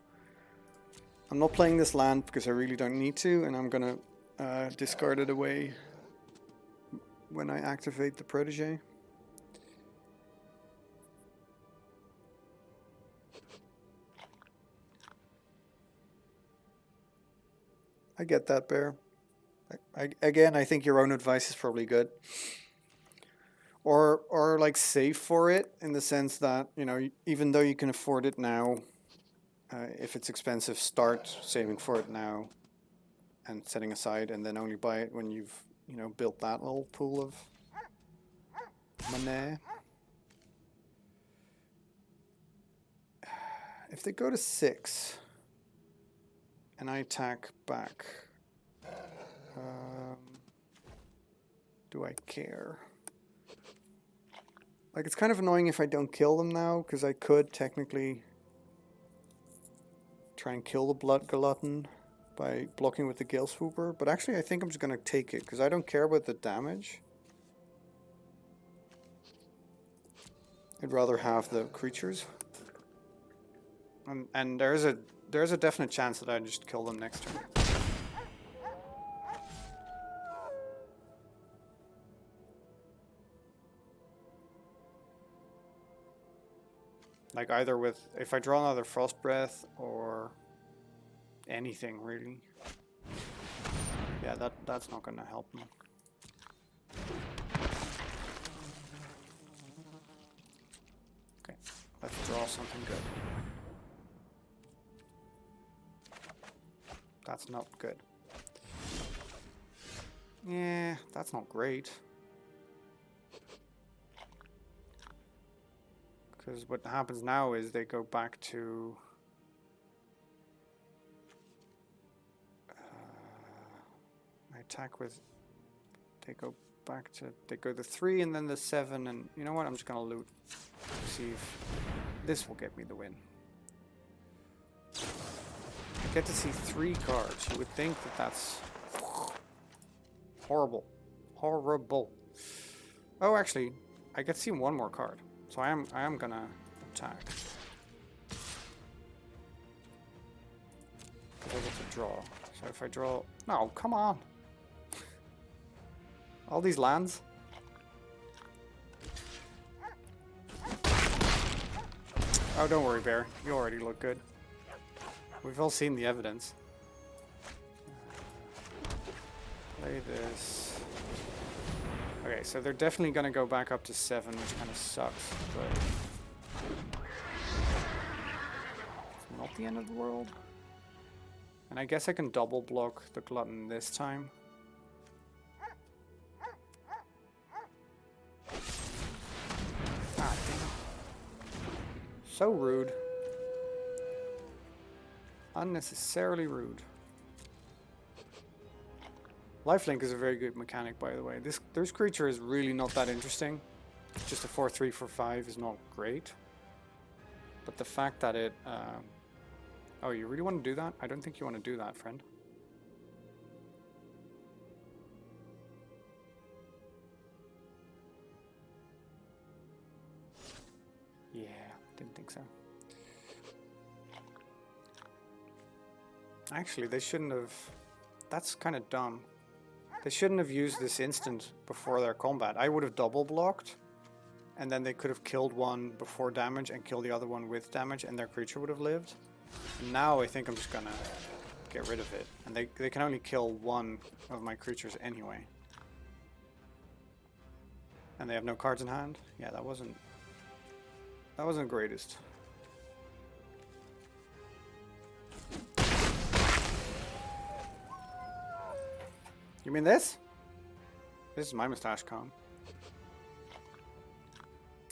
I'm not playing this land because I really don't need to, and I'm gonna discard it away when I activate the Protege. I get that, Bear. Again, I think your own advice is probably good. Or like save for it in the sense that, you know, even though you can afford it now, if it's expensive, start saving for it now and setting aside, and then only buy it when you've, you know, built that little pool of money. If they go to 6 and I attack back, do I care? Like, it's kind of annoying if I don't kill them now, because I could technically try and kill the Blood Glutton by blocking with the Gale Swooper, but actually I think I'm just going to take it, because I don't care about the damage. I'd rather have the creatures. And there's a definite chance that I just kill them next turn. Like either with, if I draw another Frost Breath or anything really. Yeah, that's not gonna help me. Okay, let's draw something good. That's not good. Yeah, that's not great. Because what happens now is they go back to... I attack with... They go back to... They go the 3 and then the 7 and... You know what? I'm just going to loot. See if this will get me the win. I get to see 3 cards. You would think that that's... Horrible. Horrible. Oh, actually, I get to see 1 more card. So I am gonna attack. I get to draw. So if I draw... No, come on! All these lands? Oh, don't worry, Bear. You already look good. We've all seen the evidence. Play this. Okay, so they're definitely going to go back up to 7, which kind of sucks, but it's not the end of the world. And I guess I can double block the Glutton this time. Ah, damn. So rude. Unnecessarily rude. Lifelink is a very good mechanic, by the way. This creature is really not that interesting. Just a 4/3 for 5 is not great. But the fact that it... Oh, you really want to do that? I don't think you want to do that, friend. Yeah, didn't think so. Actually, they shouldn't have... That's kind of dumb. They shouldn't have used this instant before their combat. I would have double blocked, and then they could have killed one before damage and killed the other one with damage, and their creature would have lived. And now I think I'm just gonna get rid of it. And they can only kill one of my creatures anyway. And they have no cards in hand? Yeah, that wasn't the greatest. You mean this? This is my mustache comb.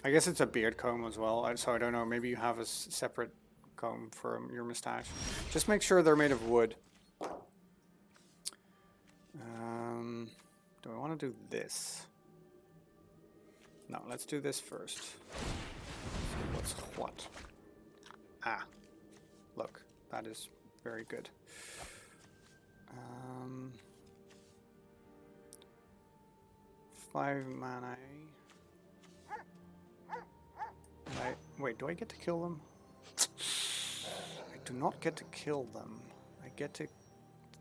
I guess it's a beard comb as well, so I don't know. Maybe you have a separate comb for your mustache. Just make sure they're made of wood. Do I want to do this? No, let's do this first. So what's what? Ah, look, that is very good. 5 mana. Wait, do I get to kill them? I do not get to kill them. I get to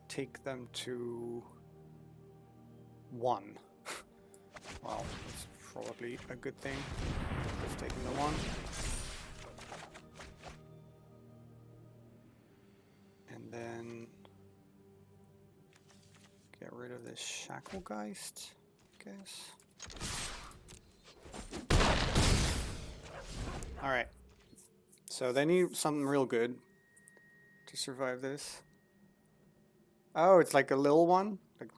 take them to 1. Well, that's probably a good thing. Just taking the 1. And then get rid of this Shacklegeist, I guess. Alright. So they need something real good to survive this. Oh, it's like a little one? Like,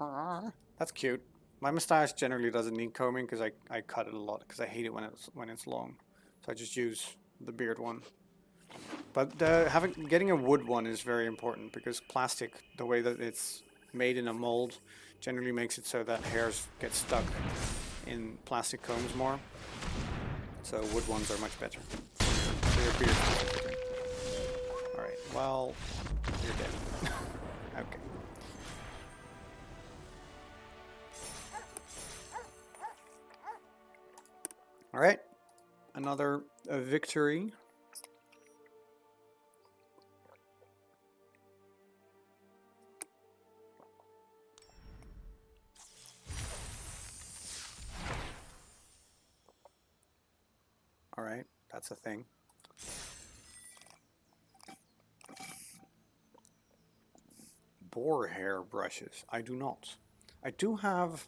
that's cute. My mustache generally doesn't need combing because I cut it a lot because I hate it when it's long. So I just use the beard one. But getting a wood one is very important because plastic, the way that it's made in a mold, generally makes it so that hairs get stuck in plastic combs more. So wood ones are much better for your beard specifically. Alright, well, you're dead. Okay. Alright, another victory. Alright, that's a thing. Boar hair brushes. I do not. I do have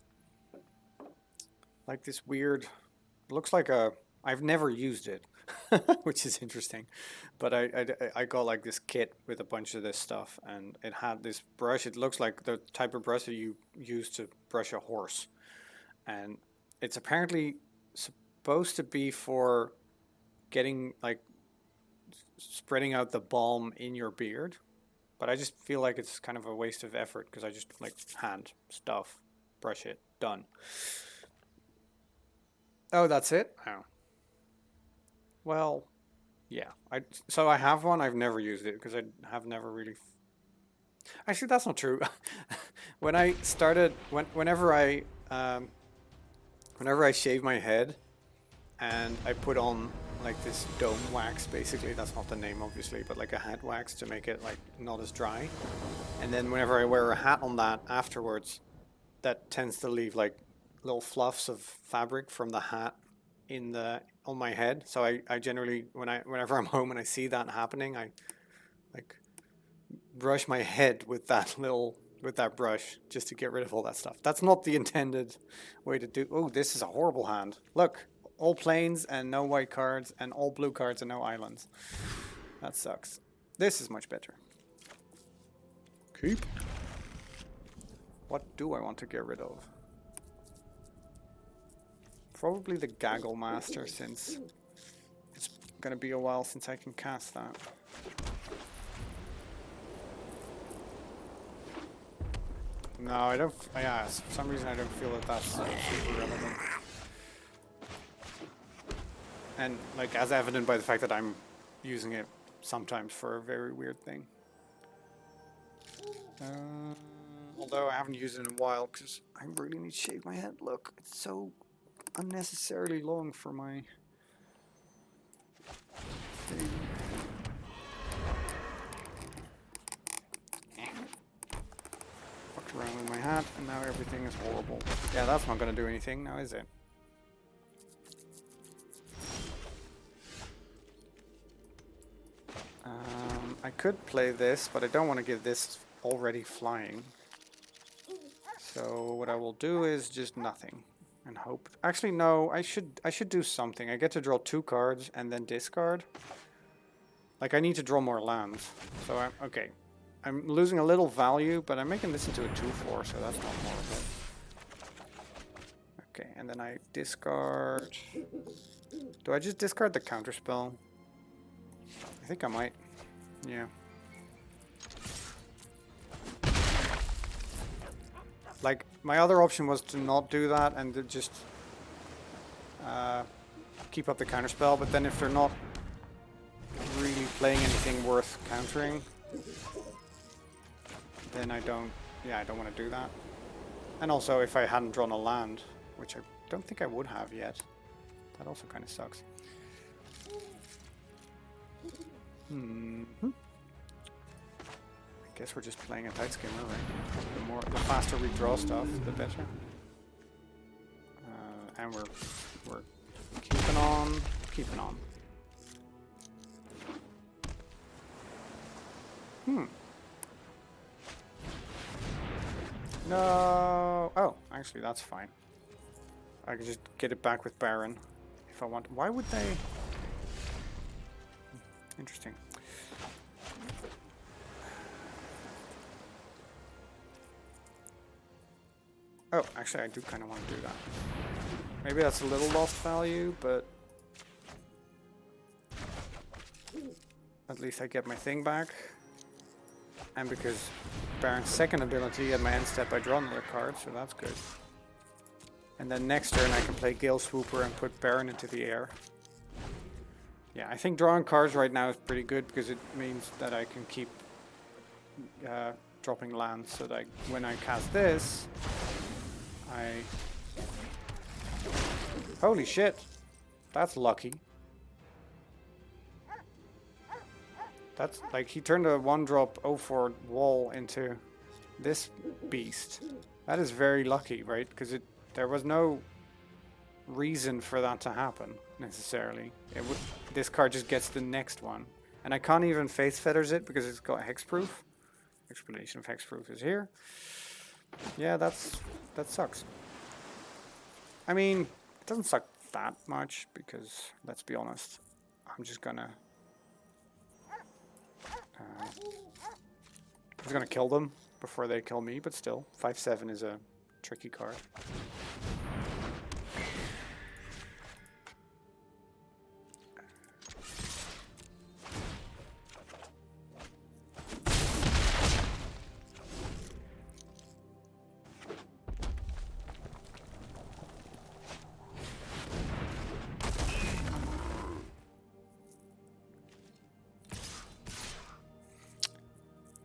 like this weird, it looks like a, I've never used it, which is interesting, but I got like this kit with a bunch of this stuff, and it had this brush. It looks like the type of brush that you use to brush a horse, and it's apparently supposed to be for getting like spreading out the balm in your beard, but I just feel like it's kind of a waste of effort because I just like hand stuff, brush it, done. Oh, that's it? Oh. Well, yeah. So I have one. I've never used it because I have never really. Actually, that's not true. When I started, whenever I shave my head, and I put on like this dome wax, basically. That's not the name, obviously, but like a head wax to make it like not as dry. And then whenever I wear a hat on that afterwards, that tends to leave like little fluffs of fabric from the hat on my head. So I generally whenever I'm home and I see that happening, I like brush my head with that brush just to get rid of all that stuff. That's not the intended way to do. Oh, this is a horrible hand. Look, all plains and no white cards, and all blue cards and no islands. That sucks. This is much better. Keep. What do I want to get rid of? Probably the Gaggle Master, since it's gonna be a while since I can cast that. No, I don't. Yeah, for some reason I don't feel that that's super relevant. And like as evident by the fact that I'm using it sometimes for a very weird thing. Although I haven't used it in a while because I really need to shave my head. Look, it's so unnecessarily long for my thing. Fucked around with my hat and now everything is horrible. Yeah, that's not going to do anything now, is it? I could play this, but I don't want to give this already flying. So what I will do is just nothing and hope. Actually, no, I should do something. I get to draw 2 cards and then discard. Like I need to draw more lands. So okay. I'm losing a little value, but I'm making this into a 2/4, so that's not horrible. Okay, and then I discard. Do I just discard the counterspell? I think I might. Yeah. Like, my other option was to not do that and to just keep up the counterspell, but then if they're not really playing anything worth countering, then I don't want to do that. And also, if I hadn't drawn a land, which I don't think I would have yet, that also kind of sucks. I guess we're just playing a tight skimmer, right? The faster we draw stuff, the better. And we're keeping on. No. Oh, actually, that's fine. I can just get it back with Baron if I want. Why would they? Interesting. Oh, actually, I do kind of want to do that. Maybe that's a little lost value, but at least I get my thing back. And because Baron's second ability, at my end step I draw another card, so that's good. And then next turn I can play Gale Swooper and put Baron into the air. Yeah, I think drawing cards right now is pretty good because it means that I can keep dropping lands, so that when I cast this, Holy shit! That's lucky. That's like he turned a 1-drop 0/4 wall into this beast. That is very lucky, right? Because there was no reason for that to happen necessarily. This card just gets the next one, and I can't even face feathers it because it's got hexproof. Explanation of hexproof is here. Yeah, that sucks. I mean, it doesn't suck that much because, let's be honest, I'm just gonna kill them before they kill me, but still, 5/7 is a tricky card.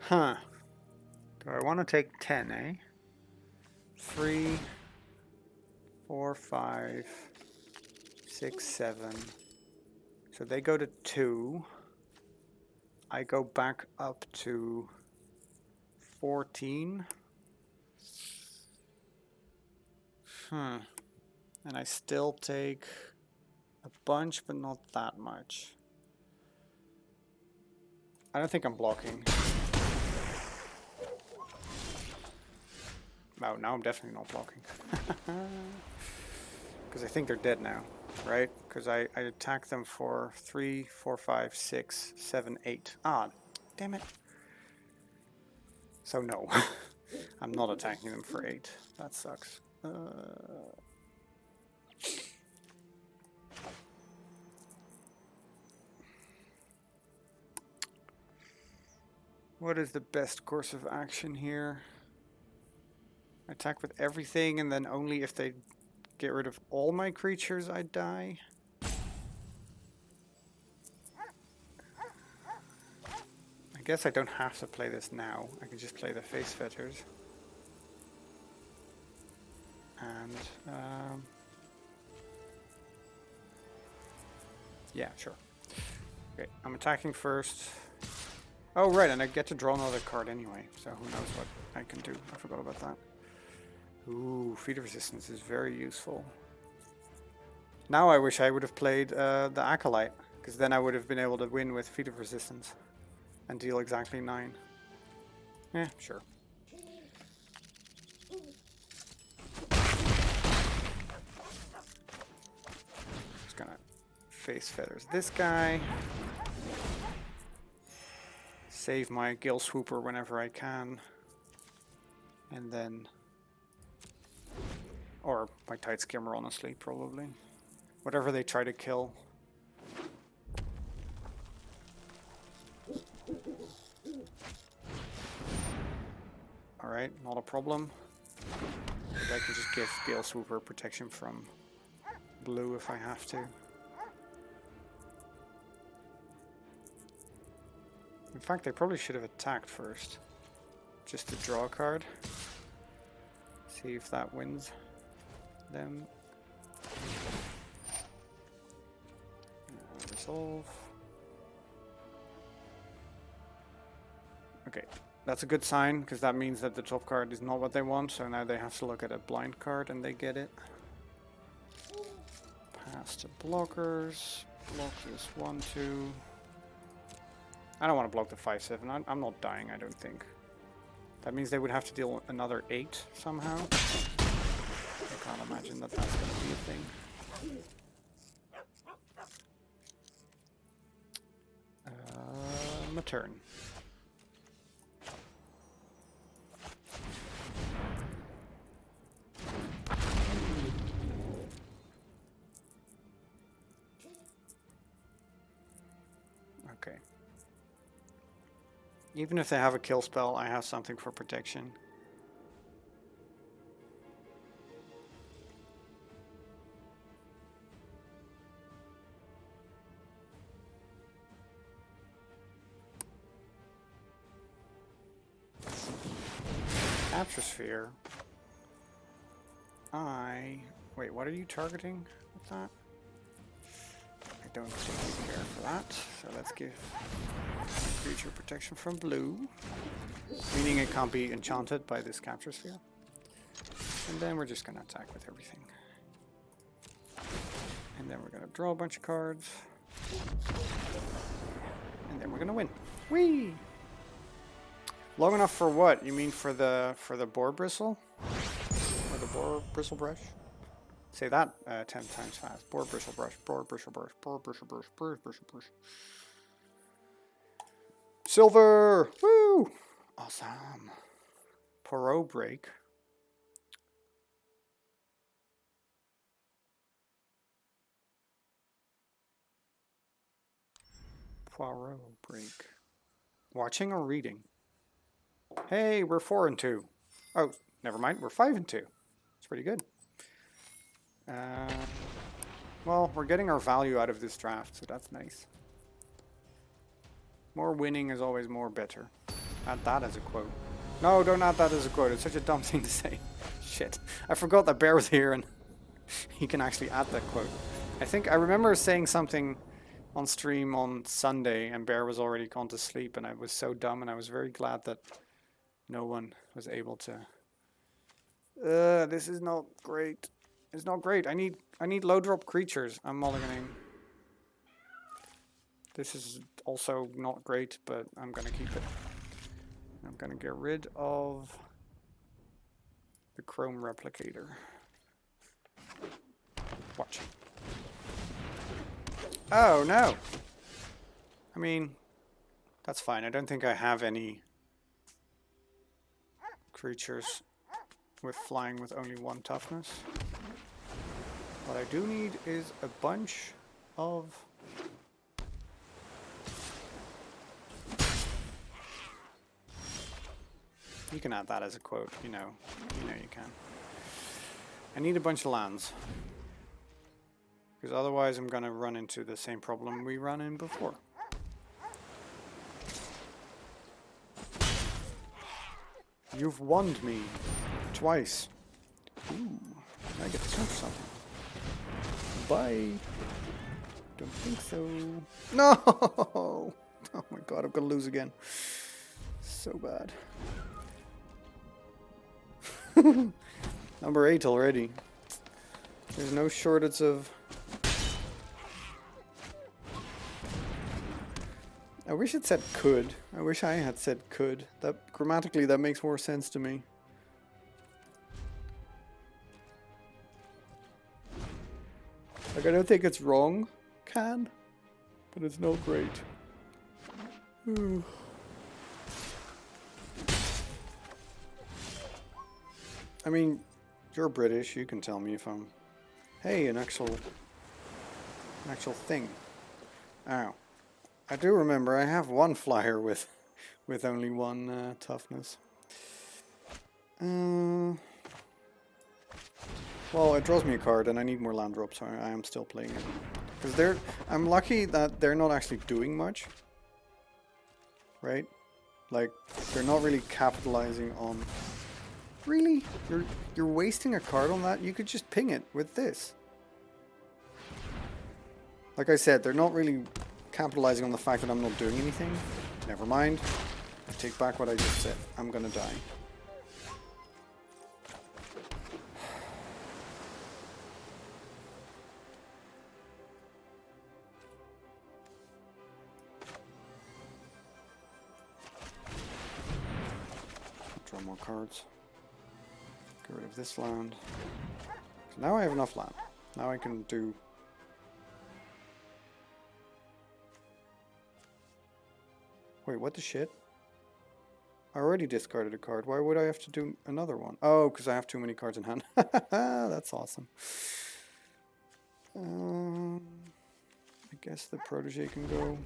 Huh. Do I want to take 10, eh? 3, 4, 5, 6, 7. So they go to 2. I go back up to 14. And I still take a bunch, but not that much. I don't think I'm blocking. Oh, now I'm definitely not blocking. Because I think they're dead now, right? Because I attack them for 3, 4, 5, 6, 7, 8. Ah, damn it. So no, I'm not attacking them for 8. That sucks. What is the best course of action here? Attack with everything, and then only if they get rid of all my creatures I die. I guess I don't have to play this now. I can just play the face fetters. And yeah, sure. Okay, I'm attacking first. Oh right, and I get to draw another card anyway, so who knows what I can do. I forgot about that. Ooh, feat of resistance is very useful. Now I wish I would have played the Acolyte, because then I would have been able to win with feat of resistance and deal exactly 9. Yeah, sure. Just gonna face feathers this guy. Save my Gale Swooper whenever I can. And then... Or my Tide Skimmer, honestly, probably. Whatever they try to kill. Alright, not a problem. I can just give Gale Swooper protection from blue if I have to. In fact, I probably should have attacked first. Just to draw a card. See if that wins them. Resolve. Okay, that's a good sign, because that means that the top card is not what they want, so now they have to look at a blind card and they get it. Pass to blockers. Block this 1, 2. I don't want to block the 5/7. I'm not dying, I don't think. That means they would have to deal another 8 somehow. I can't imagine that that's going to be a thing. My turn. Okay. Even if they have a kill spell, I have something for protection. Capture sphere. Wait, what are you targeting with that? I don't particularly care for that. So let's give creature protection from blue. Meaning it can't be enchanted by this capture sphere. And then we're just going to attack with everything. And then we're going to draw a bunch of cards. And then we're going to win. Whee! Long enough for what? You mean for the boar bristle? Or the boar bristle brush? Say that 10 times fast. Boar bristle brush, boar bristle brush, boar bristle brush, boar bristle brush. Silver! Woo! Awesome. Poirot break. Poirot break. Watching or reading? Hey, we're 4 and 2. Oh, never mind. We're 5 and 2. It's pretty good. Well, we're getting our value out of this draft, so that's nice. More winning is always more better. Add that as a quote. No, don't add that as a quote. It's such a dumb thing to say. Shit. I forgot that Bear was here and he can actually add that quote. I remember saying something on stream on Sunday and Bear was already gone to sleep and I was so dumb and I was very glad that no one was able to... this is not great. It's not great. I need low drop creatures. I'm mulliganing. This is also not great, but I'm gonna keep it. I'm gonna get rid of the Chrome Replicator. Watch. Oh no! I mean, that's fine. I don't think I have any creatures with flying with only 1 toughness. What I do need is a bunch of... You can add that as a quote, you know you can. I need a bunch of lands. Because otherwise I'm going to run into the same problem we ran in before. You've wonned me twice. Ooh, I get to counter something. Bye. Don't think so. No! Oh my god, I'm gonna lose again. So bad. Number 8 already. There's no shortage of... I wish it said could. I wish I had said could. That grammatically that makes more sense to me. Like I don't think it's wrong, can, but it's not great. I mean, you're British, you can tell me if I'm... Hey, an actual thing. Ow. I do remember I have 1 flyer with only 1 toughness. Well, it draws me a card and I need more land drops, so I am still playing it. Because I'm lucky that they're not actually doing much. Right? Like, they're not really capitalizing on... Really? You're wasting a card on that? You could just ping it with this. Like I said, they're not really capitalizing on the fact that I'm not doing anything. Never mind. I take back what I just said. I'm gonna die. Draw more cards. Get rid of this land. So now I have enough land. Now I can do... Wait, what the shit? I already discarded a card. Why would I have to do another one? Oh, because I have too many cards in hand. That's awesome. I guess the protege can go.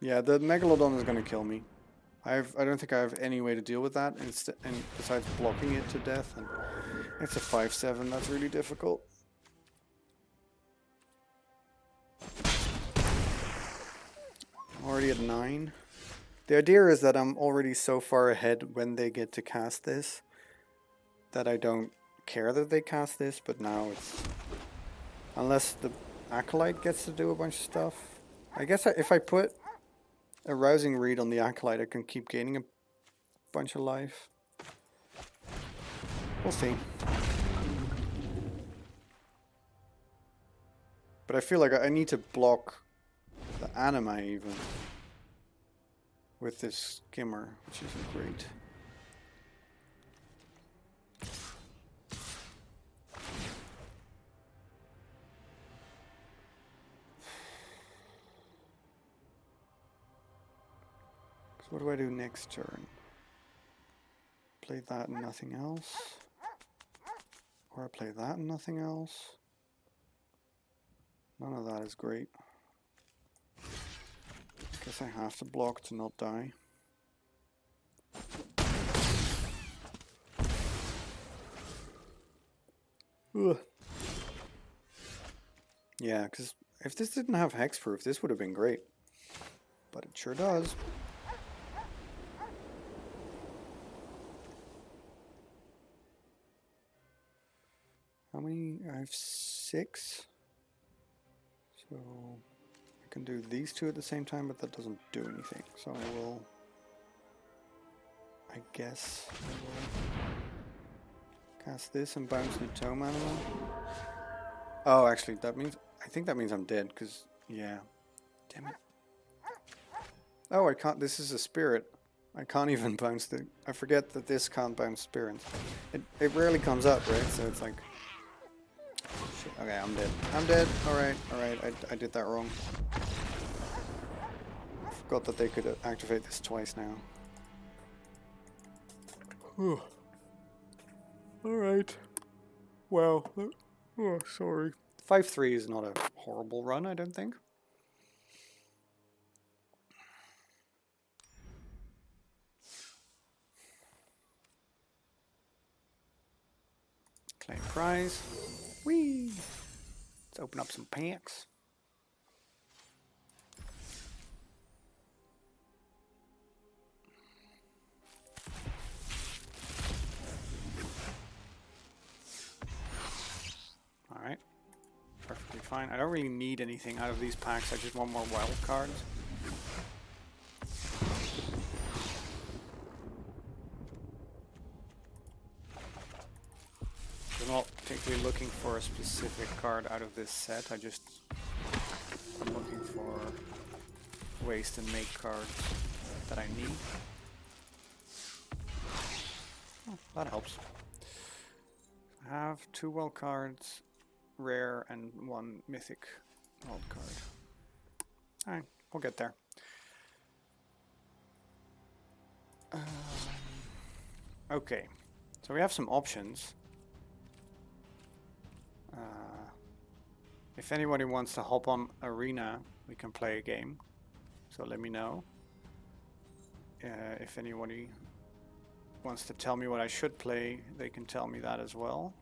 Yeah, the Megalodon is going to kill me. I don't think I have any way to deal with that, and besides blocking it to death, and it's a 5/7. That's really difficult. I'm already at 9. The idea is that I'm already so far ahead when they get to cast this that I don't care that they cast this, but now it's... Unless the Acolyte gets to do a bunch of stuff. I guess if I put a Rousing Reed on the Acolyte, I can keep gaining a bunch of life. We'll see. But I feel like I need to block the anima even with this skimmer, which isn't great. So what do I do next turn? Play that and nothing else? Or I play that and nothing else? None of that is great. Guess I have to block to not die. Ugh. Yeah, because if this didn't have hexproof, this would have been great. But it sure does. How many? I have 6. So I can do these 2 at the same time, but that doesn't do anything. So I will... I guess I will cast this and bounce the tome animal. Oh, actually, that means... I think that means I'm dead, because... Yeah. Damn it. Oh, I can't... This is a spirit. I can't even bounce the... I forget that this can't bounce spirits. It rarely comes up, right? So it's like... Shit. Okay, I'm dead. I'm dead. Alright, alright. I did that wrong. I forgot that they could activate this twice now. Whew. Alright. Well, oh, sorry. 5/3 is not a horrible run, I don't think. Claim prize. Whee! Let's open up some packs. Alright. Perfectly fine. I don't really need anything out of these packs, I just want more wild cards. I'm not particularly looking for a specific card out of this set, I'm looking for ways to make cards that I need. Oh, that helps. I have 2 wild cards, rare, and 1 mythic wild card. Alright, we'll get there. Okay, so we have some options. If anybody wants to hop on Arena, we can play a game. So let me know. If anybody wants to tell me what I should play, they can tell me that as well.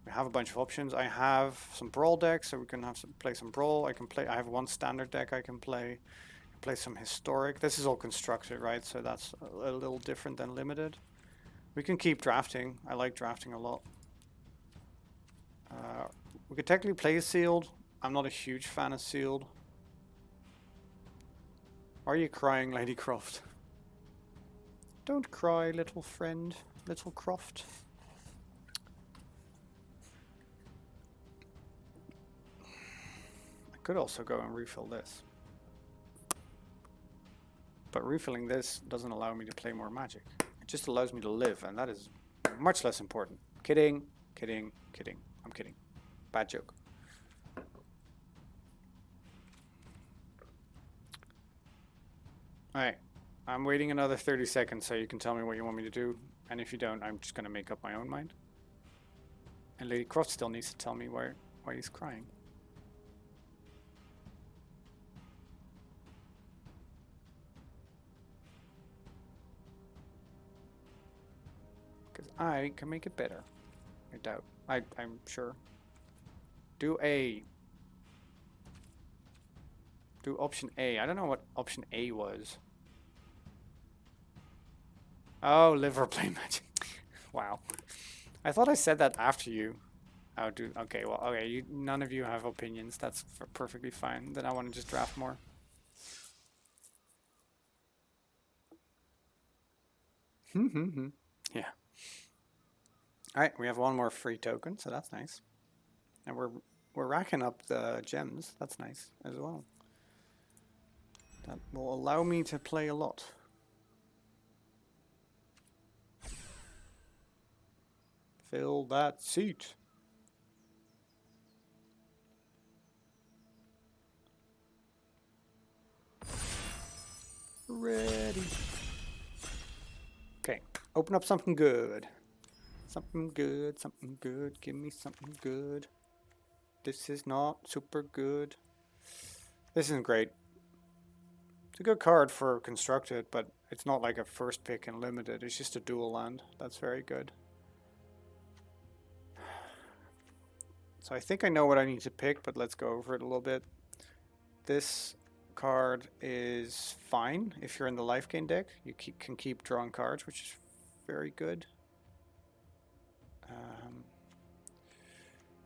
We have a bunch of options. I have some brawl decks, so we can play some brawl. I have 1 standard deck I can play. Play some historic. This is all constructed, right? So that's a little different than limited. We can keep drafting. I like drafting a lot. We could technically play sealed. I'm not a huge fan of sealed. Are you crying, Lady Croft? Don't cry, little friend, little Croft. I could also go and refill this. But refilling this doesn't allow me to play more magic. It just allows me to live, and that is much less important. Kidding, kidding, kidding. I'm kidding. Bad joke. Alright. I'm waiting another 30 seconds so you can tell me what you want me to do. And if you don't, I'm just going to make up my own mind. And Lady Croft still needs to tell me why he's crying. Because I can make it better. I doubt. I'm sure. Do A. Do option A. I don't know what option A was. Oh, live or play magic. Wow. I thought I said that after you. Oh, dude. Okay, well, okay. None of you have opinions. That's perfectly fine. Then I want to just draft more. Yeah. All right, we have one more free token, so that's nice. And we're racking up the gems. That's nice as well. That will allow me to play a lot. Fill that seat. Ready. Okay, open up something good. Something good, something good. Give me something good. This is not super good. This isn't great. It's a good card for constructed, but it's not like a first pick and limited. It's just a dual land. That's very good. So I think I know what I need to pick, but let's go over it a little bit. This card is fine if you're in the life gain deck. You can keep drawing cards, which is very good.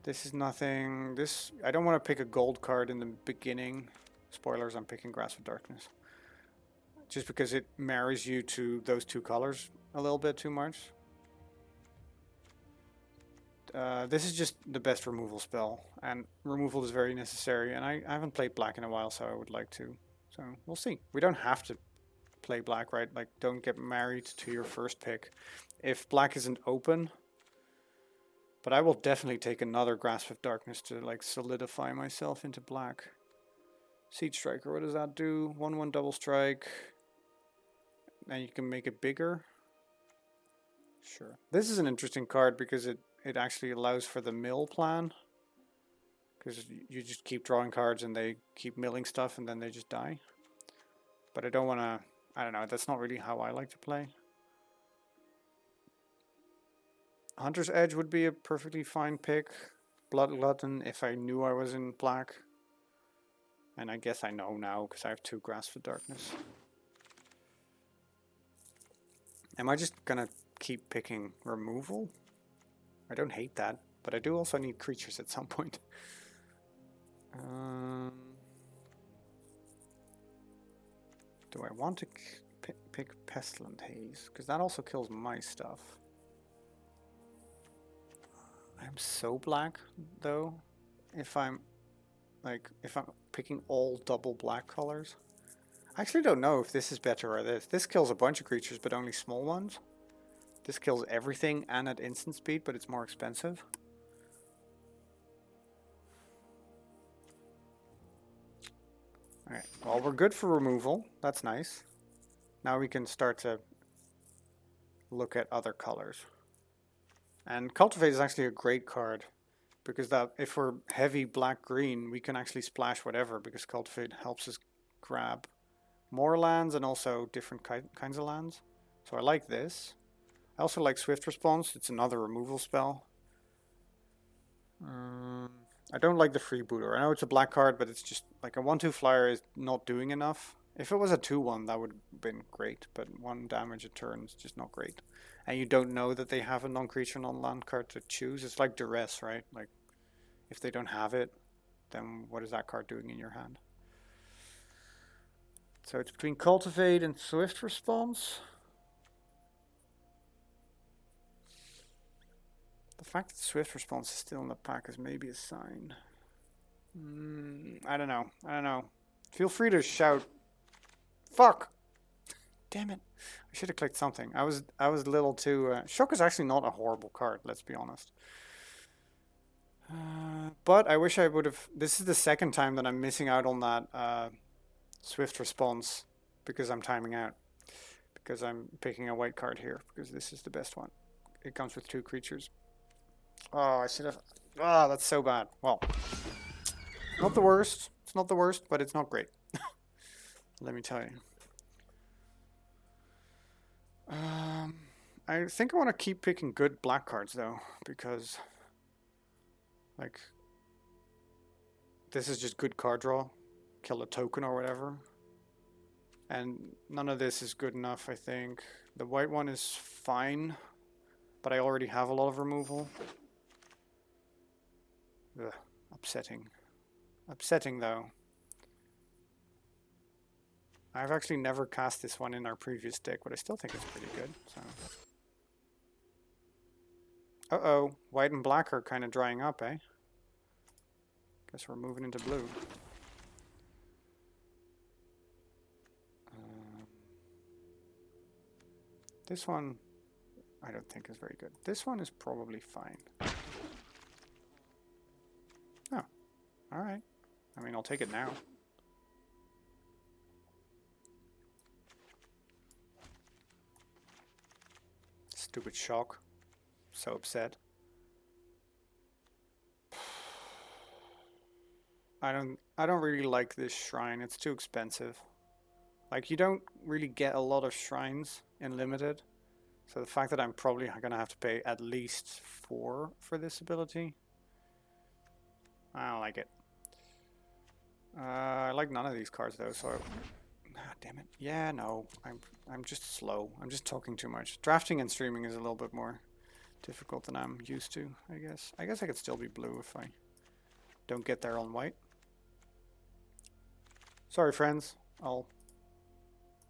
This is nothing. I don't want to pick a gold card in the beginning. Spoilers, I'm picking Grasp of Darkness. Just because it marries you to those two colors a little bit too much. This is just the best removal spell, and removal is very necessary, and I haven't played black in a while, so I would like to. So we'll see. We don't have to play black, right? Like, don't get married to your first pick. If black isn't open, but I will definitely take another Grasp of Darkness to like solidify myself into black. Siege Striker, what does that do? 1/1 double strike. And you can make it bigger. Sure. This is an interesting card because it actually allows for the mill plan. Because you just keep drawing cards and they keep milling stuff and then they just die. But I don't want to... I don't know, that's not really how I like to play. Hunter's Edge would be a perfectly fine pick. Blood Glutton if I knew I was in black. And I guess I know now because I have 2 Grasp of Darkness. Am I just gonna keep picking removal? I don't hate that, but I do also need creatures at some point. Do I want to pick Pestilent Haze? Because that also kills my stuff. I'm so black, though, if I'm picking all double black colors. I actually don't know if this is better or this. This kills a bunch of creatures, but only small ones. This kills everything and at instant speed, but it's more expensive. Alright, well, we're good for removal. That's nice. Now we can start to look at other colors. And Cultivate is actually a great card, because that if we're heavy black-green, we can actually splash whatever, because Cultivate helps us grab more lands and also different kinds of lands. So I like this. I also like Swift Response. It's another removal spell. I don't like the Freebooter. I know it's a black card, but it's just like a 1/2 flyer is not doing enough. If it was a 2/1, that would have been great, but 1 damage a turn is just not great. And you don't know that they have a non-creature, non-land card to choose. It's like Duress, right? Like, if they don't have it, then what is that card doing in your hand? So it's between Cultivate and Swift Response. The fact that Swift Response is still in the pack is maybe a sign. I don't know. I don't know. Feel free to shout. Fuck! Damn it. I should have clicked something. I was a little too... Shock is actually not a horrible card, let's be honest. But I wish I would have... This is the second time that I'm missing out on that Swift Response because I'm timing out. Because I'm picking a white card here, because this is the best one. It comes with 2 creatures. Oh, I should have... Oh, that's so bad. Well, not the worst. It's not the worst, but it's not great. Let me tell you. I think I want to keep picking good black cards though, because like this is just good card draw, kill a token or whatever, and none of this is good enough. I think the white one is fine, but I already have a lot of removal. Ugh, upsetting. Upsetting though. I've actually never cast this one in our previous deck, but I still think it's pretty good. So. Uh-oh, white and black are kind of drying up, eh? Guess we're moving into blue. This one, I don't think is very good. This one is probably fine. Oh, alright. I mean, I'll take it now. Stupid shock. So upset. I don't really like this shrine. It's too expensive. Like, you don't really get a lot of shrines in limited. So the fact that I'm probably going to have to pay at least 4 for this ability, I don't like it. I like none of these cards though, so damn it. Yeah, no. I'm just slow. I'm just talking too much. Drafting and streaming is a little bit more difficult than I'm used to, I guess. I guess I could still be blue if I don't get there on white. Sorry, friends. I'll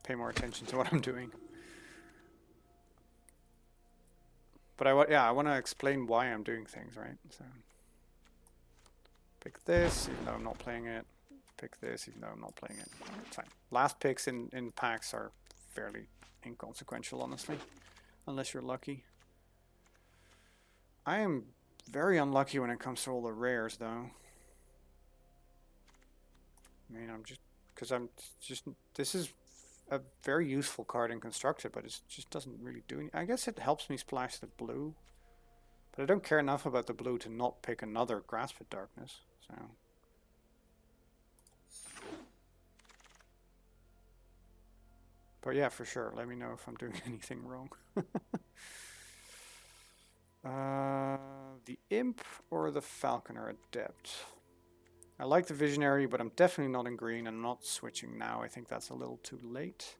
pay more attention to what I'm doing. But I want to explain why I'm doing things, right? So pick this, even though I'm not playing it. Pick this, even though I'm not playing it. It's fine. Last picks in packs are fairly inconsequential, honestly, unless you're lucky. I am very unlucky when it comes to all the rares, though. I mean, this is a very useful card in Constructed, but it just doesn't really do anything. I guess it helps me splash the blue, but I don't care enough about the blue to not pick another Grasp at Darkness, so... But yeah, for sure, let me know if I'm doing anything wrong. The Imp or the Falconer Adept? I like the Visionary, but I'm definitely not in green and I'm not switching now. I think that's a little too late.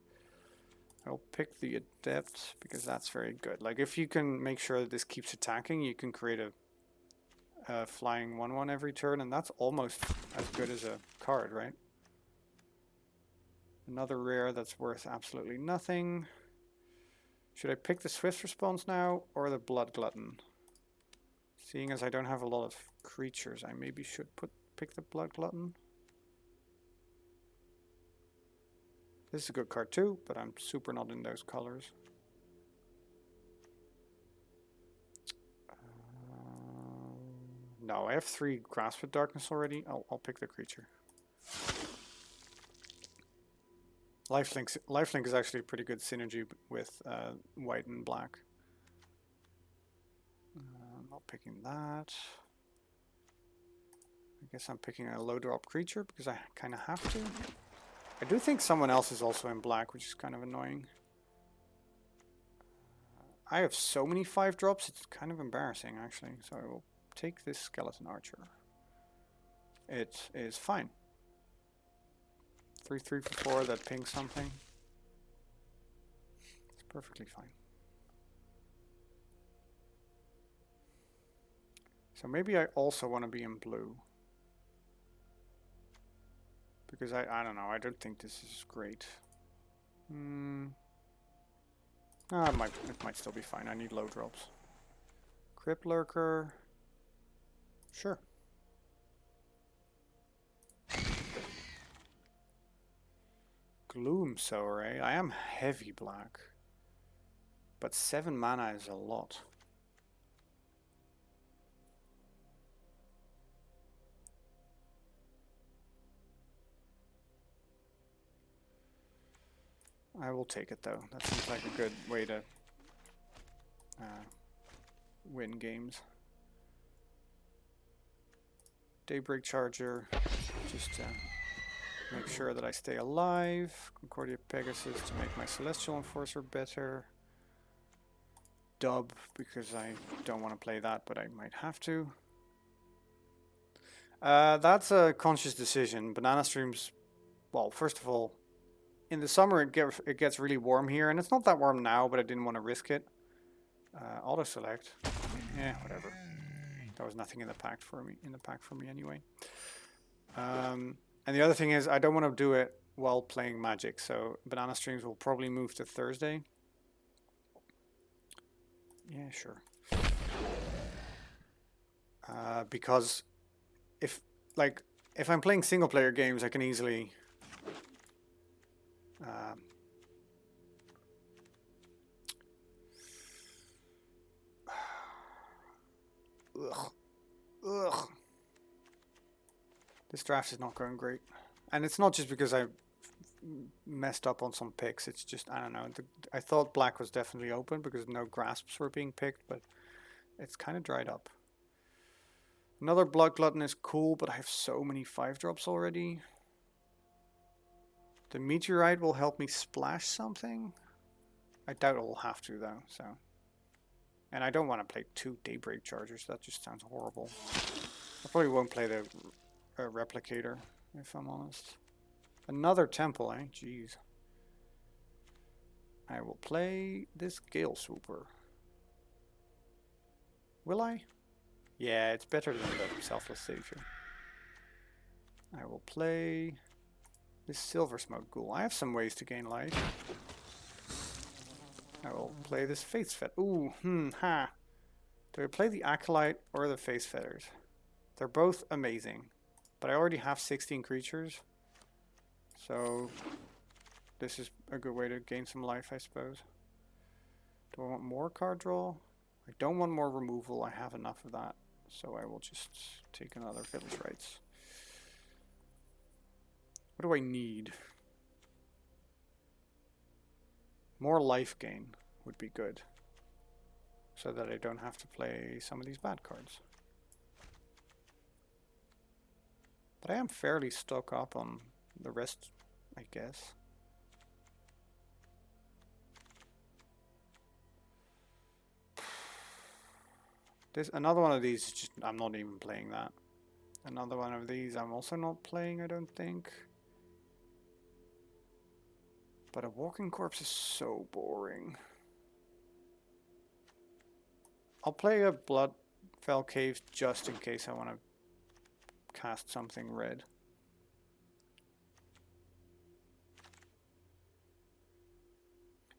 I'll pick the Adept because that's very good. Like, if you can make sure that this keeps attacking, you can create a flying 1/1 every turn, and that's almost as good as a card, right? Another rare that's worth absolutely nothing. Should I pick the Swift Response now or the Blood Glutton? Seeing as I don't have a lot of creatures, I maybe should pick the Blood Glutton. This is a good card too, but I'm super not in those colors. No, I have 3 Grasp of Darkness already. I'll pick the creature. Lifelink is actually a pretty good synergy with white and black. I'm not picking that. I guess I'm picking a low drop creature because I kind of have to. I do think someone else is also in black, which is kind of annoying. I have so many 5 drops, it's kind of embarrassing actually. So I will take this Skeleton Archer. It is fine. 3/3 for 4 that pings something. It's perfectly fine. So maybe I also want to be in blue. Because I don't know, I don't think this is great. It might still be fine. I need low drops. Crypt Lurker. Sure. Gloom Sower, eh? I am heavy black. But 7 mana is a lot. I will take it though. That seems like a good way to win games. Daybreak Charger, just to make sure that I stay alive. Concordia Pegasus to make my Celestial Enforcer better. dub because I don't want to play that, but I might have to. That's a conscious decision. Banana streams, well, first of all, in the summer it gets really warm here, and it's not that warm now, but I didn't want to risk it. Auto select. Yeah, whatever. There was nothing in the pack for me anyway. And the other thing is I don't want to do it while playing Magic, so banana streams will probably move to Thursday. Yeah, sure. Because if I'm playing single player games, I can easily ugh. This draft is not going great, and it's not just because I messed up on some picks. It's just I don't know. I thought black was definitely open because no grasps were being picked, but it's kind of dried up. Another Blood Glutton is cool, but I have so many 5-drops already. The Meteorite will help me splash something. I doubt it will have to though, so. And I don't want to play 2 Daybreak Chargers, that just sounds horrible. I probably won't play the Replicator, if I'm honest. Another Temple, eh? Jeez. I will play this Gale Swooper. Will I? Yeah, it's better than the Selfless Savior. I will play this Silver Smoke Ghoul. I have some ways to gain life. I will play this Faith's Feather. Ooh, ha. Do I play the Acolyte or the Face Feathers? They're both amazing. But I already have 16 creatures. So this is a good way to gain some life, I suppose. Do I want more card draw? I don't want more removal. I have enough of that. So I will just take another Village Rites. What do I need? More life gain would be good. So that I don't have to play some of these bad cards. But I am fairly stuck up on the rest, I guess. This another one of these, just I'm not even playing that. Another one of these I'm also not playing, I don't think. But a Walking Corpse is so boring. I'll play a Bloodfell Cave just in case I want to cast something red.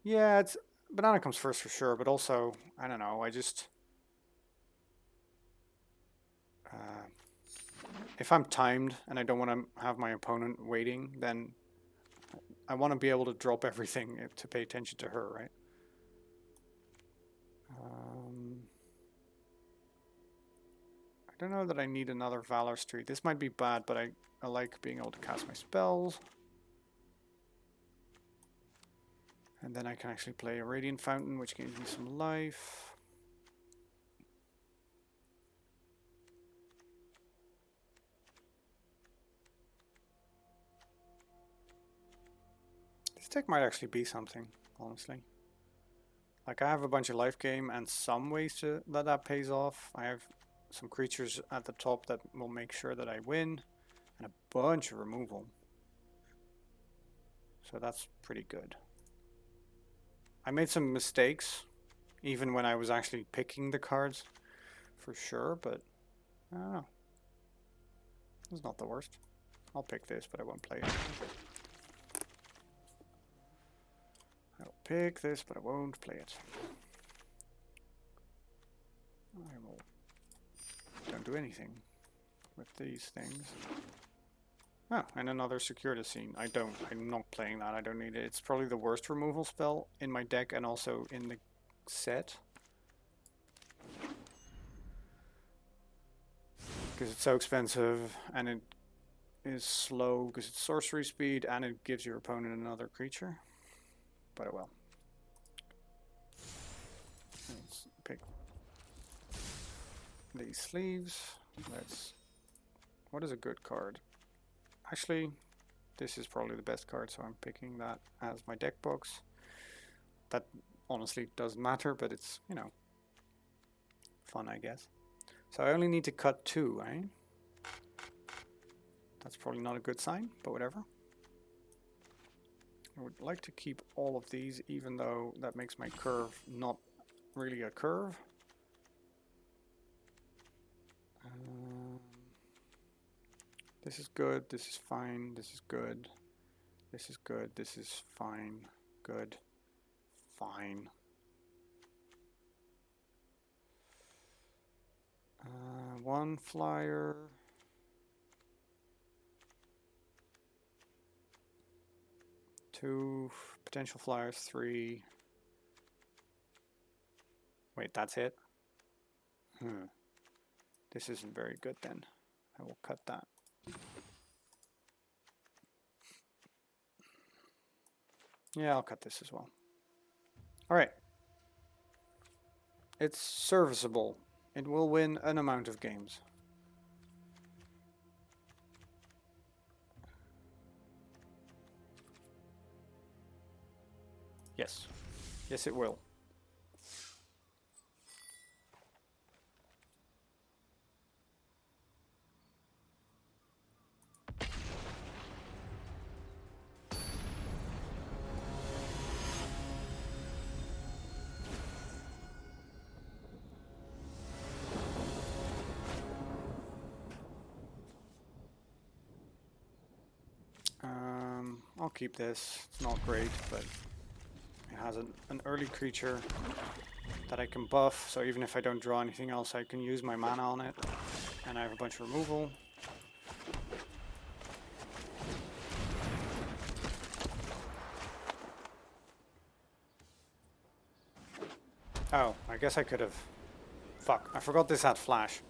Yeah, it's banana comes first for sure, but also, I don't know, I just... if I'm timed and I don't want to have my opponent waiting, then I want to be able to drop everything to pay attention to her, right? I don't know that I need another Valor Street. This might be bad, but I like being able to cast my spells. And then I can actually play a Radiant Fountain, which gives me some life. This deck might actually be something, honestly. Like, I have a bunch of life gain and some ways to that pays off. I have some creatures at the top that will make sure that I win, and a bunch of removal. So that's pretty good. I made some mistakes, even when I was actually picking the cards, for sure, but I don't know. It's not the worst. I'll pick this, but I won't play it. I'll pick this, but I won't play it. I will... don't do anything with these things. Oh, and another Circuitous Scene. I'm not playing that. I don't need it. It's probably the worst removal spell in my deck and also in the set. Because it's so expensive and it is slow because it's sorcery speed and it gives your opponent another creature. But well. Let's pick these sleeves. What is a good card? Actually, this is probably the best card, so I'm picking that as my deck box. That honestly doesn't matter, but it's, you know, fun, I guess. So I only need to cut 2, eh? That's probably not a good sign, but whatever. I would like to keep all of these, even though that makes my curve not really a curve. This is good, this is fine, this is good, this is good, this is fine, good, fine. One flyer. Two potential flyers, 3. Wait, that's it? This isn't very good then. I will cut that. Yeah, I'll cut this as well. All right. It's serviceable. It will win an amount of games. Yes. Yes, it will. I'll keep this. It's not great, but it has an early creature that I can buff, so even if I don't draw anything else, I can use my mana on it. And I have a bunch of removal. Oh, I guess I could have... Fuck, I forgot this had flash.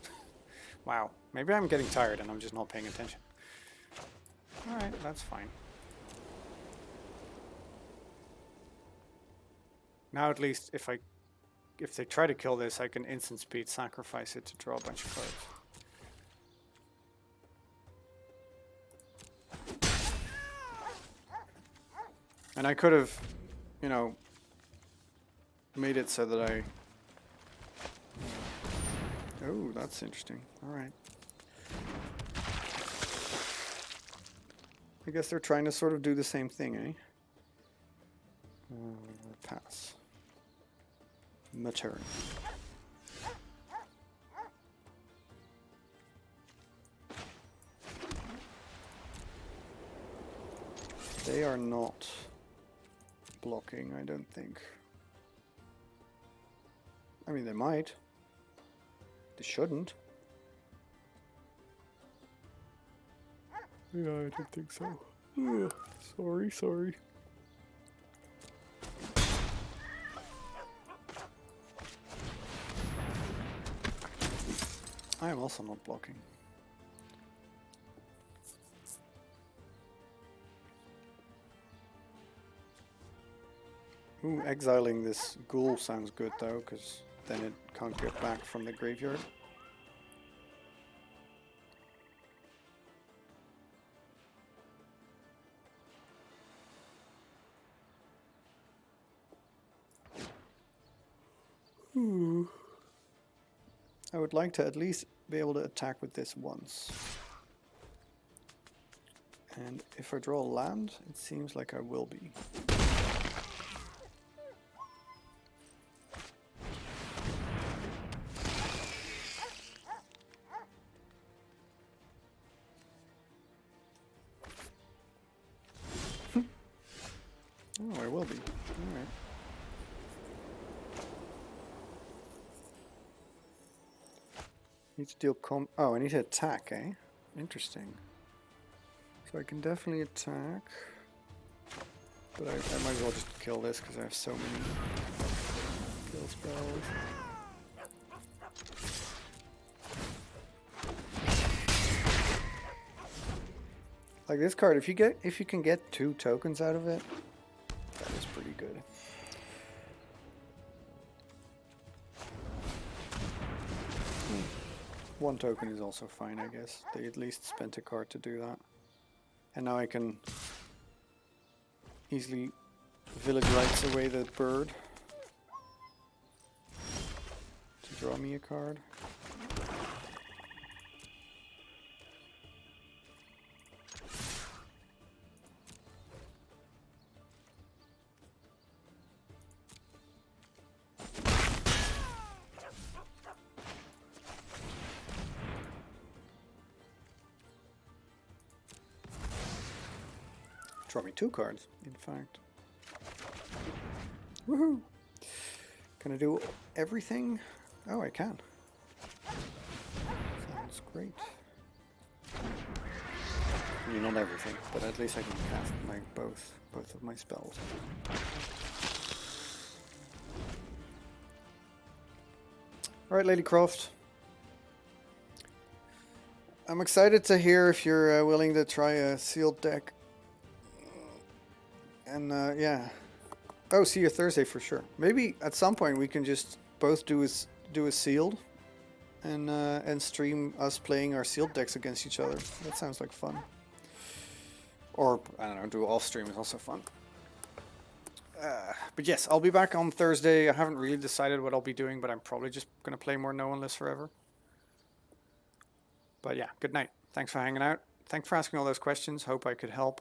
Wow, maybe I'm getting tired and I'm just not paying attention. Alright, that's fine. Now at least if they try to kill this, I can instant speed sacrifice it to draw a bunch of cards. And I could have, you know, made it so that I... Oh, that's interesting. Alright. I guess they're trying to sort of do the same thing, eh? Pass. My turn. They are not blocking, I don't think. I mean, they might. They shouldn't. Yeah, I don't think so. Ugh, sorry. I am also not blocking. Ooh, exiling this ghoul sounds good though, because then it can't get back from the graveyard. Ooh. I would like to at least be able to attack with this once. And if I draw a land, it seems like I will be. Oh, I will be. Alright. Need to deal oh, I need to attack, eh? Interesting. So I can definitely attack. But I might as well just kill this because I have so many kill spells. Like this card, if you can get 2 tokens out of it, that is pretty good. One token is also fine, I guess. They at least spent a card to do that. And now I can easily village rights away the bird. Draw me a card. Draw me 2 cards, in fact. Woohoo! Can I do everything? Oh, I can. Sounds great. I mean, not everything, but at least I can cast my both of my spells. All right, Lady Croft. I'm excited to hear if you're willing to try a sealed deck. And yeah. Oh, see you Thursday for sure. Maybe at some point we can just both do a sealed, and stream us playing our sealed decks against each other. That sounds like fun. Or I don't know, do off stream is also fun. But yes, I'll be back on Thursday. I haven't really decided what I'll be doing, but I'm probably just gonna play more No One Lives Forever. But yeah, good night. Thanks for hanging out. Thanks for asking all those questions. Hope I could help.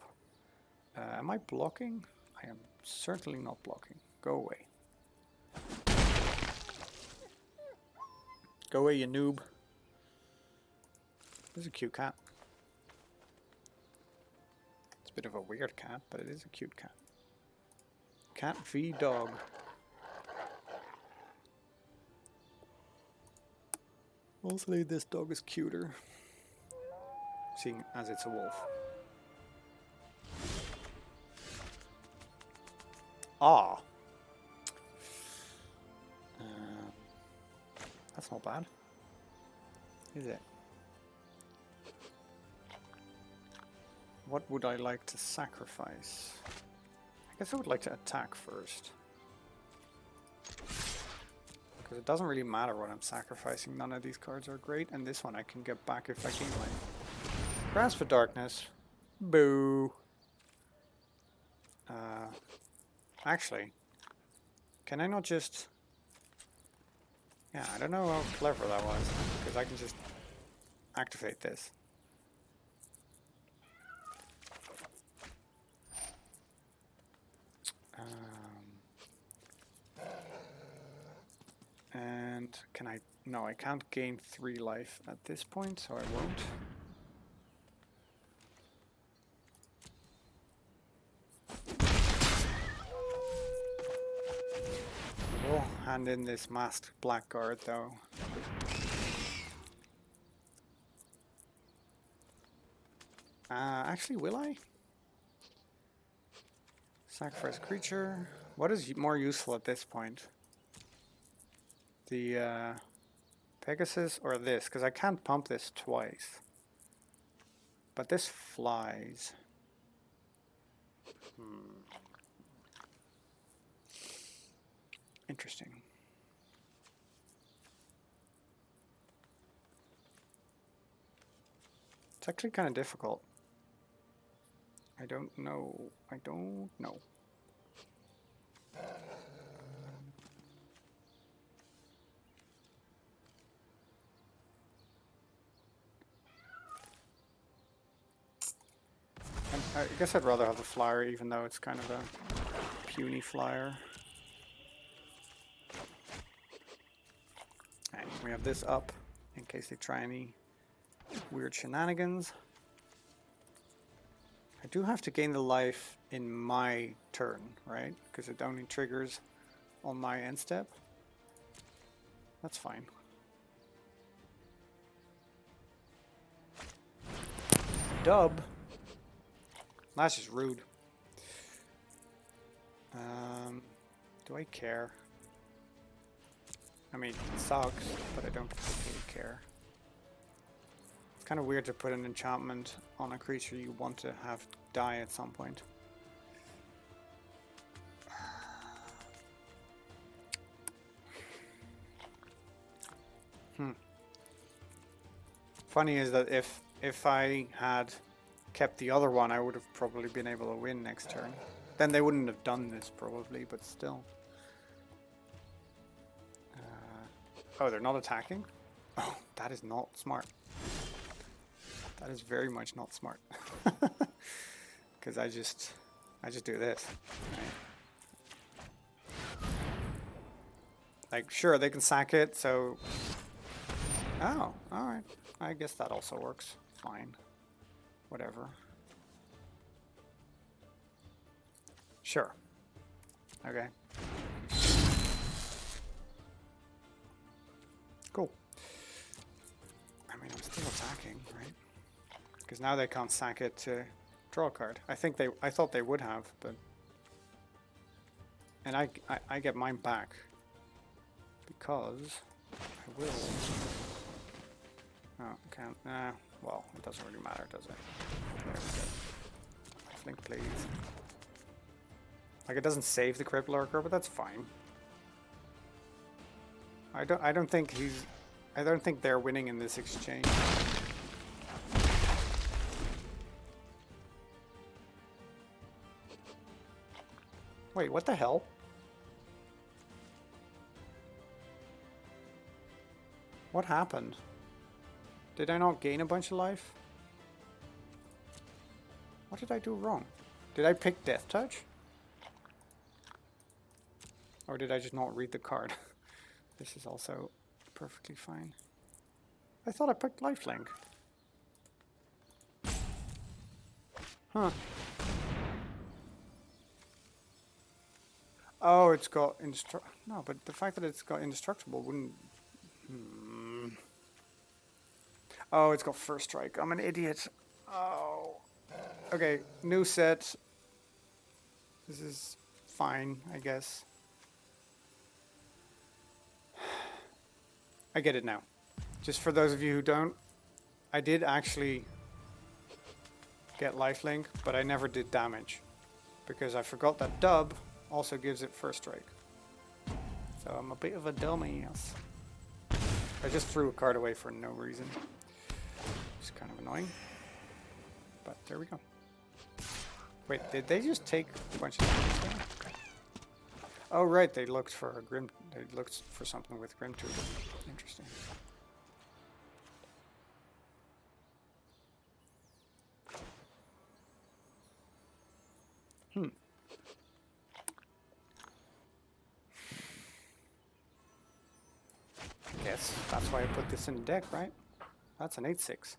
Am I blocking? I am certainly not blocking. Go away. Go away, you noob. This is a cute cat. It's a bit of a weird cat, but it is a cute cat. Cat v dog. Mostly this dog is cuter, seeing as it's a wolf. Ah. That's not bad, is it? What would I like to sacrifice? I guess I would like to attack first. Because it doesn't really matter what I'm sacrificing. None of these cards are great, and this one I can get back if I gain life. Grasp for Darkness. Boo. Actually, can I not just... Yeah, I don't know how clever that was, because I can just activate this. And can I... No, I can't gain 3 life at this point, so I won't. We'll hand in this masked blackguard, though. Actually, will I? Sacrifice a creature. What is more useful at this point? The Pegasus or this? Because I can't pump this twice. But this flies. Interesting. It's actually kind of difficult. I don't know. I don't know. I guess I'd rather have the flyer, even though it's kind of a puny flyer. And we have this up in case they try any weird shenanigans. I do have to gain the life in my turn, right? Because it only triggers on my end step. That's fine. Dub. That's just rude. Do I care? I mean, it sucks, but I don't particularly care. It's kind of weird to put an enchantment on a creature you want to have die at some point. Funny is that if I had kept the other one, I would have probably been able to win next turn. Then they wouldn't have done this probably, but still. Oh, they're not attacking? Oh, that is not smart. That is very much not smart. Because I just do this. Right? Like, sure, they can sack it, so... Oh, alright. I guess that also works. Fine. Whatever. Sure. Okay. Cool. I mean, I'm still attacking, right? Because now they can't sack it to draw a card. I thought they would have, but... And I get mine back. Because I will... Oh, can't... well, it doesn't really matter, does it? There we go. Lifelink, please. Like, it doesn't save the Crypt Lurker, but that's fine. I don't think they're winning in this exchange. Wait, what the hell? What happened? Did I not gain a bunch of life? What did I do wrong? Did I pick Death Touch? Or did I just not read the card? This is also perfectly fine. I thought I picked Lifelink. Huh. Oh, it's got no, but the fact that it's got indestructible wouldn't... Oh, it's got First Strike. I'm an idiot. Oh. Okay, new set. This is fine, I guess. I get it now. Just for those of you who don't, I did actually get Lifelink, but I never did damage. Because I forgot that Dub also gives it First Strike. So I'm a bit of a dumbass. I just threw a card away for no reason. It's kind of annoying. But there we go. Wait, did they just take a bunch of damage there? Oh right, they looked for a Grim. They looked for something with Grim Tooth. Interesting. Guess that's why I put this in the deck, right? That's an 8/6.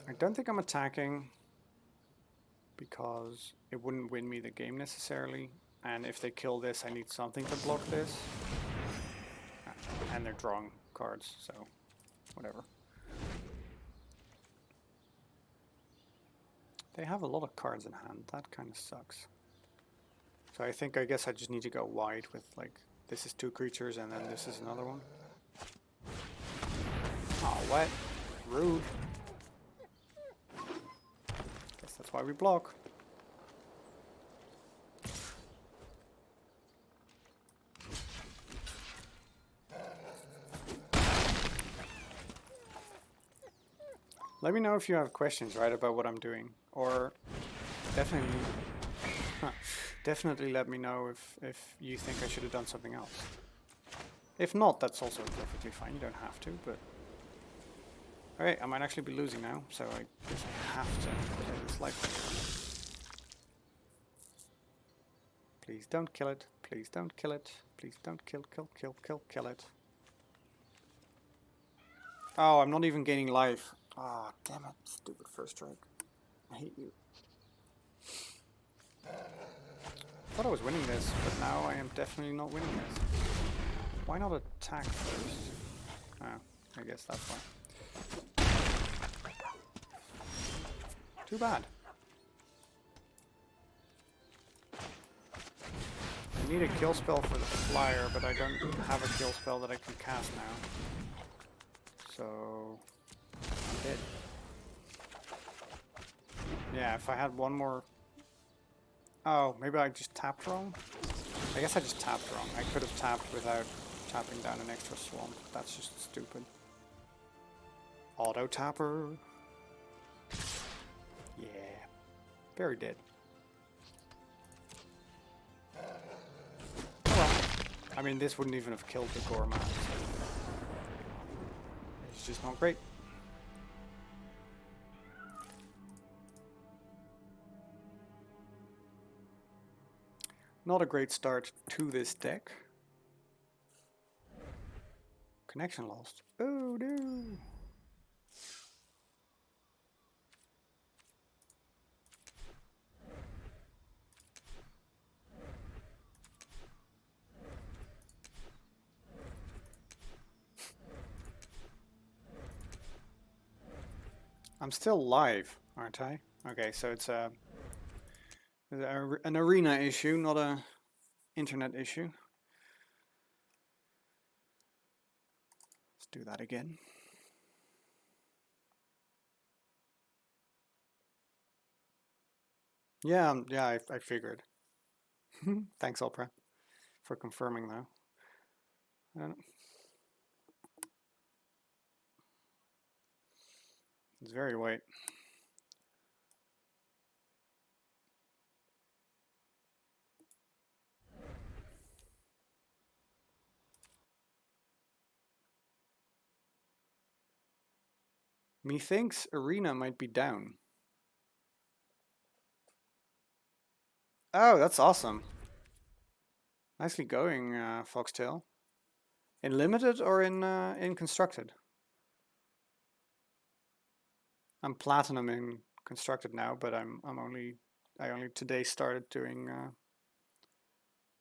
I don't think I'm attacking because it wouldn't win me the game necessarily, and if they kill this I need something to block this, and they're drawing cards, so whatever. They have a lot of cards in hand, that kind of sucks. So I guess I just need to go wide with, like, this is 2 creatures and then this is another one. Oh, what? Rude. Guess that's why we block. Let me know if you have questions, right, about what I'm doing, or definitely, definitely let me know if you think I should have done something else. If not, that's also perfectly fine. You don't have to, but okay, I might actually be losing now, so I guess I have to play this life. Please don't kill it. Please don't kill it. Please don't kill it. Oh, I'm not even gaining life. Ah, oh, damn it. Stupid First Strike. I hate you. I thought I was winning this, but now I am definitely not winning this. Why not attack first? Oh, I guess that's why. Too bad. I need a kill spell for the flyer, but I don't have a kill spell that I can cast now. So... I'm dead. Yeah, if I had one more... Oh, maybe I just tapped wrong? I guess I just tapped wrong. I could have tapped without tapping down an extra swamp. That's just stupid. Auto tapper. Yeah. Very dead. Well, I mean, this wouldn't even have killed the Gorman. So it's just not great. Not a great start to this deck. Connection lost. Oh no! I'm still live, aren't I? Okay, so it's an arena issue, not a internet issue. Let's do that again. Yeah, yeah, I figured. Thanks, Oprah, for confirming though. It's very white. Methinks arena might be down. Oh, that's awesome. Nicely going, Foxtail. In limited or in constructed? I'm platinum in constructed now, but I only today started doing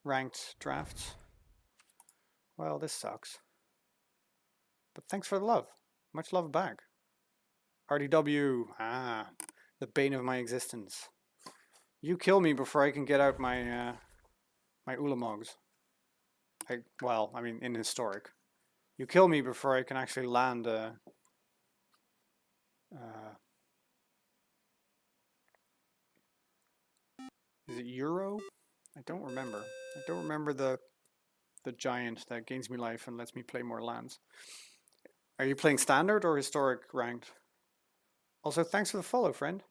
ranked drafts. Well, this sucks. But thanks for the love. Much love back. RDW, the bane of my existence. You kill me before I can get out my my Ulamogs. Well, I mean in historic. You kill me before I can actually land is it Euro? I don't remember. I don't remember the giant that gains me life and lets me play more lands. Are you playing standard or historic ranked? Also, thanks for the follow, friend.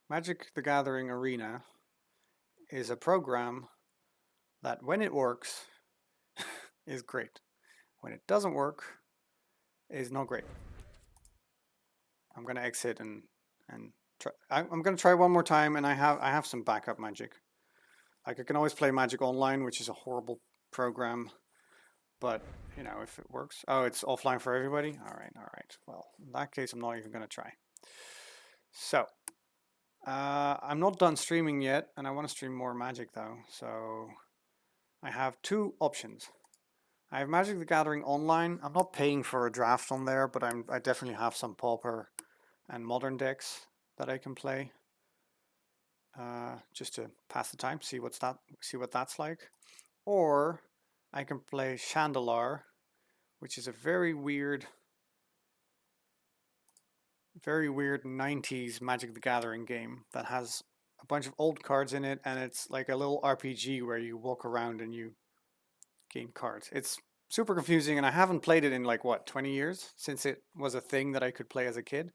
Magic the Gathering Arena is a program that when it works is great. When it doesn't work is not great. I'm gonna exit and try. I'm gonna try one more time, and I have some backup Magic. Like I can always play Magic Online, which is a horrible program, but you know if it works. Oh, it's offline for everybody. All right. Well, in that case, I'm not even gonna try. So I'm not done streaming yet, and I want to stream more Magic though. So I have two options. I have Magic the Gathering Online. I'm not paying for a draft on there, but I definitely have some Pauper and Modern decks that I can play just to pass the time, see what that's like. Or I can play Chandelar, which is a very weird 90s Magic the Gathering game that has a bunch of old cards in it, and it's like a little RPG where you walk around and you gain cards. It's super confusing, and I haven't played it in like what 20 years since it was a thing that I could play as a kid.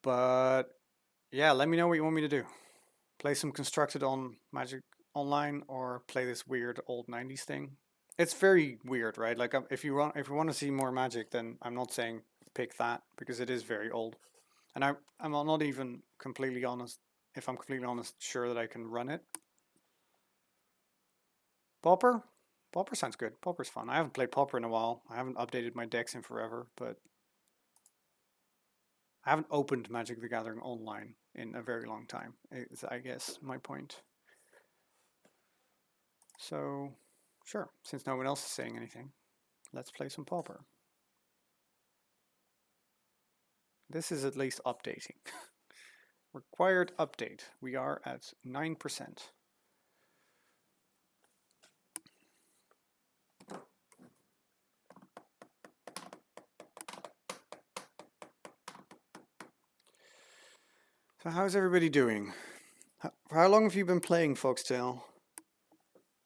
But yeah, let me know what you want me to do. Play some constructed on Magic Online or play this weird old 90s thing. It's very weird, right? Like if you want to see more Magic, then I'm not saying pick that because it is very old. And I'm not even completely honest, if I'm completely honest, sure that I can run it. Pauper? Pauper sounds good. Pauper's fun. I haven't played Pauper in a while. I haven't updated my decks in forever, but I haven't opened Magic the Gathering Online in a very long time, is I guess my point. So, sure, since no one else is saying anything, let's play some Pauper. This is at least updating. Required update. We are at 9%. So how's everybody doing? For how long have you been playing Foxtail?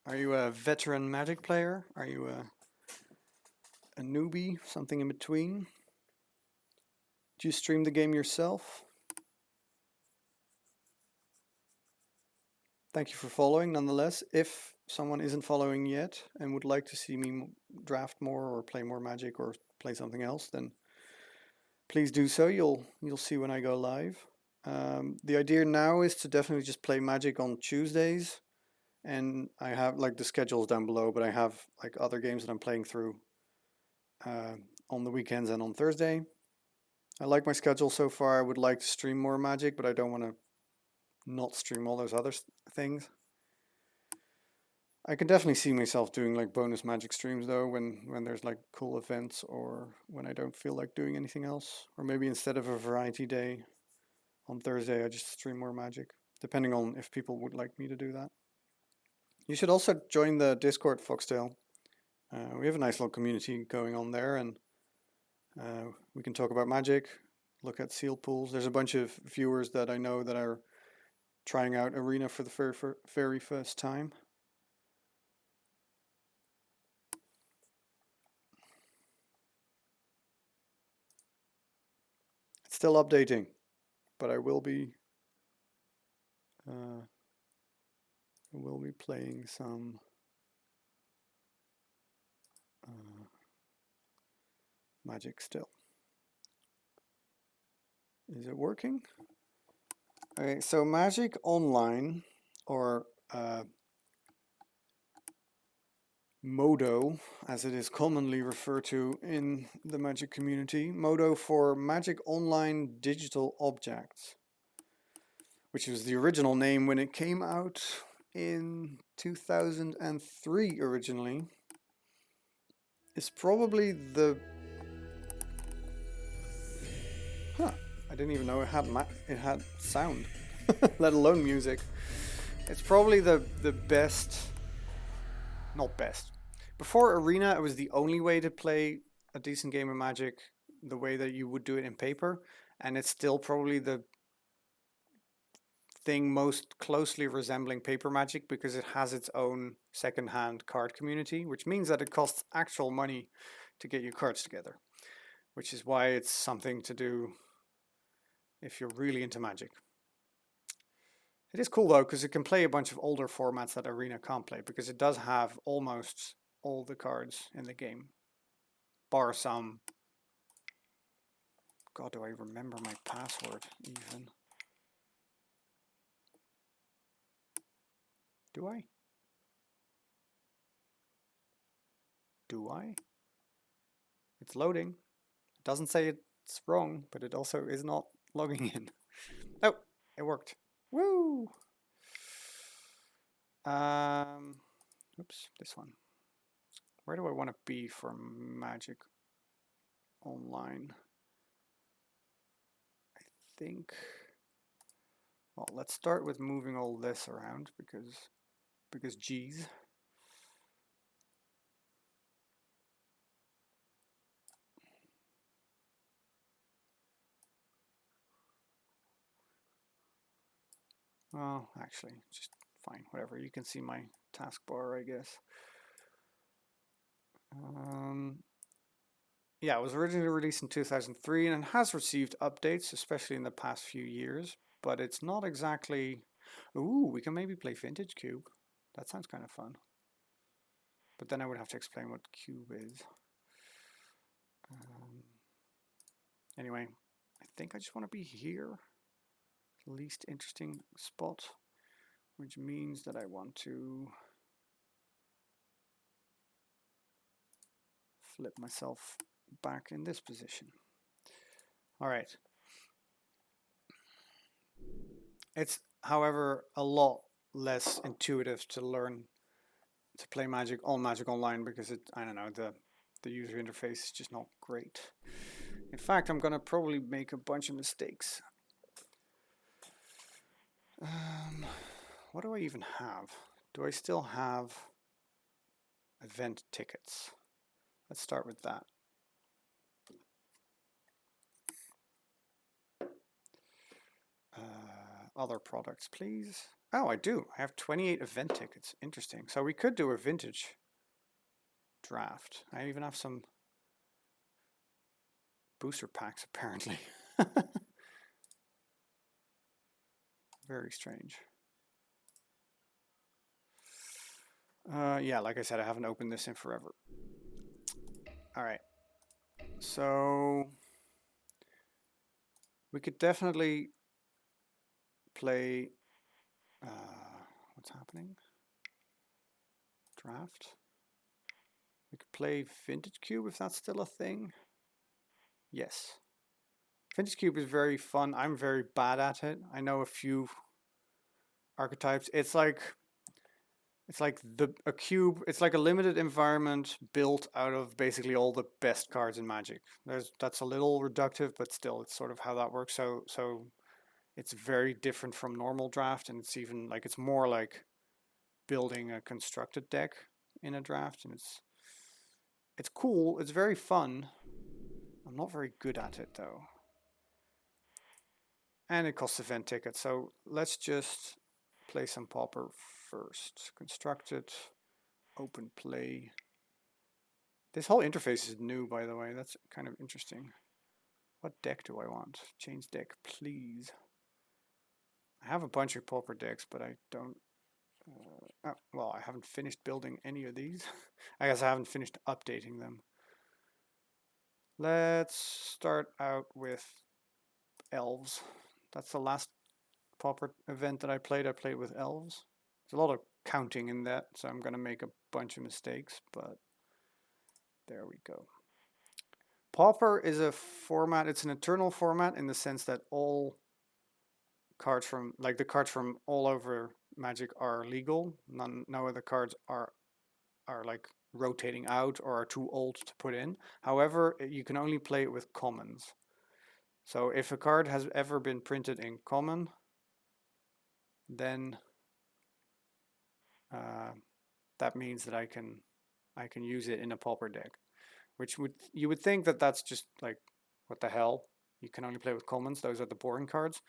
Are you a veteran Magic player? Are you a newbie? Something in between? Do you stream the game yourself? Thank you for following nonetheless. If someone isn't following yet and would like to see me draft more or play more Magic or play something else, then please do so. You'll see when I go live. The idea now is to definitely just play Magic on Tuesdays, and I have like the schedules down below, but I have like other games that I'm playing through on the weekends and on Thursday. I like my schedule so far. I would like to stream more Magic, but I don't want to not stream all those other things. I can definitely see myself doing like bonus Magic streams though when there's like cool events or when I don't feel like doing anything else. Or maybe instead of a variety day on Thursday, I just stream more Magic, depending on if people would like me to do that. You should also join the Discord, Foxtail. We have a nice little community going on there, and we can talk about Magic, look at seal pools. There's a bunch of viewers that I know that are trying out Arena for the very first time. It's still updating, but I will be playing some Magic still. Is it working? Okay, so Magic Online, or Modo, as it is commonly referred to in the Magic community, Modo for Magic Online Digital Objects, which was the original name when it came out in 2003 originally, is probably the... I didn't even know it had sound, let alone music. It's probably the best... Not best. Before Arena, it was the only way to play a decent game of Magic the way that you would do it in paper, and it's still probably the thing most closely resembling paper Magic because it has its own second-hand card community, which means that it costs actual money to get your cards together, which is why it's something to do if you're really into Magic. It is cool though, because it can play a bunch of older formats that Arena can't play, because it does have almost all the cards in the game, bar some. God, do I remember my password even? Do I? Do I? It's loading. It doesn't say it's wrong, but it also is not logging in. Oh, it worked. Woo! Oops, this one. Where do I want to be for Magic Online? I think... Well, let's start with moving all this around because geez. Well, actually, just fine, whatever. You can see my taskbar, I guess. Yeah, it was originally released in 2003 and has received updates, especially in the past few years, but it's not exactly... Ooh, we can maybe play Vintage Cube. That sounds kind of fun. But then I would have to explain what Cube is. Anyway, I think I just want to be here. Least interesting spot, which means that I want to flip myself back in this position. All right. It's, however, a lot less intuitive to learn to play Magic Online because it, I don't know, the user interface is just not great. In fact, I'm gonna probably make a bunch of mistakes. What do I even have? Do I still have event tickets? Let's start with that. Other products, please. Oh, I do. I have 28 event tickets. Interesting. So we could do a vintage draft. I even have some booster packs, apparently. Very strange. Yeah, like I said, I haven't opened this in forever. All right. So we could definitely play. What's happening? Draft. We could play Vintage Cube if that's still a thing. Yes. Vintage Cube is very fun. I'm very bad at it. I know a few archetypes. It's like a cube. It's like a limited environment built out of basically all the best cards in Magic. That's a little reductive, but still, it's sort of how that works. So it's very different from normal draft, and it's even like it's more like building a constructed deck in a draft, and it's cool. It's very fun. I'm not very good at it though, and it costs event ticket. So let's just play some Pauper first. Constructed, open play. This whole interface is new, by the way. That's kind of interesting. What deck do I want? Change deck, please. I have a bunch of Pauper decks, but I don't... well, I haven't finished building any of these. I guess I haven't finished updating them. Let's start out with Elves. That's the last Pauper event that I played. I played with Elves. There's a lot of counting in that, so I'm going to make a bunch of mistakes, but there we go. Pauper is a format, it's an eternal format in the sense that all cards from, like the cards from all over Magic are legal. No other cards are like rotating out or are too old to put in. However, you can only play it with commons. So if a card has ever been printed in common, then that means that I can use it in a Pauper deck. Which you would think that that's just like, what the hell? You can only play with commons. Those are the boring cards.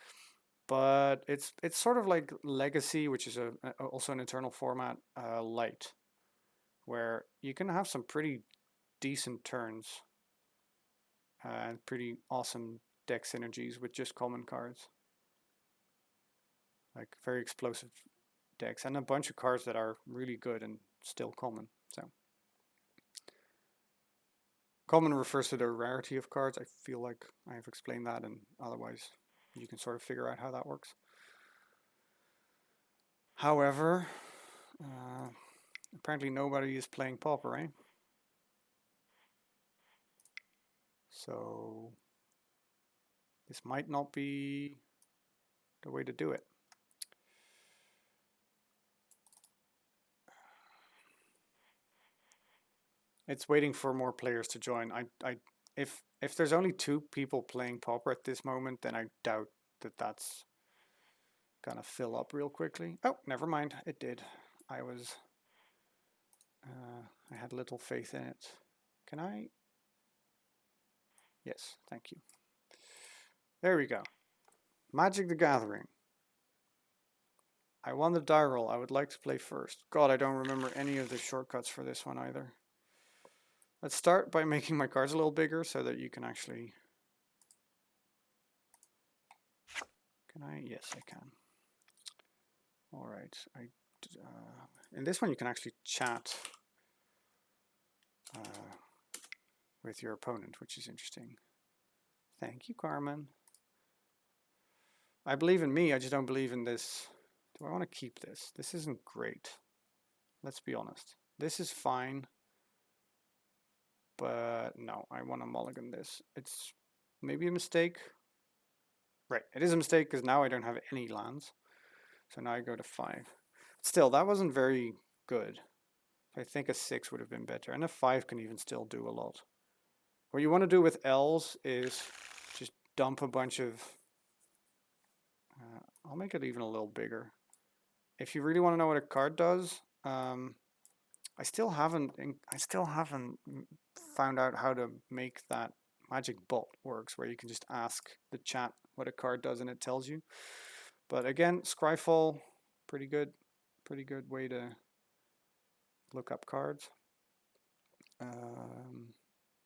But it's sort of like Legacy, which is also an eternal format, light, where you can have some pretty decent turns and pretty awesome deck synergies with just common cards, like very explosive decks, and a bunch of cards that are really good and still common. So common refers to the rarity of cards. I feel like I have explained that, and otherwise you can sort of figure out how that works. However, apparently nobody is playing Pauper, right? So this might not be the way to do it. It's waiting for more players to join. If there's only 2 people playing Pauper at this moment, then I doubt that that's gonna fill up real quickly. Oh, never mind, it did. I had little faith in it. Can I? Yes, thank you. There we go. Magic the Gathering. I won the die roll. I would like to play first. God, I don't remember any of the shortcuts for this one either. Let's start by making my cards a little bigger so that you can actually... Can I? Yes, I can. All right. In this one, you can actually chat with your opponent, which is interesting. Thank you, Carmen. I believe in me. I just don't believe in this. Do I want to keep this? This isn't great. Let's be honest. This is fine. But no, I want to mulligan this. It's maybe a mistake. Right, it is a mistake because now I don't have any lands. So now I go to 5. Still, that wasn't very good. I think a 6 would have been better. And a 5 can even still do a lot. What you want to do with Elves is just dump a bunch of... I'll make it even a little bigger. If you really want to know what a card does, I still haven't found out how to make that magic bot works, where you can just ask the chat what a card does and it tells you. But again, Scryfall, pretty good way to look up cards.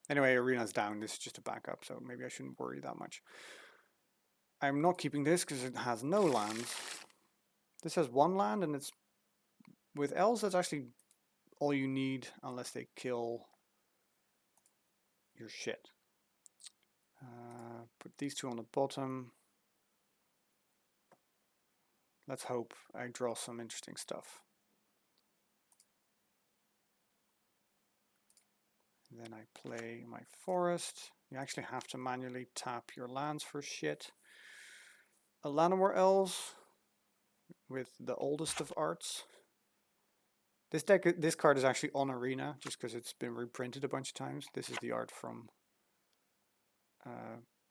Anyway, Arena's down. This is just a backup, so maybe I shouldn't worry that much. I'm not keeping this because it has no lands. This has one land, and it's with elves. That's actually all you need, unless they kill your shit. Put these two on the bottom. Let's hope I draw some interesting stuff. Then I play my forest. You actually have to manually tap your lands for shit. A Llanowar Elves with the oldest of arts. This card is actually on Arena just because it's been reprinted a bunch of times. This is the art from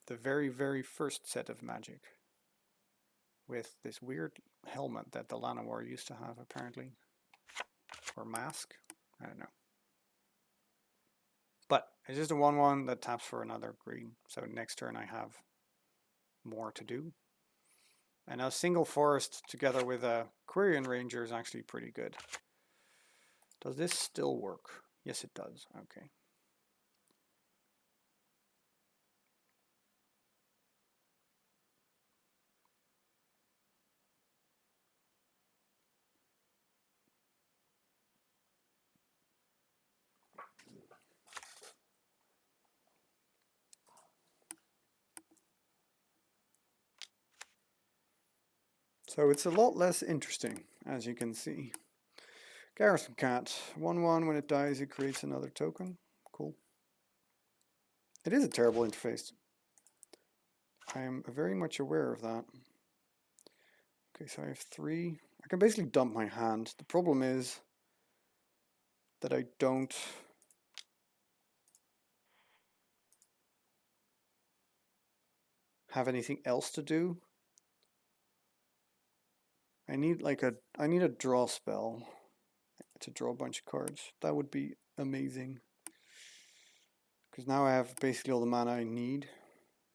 the very, very first set of Magic, with this weird helmet that the Llanowar used to have, apparently, or mask. I don't know. But it's just a 1/1 that taps for another green. So next turn I have more to do. And a single forest together with a Quirion Ranger is actually pretty good. Does this still work? Yes, it does. Okay. So it's a lot less interesting, as you can see. Garrison Cat. 1/1, when it dies, it creates another token. Cool. It is a terrible interface. I am very much aware of that. Okay, so I have 3. I can basically dump my hand. The problem is that I don't have anything else to do. I need a draw spell to draw a bunch of cards. That would be amazing. Because now I have basically all the mana I need.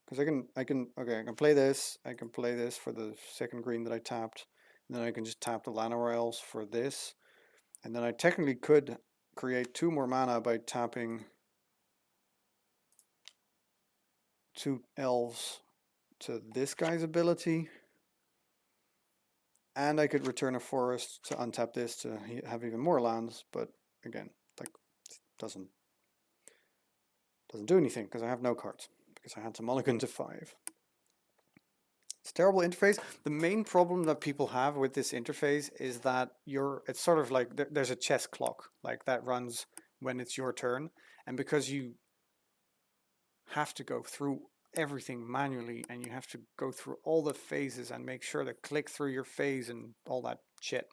Because I can play this. I can play this for the second green that I tapped. And then I can just tap the Llanowar Elves for this. And then I technically could create 2 more mana by tapping 2 elves to this guy's ability. And I could return a forest to untap this to have even more lands, but again, like, doesn't do anything because I have no cards, because I had to mulligan to 5. It's a terrible interface. The main problem that people have with this interface is that it's sort of like there's a chess clock, like, that runs when it's your turn, and because you have to go through everything manually and you have to go through all the phases and make sure to click through your phase and all that shit,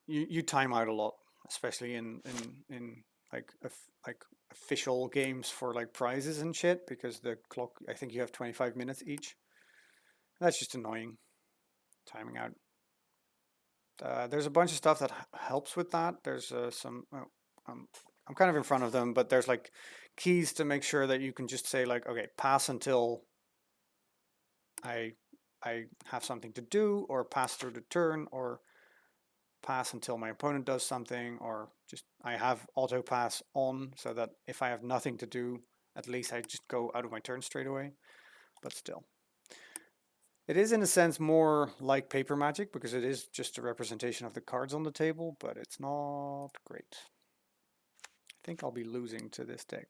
you time out a lot, especially in like official games for like prizes and shit, because the clock, I think you have 25 minutes each. That's just annoying, timing out. There's a bunch of stuff that helps with that. There's some I'm kind of in front of them, but there's like keys to make sure that you can just say, like, okay, pass until I have something to do, or pass through the turn, or pass until my opponent does something, or just I have auto pass on so that if I have nothing to do, at least I just go out of my turn straight away. But still, it is in a sense more like paper Magic, because it is just a representation of the cards on the table, but it's not great. I think I'll be losing to this deck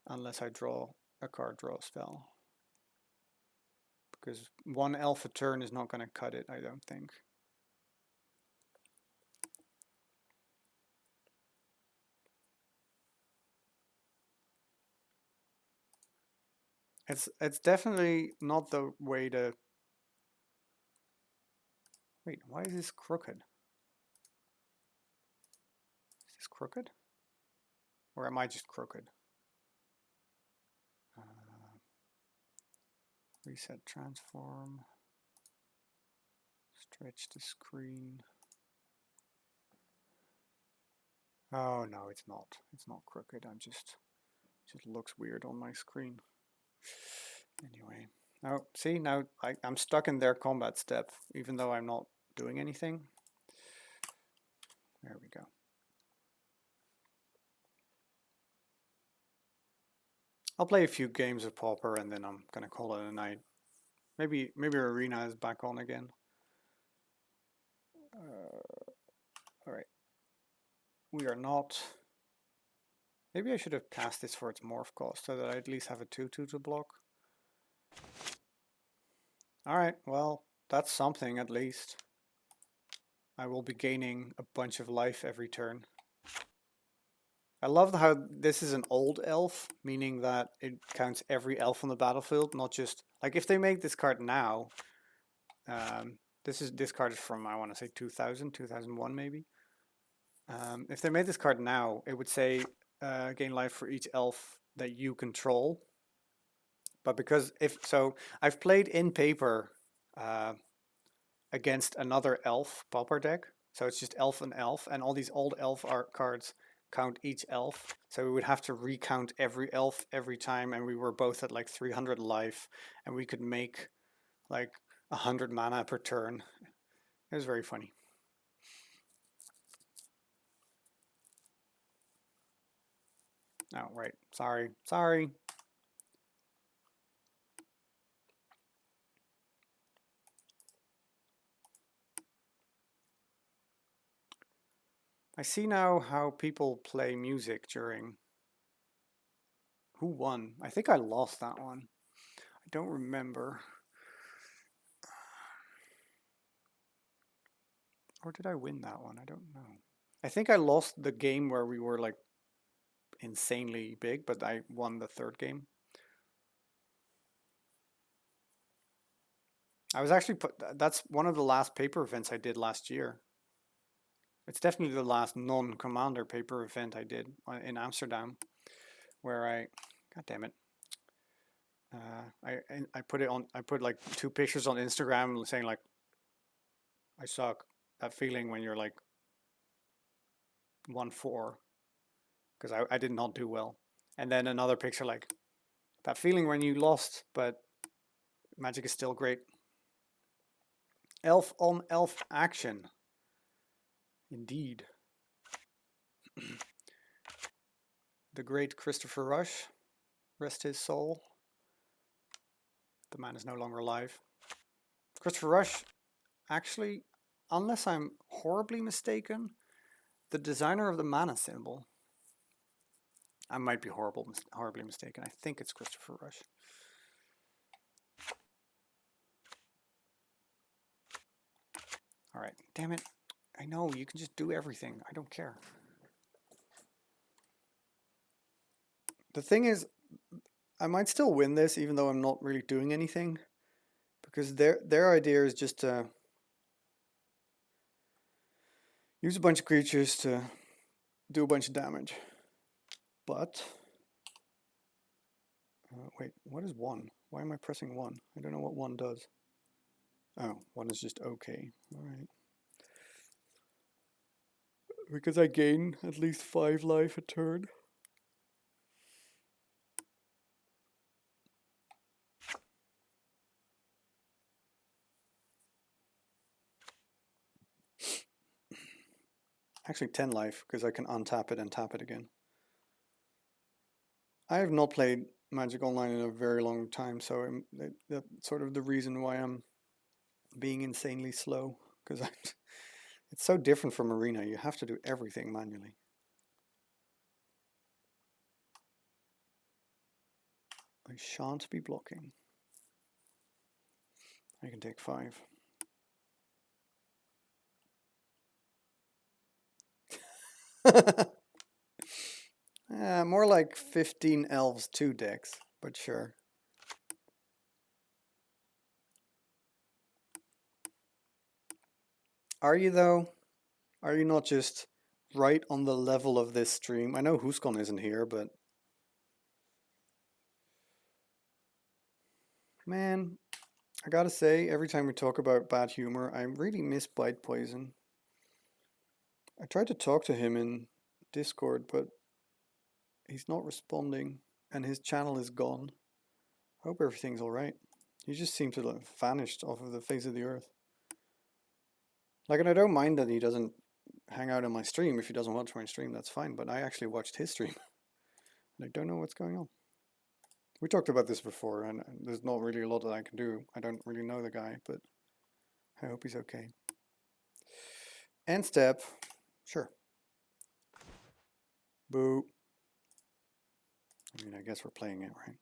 unless I draw a card draw spell, because 1 elf a turn is not going to cut it, I don't think. It's definitely not the way to... Wait, why is this crooked? Is this crooked? Or am I just crooked? Reset transform. Stretch the screen. Oh no, it's not. It's not crooked. It just looks weird on my screen. Anyway. Now, see, now I'm stuck in their combat step, even though I'm not doing anything. There we go. I'll play a few games of Pauper and then I'm gonna call it a night. Maybe Arena is back on again. All right, we are not. Maybe I should have cast this for its morph cost so that I at least have a 2/2 to block. All right, well that's something at least. I will be gaining a bunch of life every turn. I love how this is an old elf, meaning that it counts every elf on the battlefield, not just like if they make this card now. This card is from I want to say 2000, 2001 maybe. If they made this card now, it would say gain life for each elf that you control. But because if so, I've played in paper against another elf pauper deck. So it's just elf and elf, and all these old elf art cards count each elf. So we would have to recount every elf every time, and we were both at like 300 life, and we could make like 100 mana per turn. It was very funny. Oh, right. Sorry. Sorry. I see now how people play music during. Who won? I think I lost that one. I don't remember. Or did I win that one? I don't know. I think I lost the game where we were like insanely big, but I won the third game. I was actually that's one of the last paper events I did last year. It's definitely the last non-commander paper event I did in Amsterdam, where God damn it, I put it on. I put like 2 pictures on Instagram saying like, I suck. That feeling when you're like 1-4, because I did not do well, and then another picture like that feeling when you lost, but Magic is still great. Elf on elf action. Indeed. The great Christopher Rush, rest his soul. The man is no longer alive. Christopher Rush, actually, unless I'm horribly mistaken, the designer of the mana symbol. I might be horribly mistaken. I think it's Christopher Rush. All right, damn it. I know, you can just do everything. I don't care. The thing is, I might still win this even though I'm not really doing anything, because their idea is just to use a bunch of creatures to do a bunch of damage. But wait, what is 1? Why am I pressing 1? I don't know what 1 does. Oh, 1 is just okay. All right. Because I gain at least 5 life a turn. Actually 10 life, because I can untap it and tap it again. I have not played Magic Online in a very long time, so that's sort of the reason why I'm being insanely slow, because it's so different from Arena. You have to do everything manually. I shan't be blocking. I can take 5. More like 15 elves 2 decks, but sure. Are you though? Are you not just right on the level of this stream? I know Huskon isn't here, but man, I gotta say, every time we talk about bad humor, I really miss Bite Poison. I tried to talk to him in Discord, but he's not responding, and his channel is gone. I hope everything's alright. He just seemed to have vanished off of the face of the earth. Like, and I don't mind that he doesn't hang out on my stream. If he doesn't watch my stream, that's fine, but I actually watched his stream. And I don't know what's going on. We talked about this before, and there's not really a lot that I can do. I don't really know the guy, but I hope he's okay. End step. Sure. Boo. I mean, I guess we're playing it, right?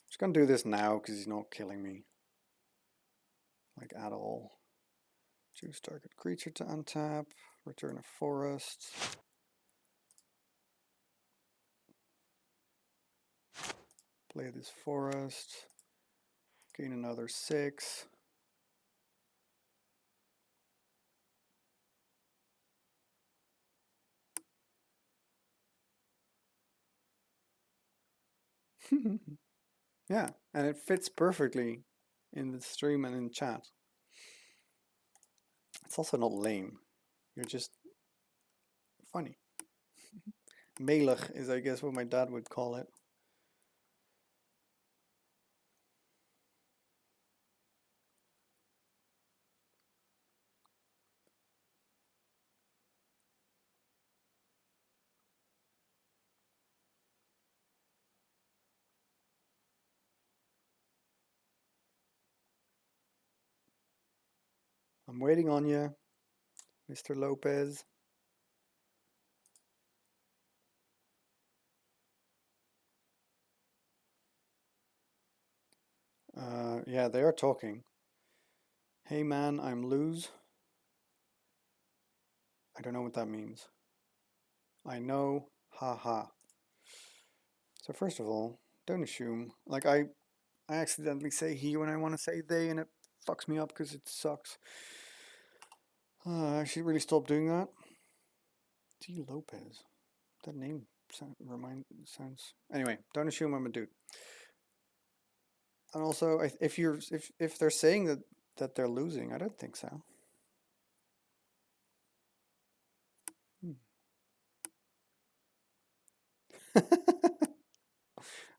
Just gonna do this now because he's not killing me. Like, at all. Choose target creature to untap. Return a forest. Play this forest. Gain another 6. Yeah, and it fits perfectly in the stream and in chat. It's also not lame. You're just funny. Melig is, I guess, what my dad would call it. I'm waiting on you, Mr. Lopez. Yeah, they are talking. Hey man, I'm lose. I don't know what that means. I know, haha. So first of all, don't assume. Like I accidentally say he when I want to say they, and it fucks me up because it sucks. I should really stop doing that. T. Lopez. That name sounds. Anyway, don't assume I'm a dude. And also, if they're saying that they're losing, I don't think so.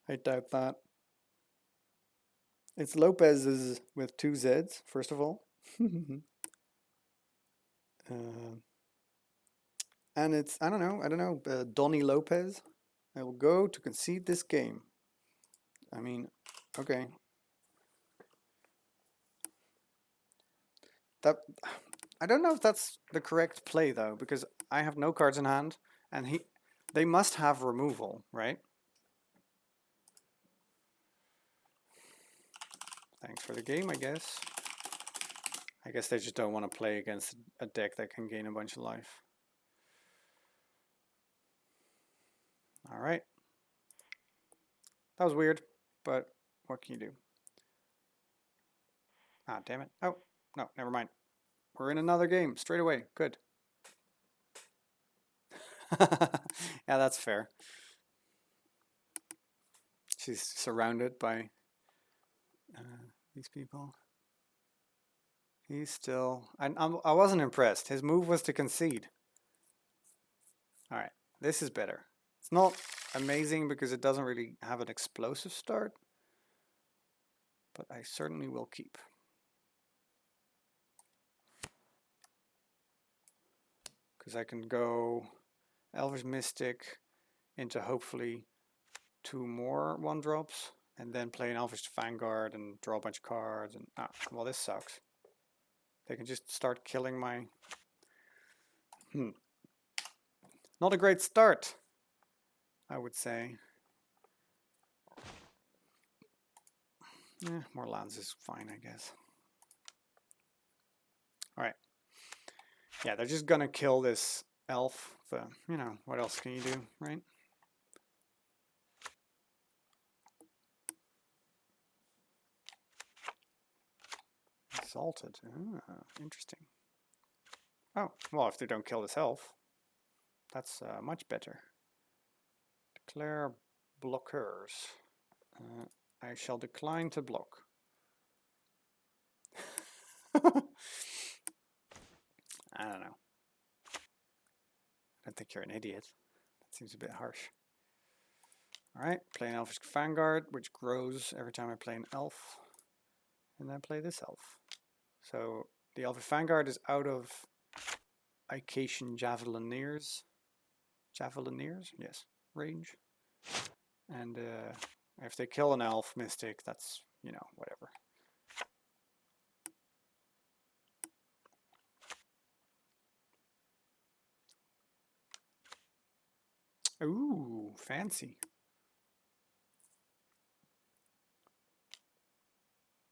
I doubt that. It's Lopez's with 2 Z's, first of all. And it's, I don't know, Donny Lopez. I will go to concede this game. I mean, okay. That I don't know if that's the correct play though, because I have no cards in hand, and they must have removal, right? Thanks for the game, I guess. I guess they just don't want to play against a deck that can gain a bunch of life. All right. That was weird, but what can you do? Ah, damn it. Oh, no, never mind. We're in another game straight away. Good. Yeah, that's fair. She's surrounded by these people. He's still... I wasn't impressed. His move was to concede. All right, this is better. It's not amazing because it doesn't really have an explosive start, but I certainly will keep. Because I can go Elvish Mystic into hopefully 2 more 1-drops, and then play an Elvish Vanguard and draw a bunch of cards. And well, this sucks. They can just start killing my... Not a great start, I would say. More lands is fine, I guess. Alright. Yeah, they're just gonna kill this elf. But, you know, what else can you do, right? Assaulted. Interesting. Oh, well, if they don't kill this elf, that's much better. Declare blockers. I shall decline to block. I don't know. I don't think you're an idiot. That seems a bit harsh. Alright, play an Elfish Vanguard, which grows every time I play an elf. And then play this elf. So the Elfish Vanguard is out of Icatian Javelineers. Javelineers, yes, range. And if they kill an elf mystic, that's, you know, whatever. Ooh, fancy.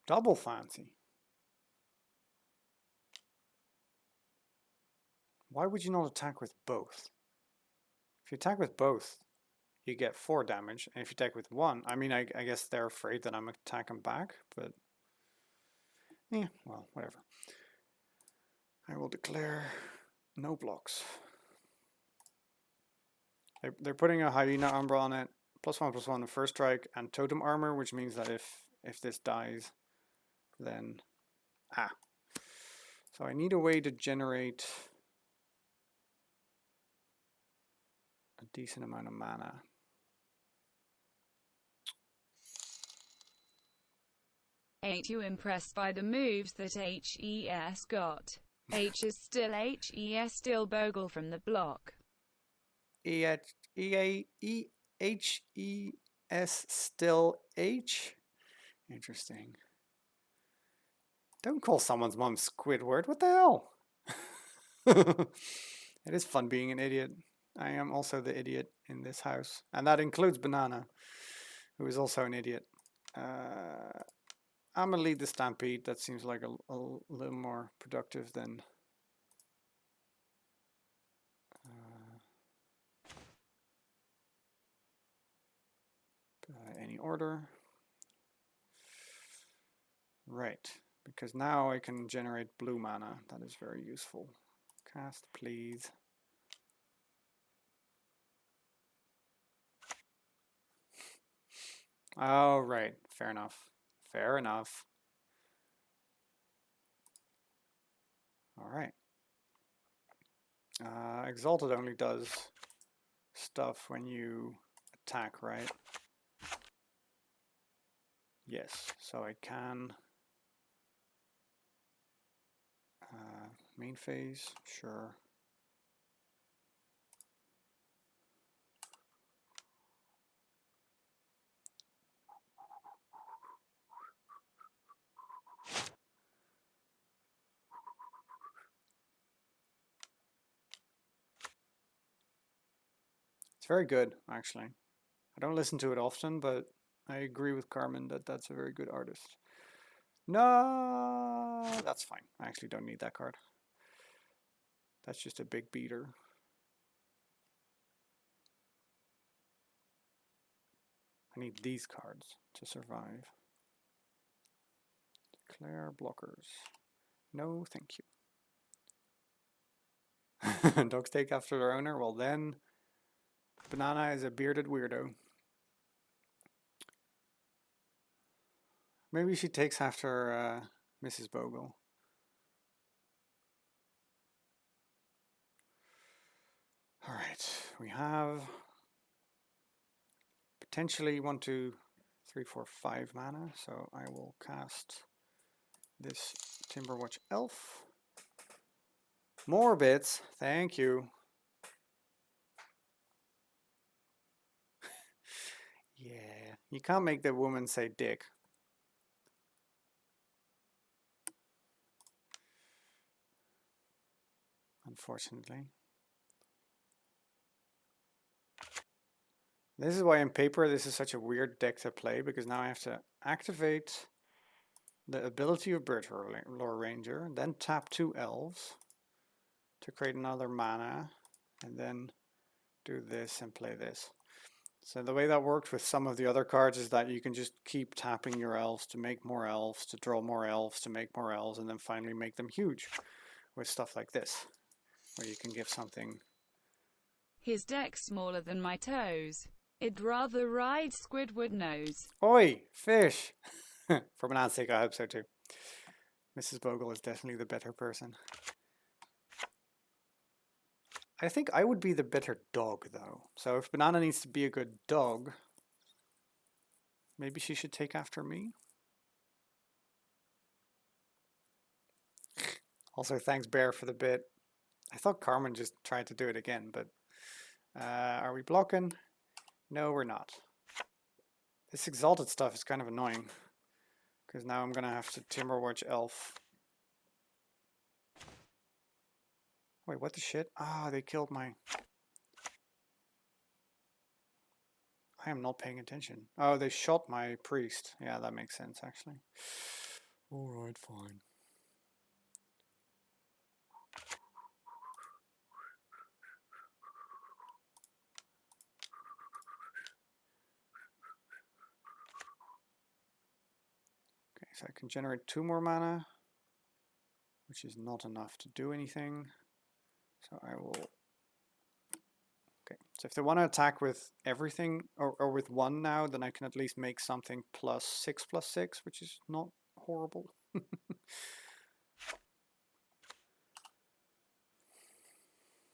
Double fancy. Why would you not attack with both? If you attack with both, you get 4 damage. And if you attack with 1, I mean, I guess they're afraid that I'm attacking back, but yeah, well, whatever. I will declare no blocks. They're putting a hyena umbra on it. +1/+1 the first strike and totem armor, which means that if this dies, then so I need a way to generate a decent amount of mana. Ain't you impressed by the moves that HES got? H is still HES, still Bogle from the block. HES still H? Interesting. Don't call someone's mom Squidward. What the hell? It is fun being an idiot. I am also the idiot in this house. And that includes Banana, who is also an idiot. I'm going to lead the Stampede. That seems like a little more productive than... any order. Right, because now I can generate blue mana. That is very useful. Cast, please. Oh, right. Fair enough. Fair enough. All right. Exalted only does stuff when you attack, right? Yes, so I can... main phase, sure. It's very good, actually. I don't listen to it often, but I agree with Carmen that that's a very good artist. No, that's fine. I actually don't need that card. That's just a big beater. I need these cards to survive. Declare blockers. No, thank you. Dogs take after their owner. Well then, Banana is a bearded weirdo. Maybe she takes after Mrs. Bogle. Alright, we have potentially 1, 2, 3, 4, 5 mana, so I will cast this Timberwatch Elf. More bits, thank you. Yeah, you can't make the woman say dick. Unfortunately. This is why in Pauper this is such a weird deck to play, because now I have to activate the ability of Bird-Lore Ranger, then tap 2 elves to create another mana, and then do this and play this. So the way that worked with some of the other cards is that you can just keep tapping your elves to make more elves, to draw more elves, to make more elves, and then finally make them huge with stuff like this, where you can give something. His deck's smaller than my toes. I'd rather ride Squidward nose. Oi, fish! For Banana's sake, I hope so too. Mrs. Bogle is definitely the better person. I think I would be the better dog, though. So if Banana needs to be a good dog, maybe she should take after me. Also, thanks, Bear, for the bit. I thought Carmen just tried to do it again, but Are we blocking? No, we're not. This exalted stuff is kind of annoying. Because now I'm going to have to Timberwatch Elf. Wait, what the shit? Ah, they killed my... I am not paying attention. Oh, they shot my priest. Yeah, that makes sense, actually. Alright, fine. Okay, so I can generate 2 more mana, which is not enough to do anything. So I will... Okay, so if they want to attack with everything, or with 1 now, then I can at least make something +6/+6, which is not horrible.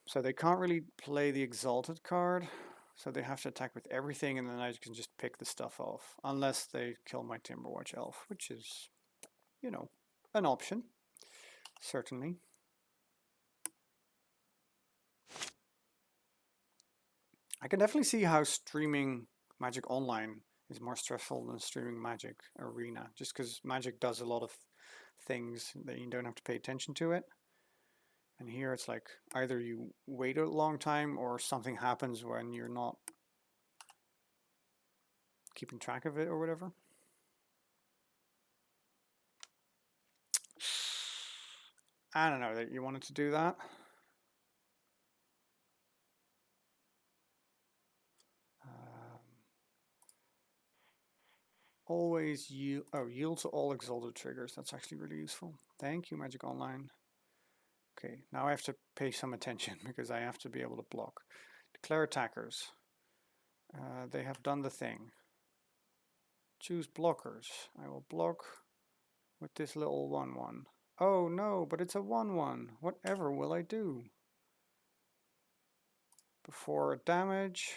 So they can't really play the Exalted card, so they have to attack with everything, and then I can just pick the stuff off, unless they kill my Timberwatch Elf, which is, you know, an option, certainly. I can definitely see how streaming Magic Online is more stressful than streaming Magic Arena, just because Magic does a lot of things that you don't have to pay attention to it. And here it's like either you wait a long time or something happens when you're not keeping track of it or whatever. I don't know that you wanted to do that. Always yield to all exalted triggers. That's actually really useful. Thank you, Magic Online. Okay, now I have to pay some attention because I have to be able to block. Declare attackers. They have done the thing. Choose blockers. I will block with this little 1/1. Oh no, but it's a 1/1. Whatever will I do? Before damage,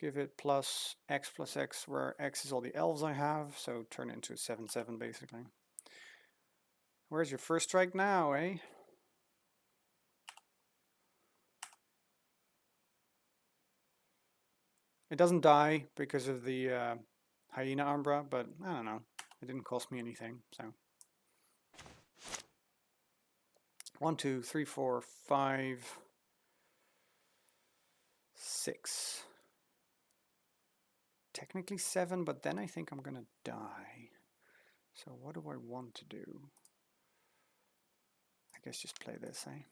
give it +X where X is all the elves I have, so turn it into a 7/7 basically. Where's your first strike now, eh? It doesn't die because of the Hyena Umbra, but I don't know. It didn't cost me anything, so. 1, 2, 3, 4, 5, 6. Technically 7, but then I think I'm gonna die. So what do I want to do? I guess just play this, eh?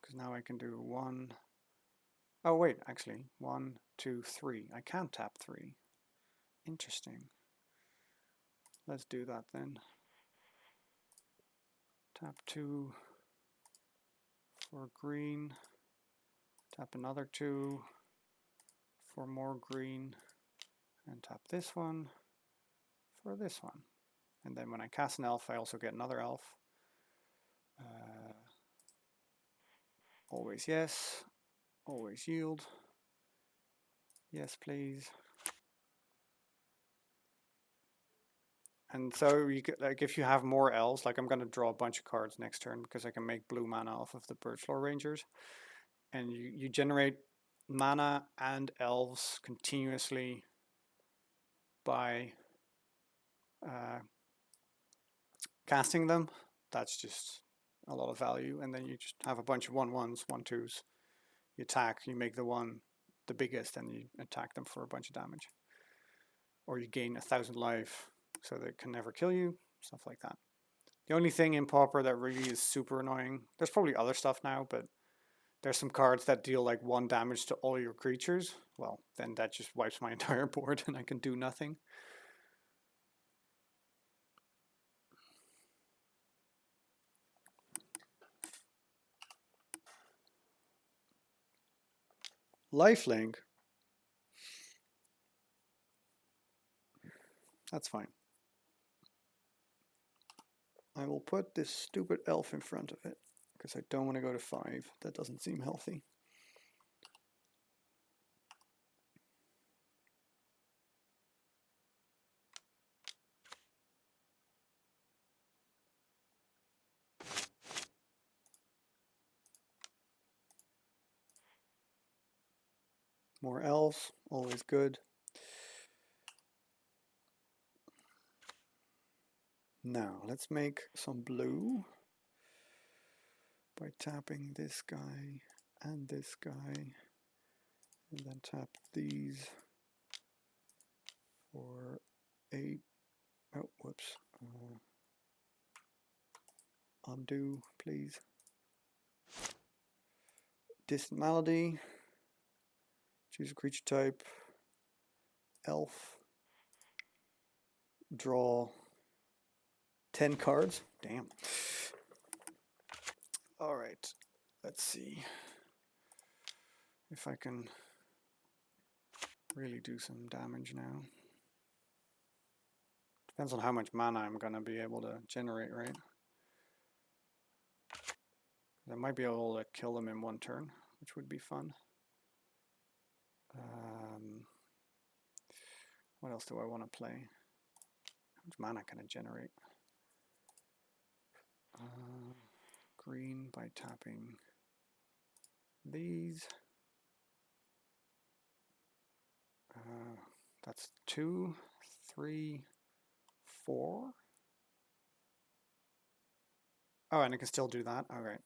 Because now I can do 1. Oh wait, actually 1, 2, 3. I can't tap 3. Interesting. Let's do that then. Tap 2 for green. Tap another 2 for more green. And tap this one for this one. And then when I cast an elf, I also get another elf. Always yes. Always yield. Yes, please. And so you get, like, if you have more elves, like I'm going to draw a bunch of cards next turn because I can make blue mana off of the Birchfloor Rangers. And you generate mana and elves continuously by casting them. That's just a lot of value. And then you just have a bunch of 1/1s, 1/2s. You attack, you make the one the biggest, and you attack them for a bunch of damage. Or you gain 1,000 life so they can never kill you, stuff like that. The only thing in Pauper that really is super annoying, there's probably other stuff now, but there's some cards that deal like 1 damage to all your creatures. Well, then that just wipes my entire board and I can do nothing. Lifelink. That's fine. I will put this stupid elf in front of it because I don't want to go to 5. That doesn't seem healthy. More elves, always good. Now, let's make some blue by tapping this guy and this guy, and then tap these for 8. Oh, whoops. Undo, please. Distant melody. Choose a creature type. Elf. Draw 10 cards. Damn. All right. Let's see if I can really do some damage now. Depends on how much mana I'm going to be able to generate, right? I might be able to kill them in one turn, which would be fun. What else do I want to play? How much mana can I generate? Green by tapping these. That's 2, 3, 4. Oh, and I can still do that. All right.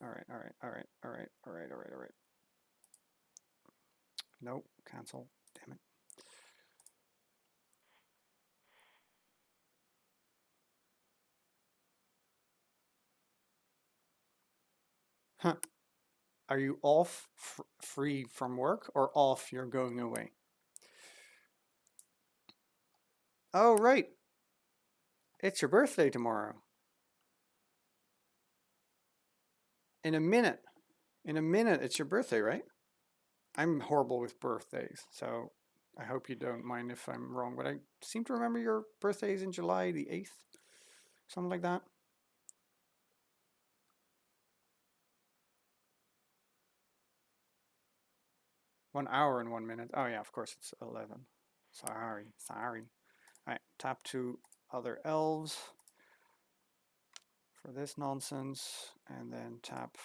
Nope, cancel. Damn it. Huh. Are you off free from work or off you're going away? Oh, right. It's your birthday tomorrow. In a minute. In a minute, it's your birthday, right? I'm horrible with birthdays, so I hope you don't mind if I'm wrong, but I seem to remember your birthday is in July the 8th, something like that. One hour and 1 minute. Oh yeah, of course it's 11. Sorry. All right, tap 2 other elves for this nonsense, and then tap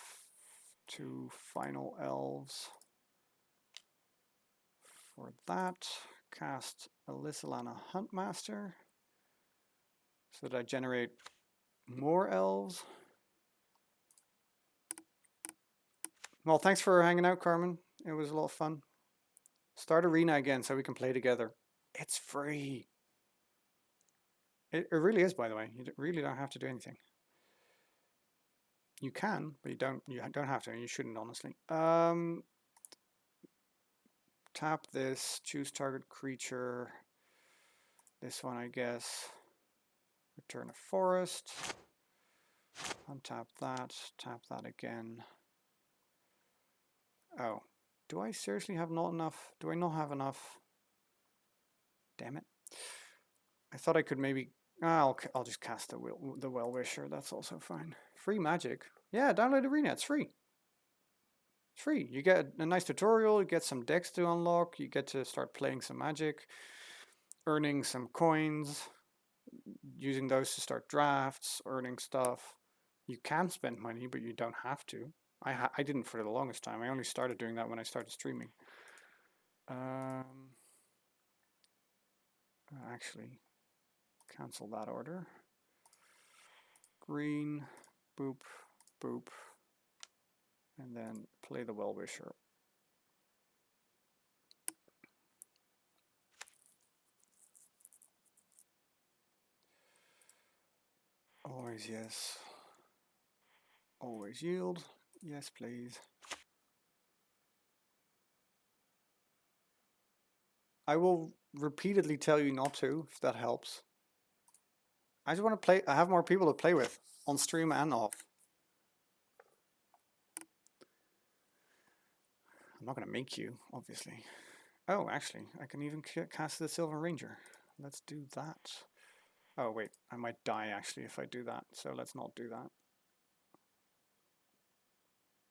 2 final elves for that. Cast Alysalana Huntmaster so that I generate more elves. Well, thanks for hanging out, Carmen. It was a lot of fun. Start Arena again so we can play together. It's free. It really is, by the way. You really don't have to do anything. You can, but you don't have to, and you shouldn't, honestly. Tap this, choose target creature. This one, I guess. Return a forest. Untap that, tap that again. Oh, do I seriously have not enough? Do I not have enough? Damn it. I thought I could maybe... I'll just cast the Well-Wisher. That's also fine. Free magic. Yeah, download Arena. It's free. It's free. You get a nice tutorial. You get some decks to unlock. You get to start playing some magic. Earning some coins. Using those to start drafts. Earning stuff. You can spend money, but you don't have to. I didn't for the longest time. I only started doing that when I started streaming. Actually, cancel that order. Green, boop, boop, and then play the Well-Wisher. Always yes. Always yield. Yes, please. I will repeatedly tell you not to, if that helps. I just want to play. I have more people to play with on stream and off. I'm not going to make you, obviously. Oh, actually, I can even cast the Silver Ranger. Let's do that. Oh, wait, I might die, actually, if I do that. So let's not do that.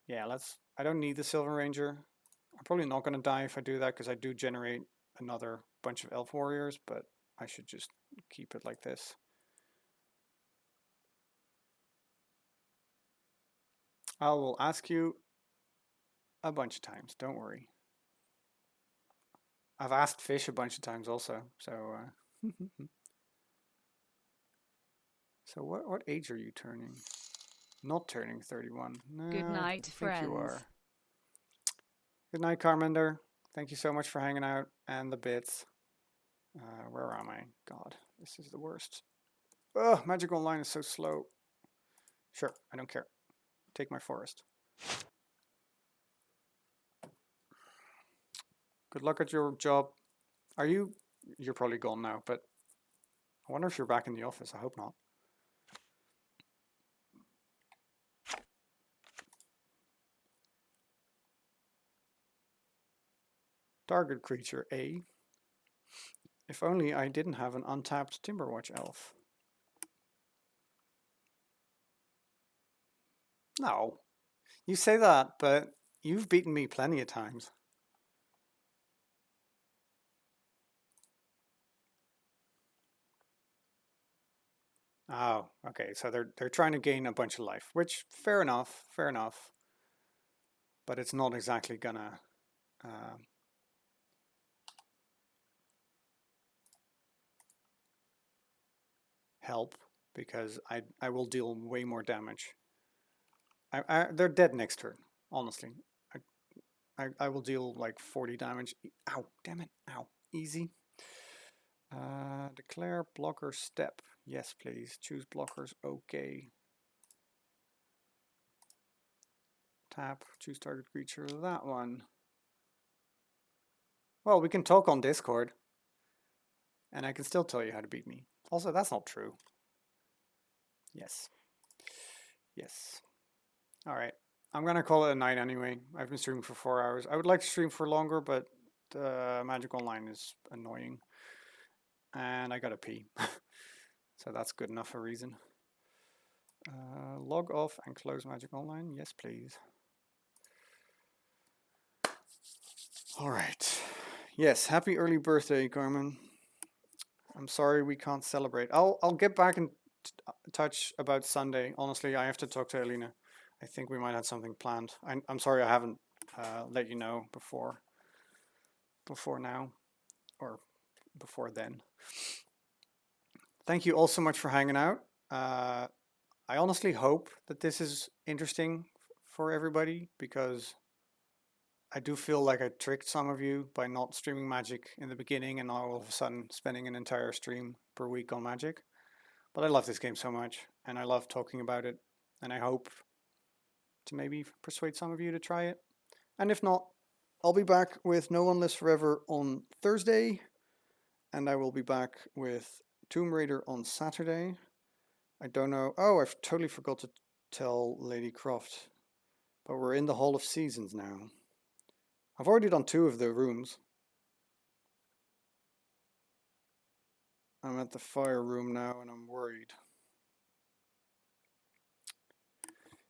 Yeah, I don't need the Silver Ranger. I'm probably not going to die if I do that, because I do generate another bunch of Elf Warriors, but I should just keep it like this. I will ask you a bunch of times, don't worry. I've asked Fish a bunch of times also. So, so what age are you turning? Not turning 31. Good No, night, I think you friends. are. Good night, Carmender. Thank you so much for hanging out and the bits. Where am I? God, this is the worst. Ugh, Magic Online is so slow. Sure, I don't care. Take my forest. Good luck at your job. Are you? You're probably gone now, but I wonder if you're back in the office. I hope not. Target creature A. If only I didn't have an untapped Timberwatch elf. No, you say that, but you've beaten me plenty of times. Oh, okay. So they're trying to gain a bunch of life, which fair enough, fair enough. But it's not exactly gonna uh, help because I will deal way more damage. They're dead next turn, honestly. I will deal like 40 damage. Ow, damn it. Ow. Easy. Declare blocker step. Yes, please. Choose blockers. Okay. Tap. Choose target creature. That one. Well, we can talk on Discord. And I can still tell you how to beat me. Also, that's not true. Yes. Yes. All right. I'm going to call it a night anyway. I've been streaming for 4 hours. I would like to stream for longer, but Magic Online is annoying. And I got to pee. So that's good enough a reason. Log off and close Magic Online. Yes, please. All right. Yes, happy early birthday, Carmen. I'm sorry we can't celebrate. I'll get back in touch about Sunday. Honestly, I have to talk to Alina. I think we might have something planned. I'm sorry I haven't let you know before now or before then. Thank you all so much for hanging out. I honestly hope that this is interesting for everybody because I do feel like I tricked some of you by not streaming Magic in the beginning and now all of a sudden spending an entire stream per week on Magic. But I love this game so much and I love talking about it and I hope to maybe persuade some of you to try it. And if not, I'll be back with No One Lives Forever on Thursday and I will be back with Tomb Raider on Saturday. I don't know. Oh, I totally forgot to tell Lady Croft, but we're in the Hall of Seasons now. I've already done 2 of the rooms. I'm at the fire room now and I'm worried.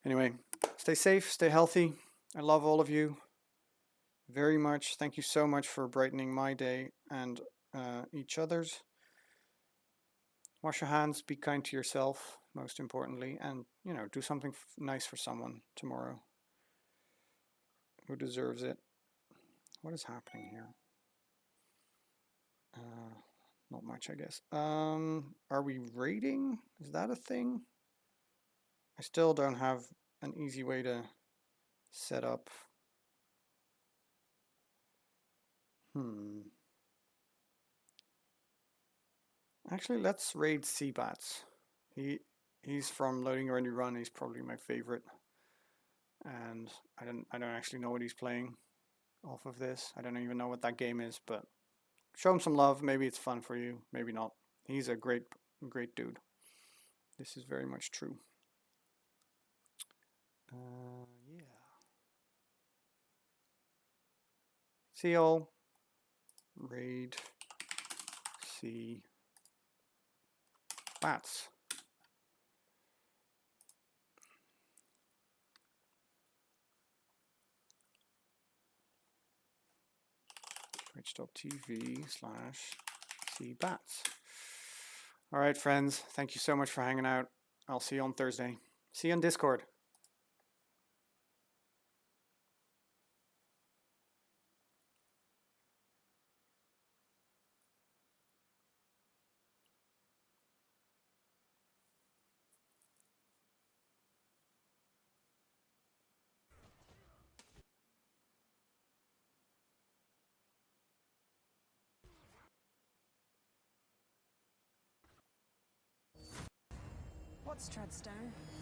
Anyway, stay safe, stay healthy. I love all of you very much. Thank you so much for brightening my day and each other's. Wash your hands, be kind to yourself, most importantly, and, you know, do something nice for someone tomorrow who deserves it. What is happening here? Not much, I guess. Are we raiding? Is that a thing? I still don't have an easy way to set up. Actually, let's raid Seabats. He's from Loading Ready Run. He's probably my favorite, and I don't actually know what he's playing off of this. I don't even know what that game is, but show him some love. Maybe it's fun for you. Maybe not. He's a great dude. This is very much true. Yeah. See y'all. Raid. See. Bats. Twitch.tv/cbats. All right, friends. Thank you so much for hanging out. I'll see you on Thursday. See you on Discord. Gods tread stone.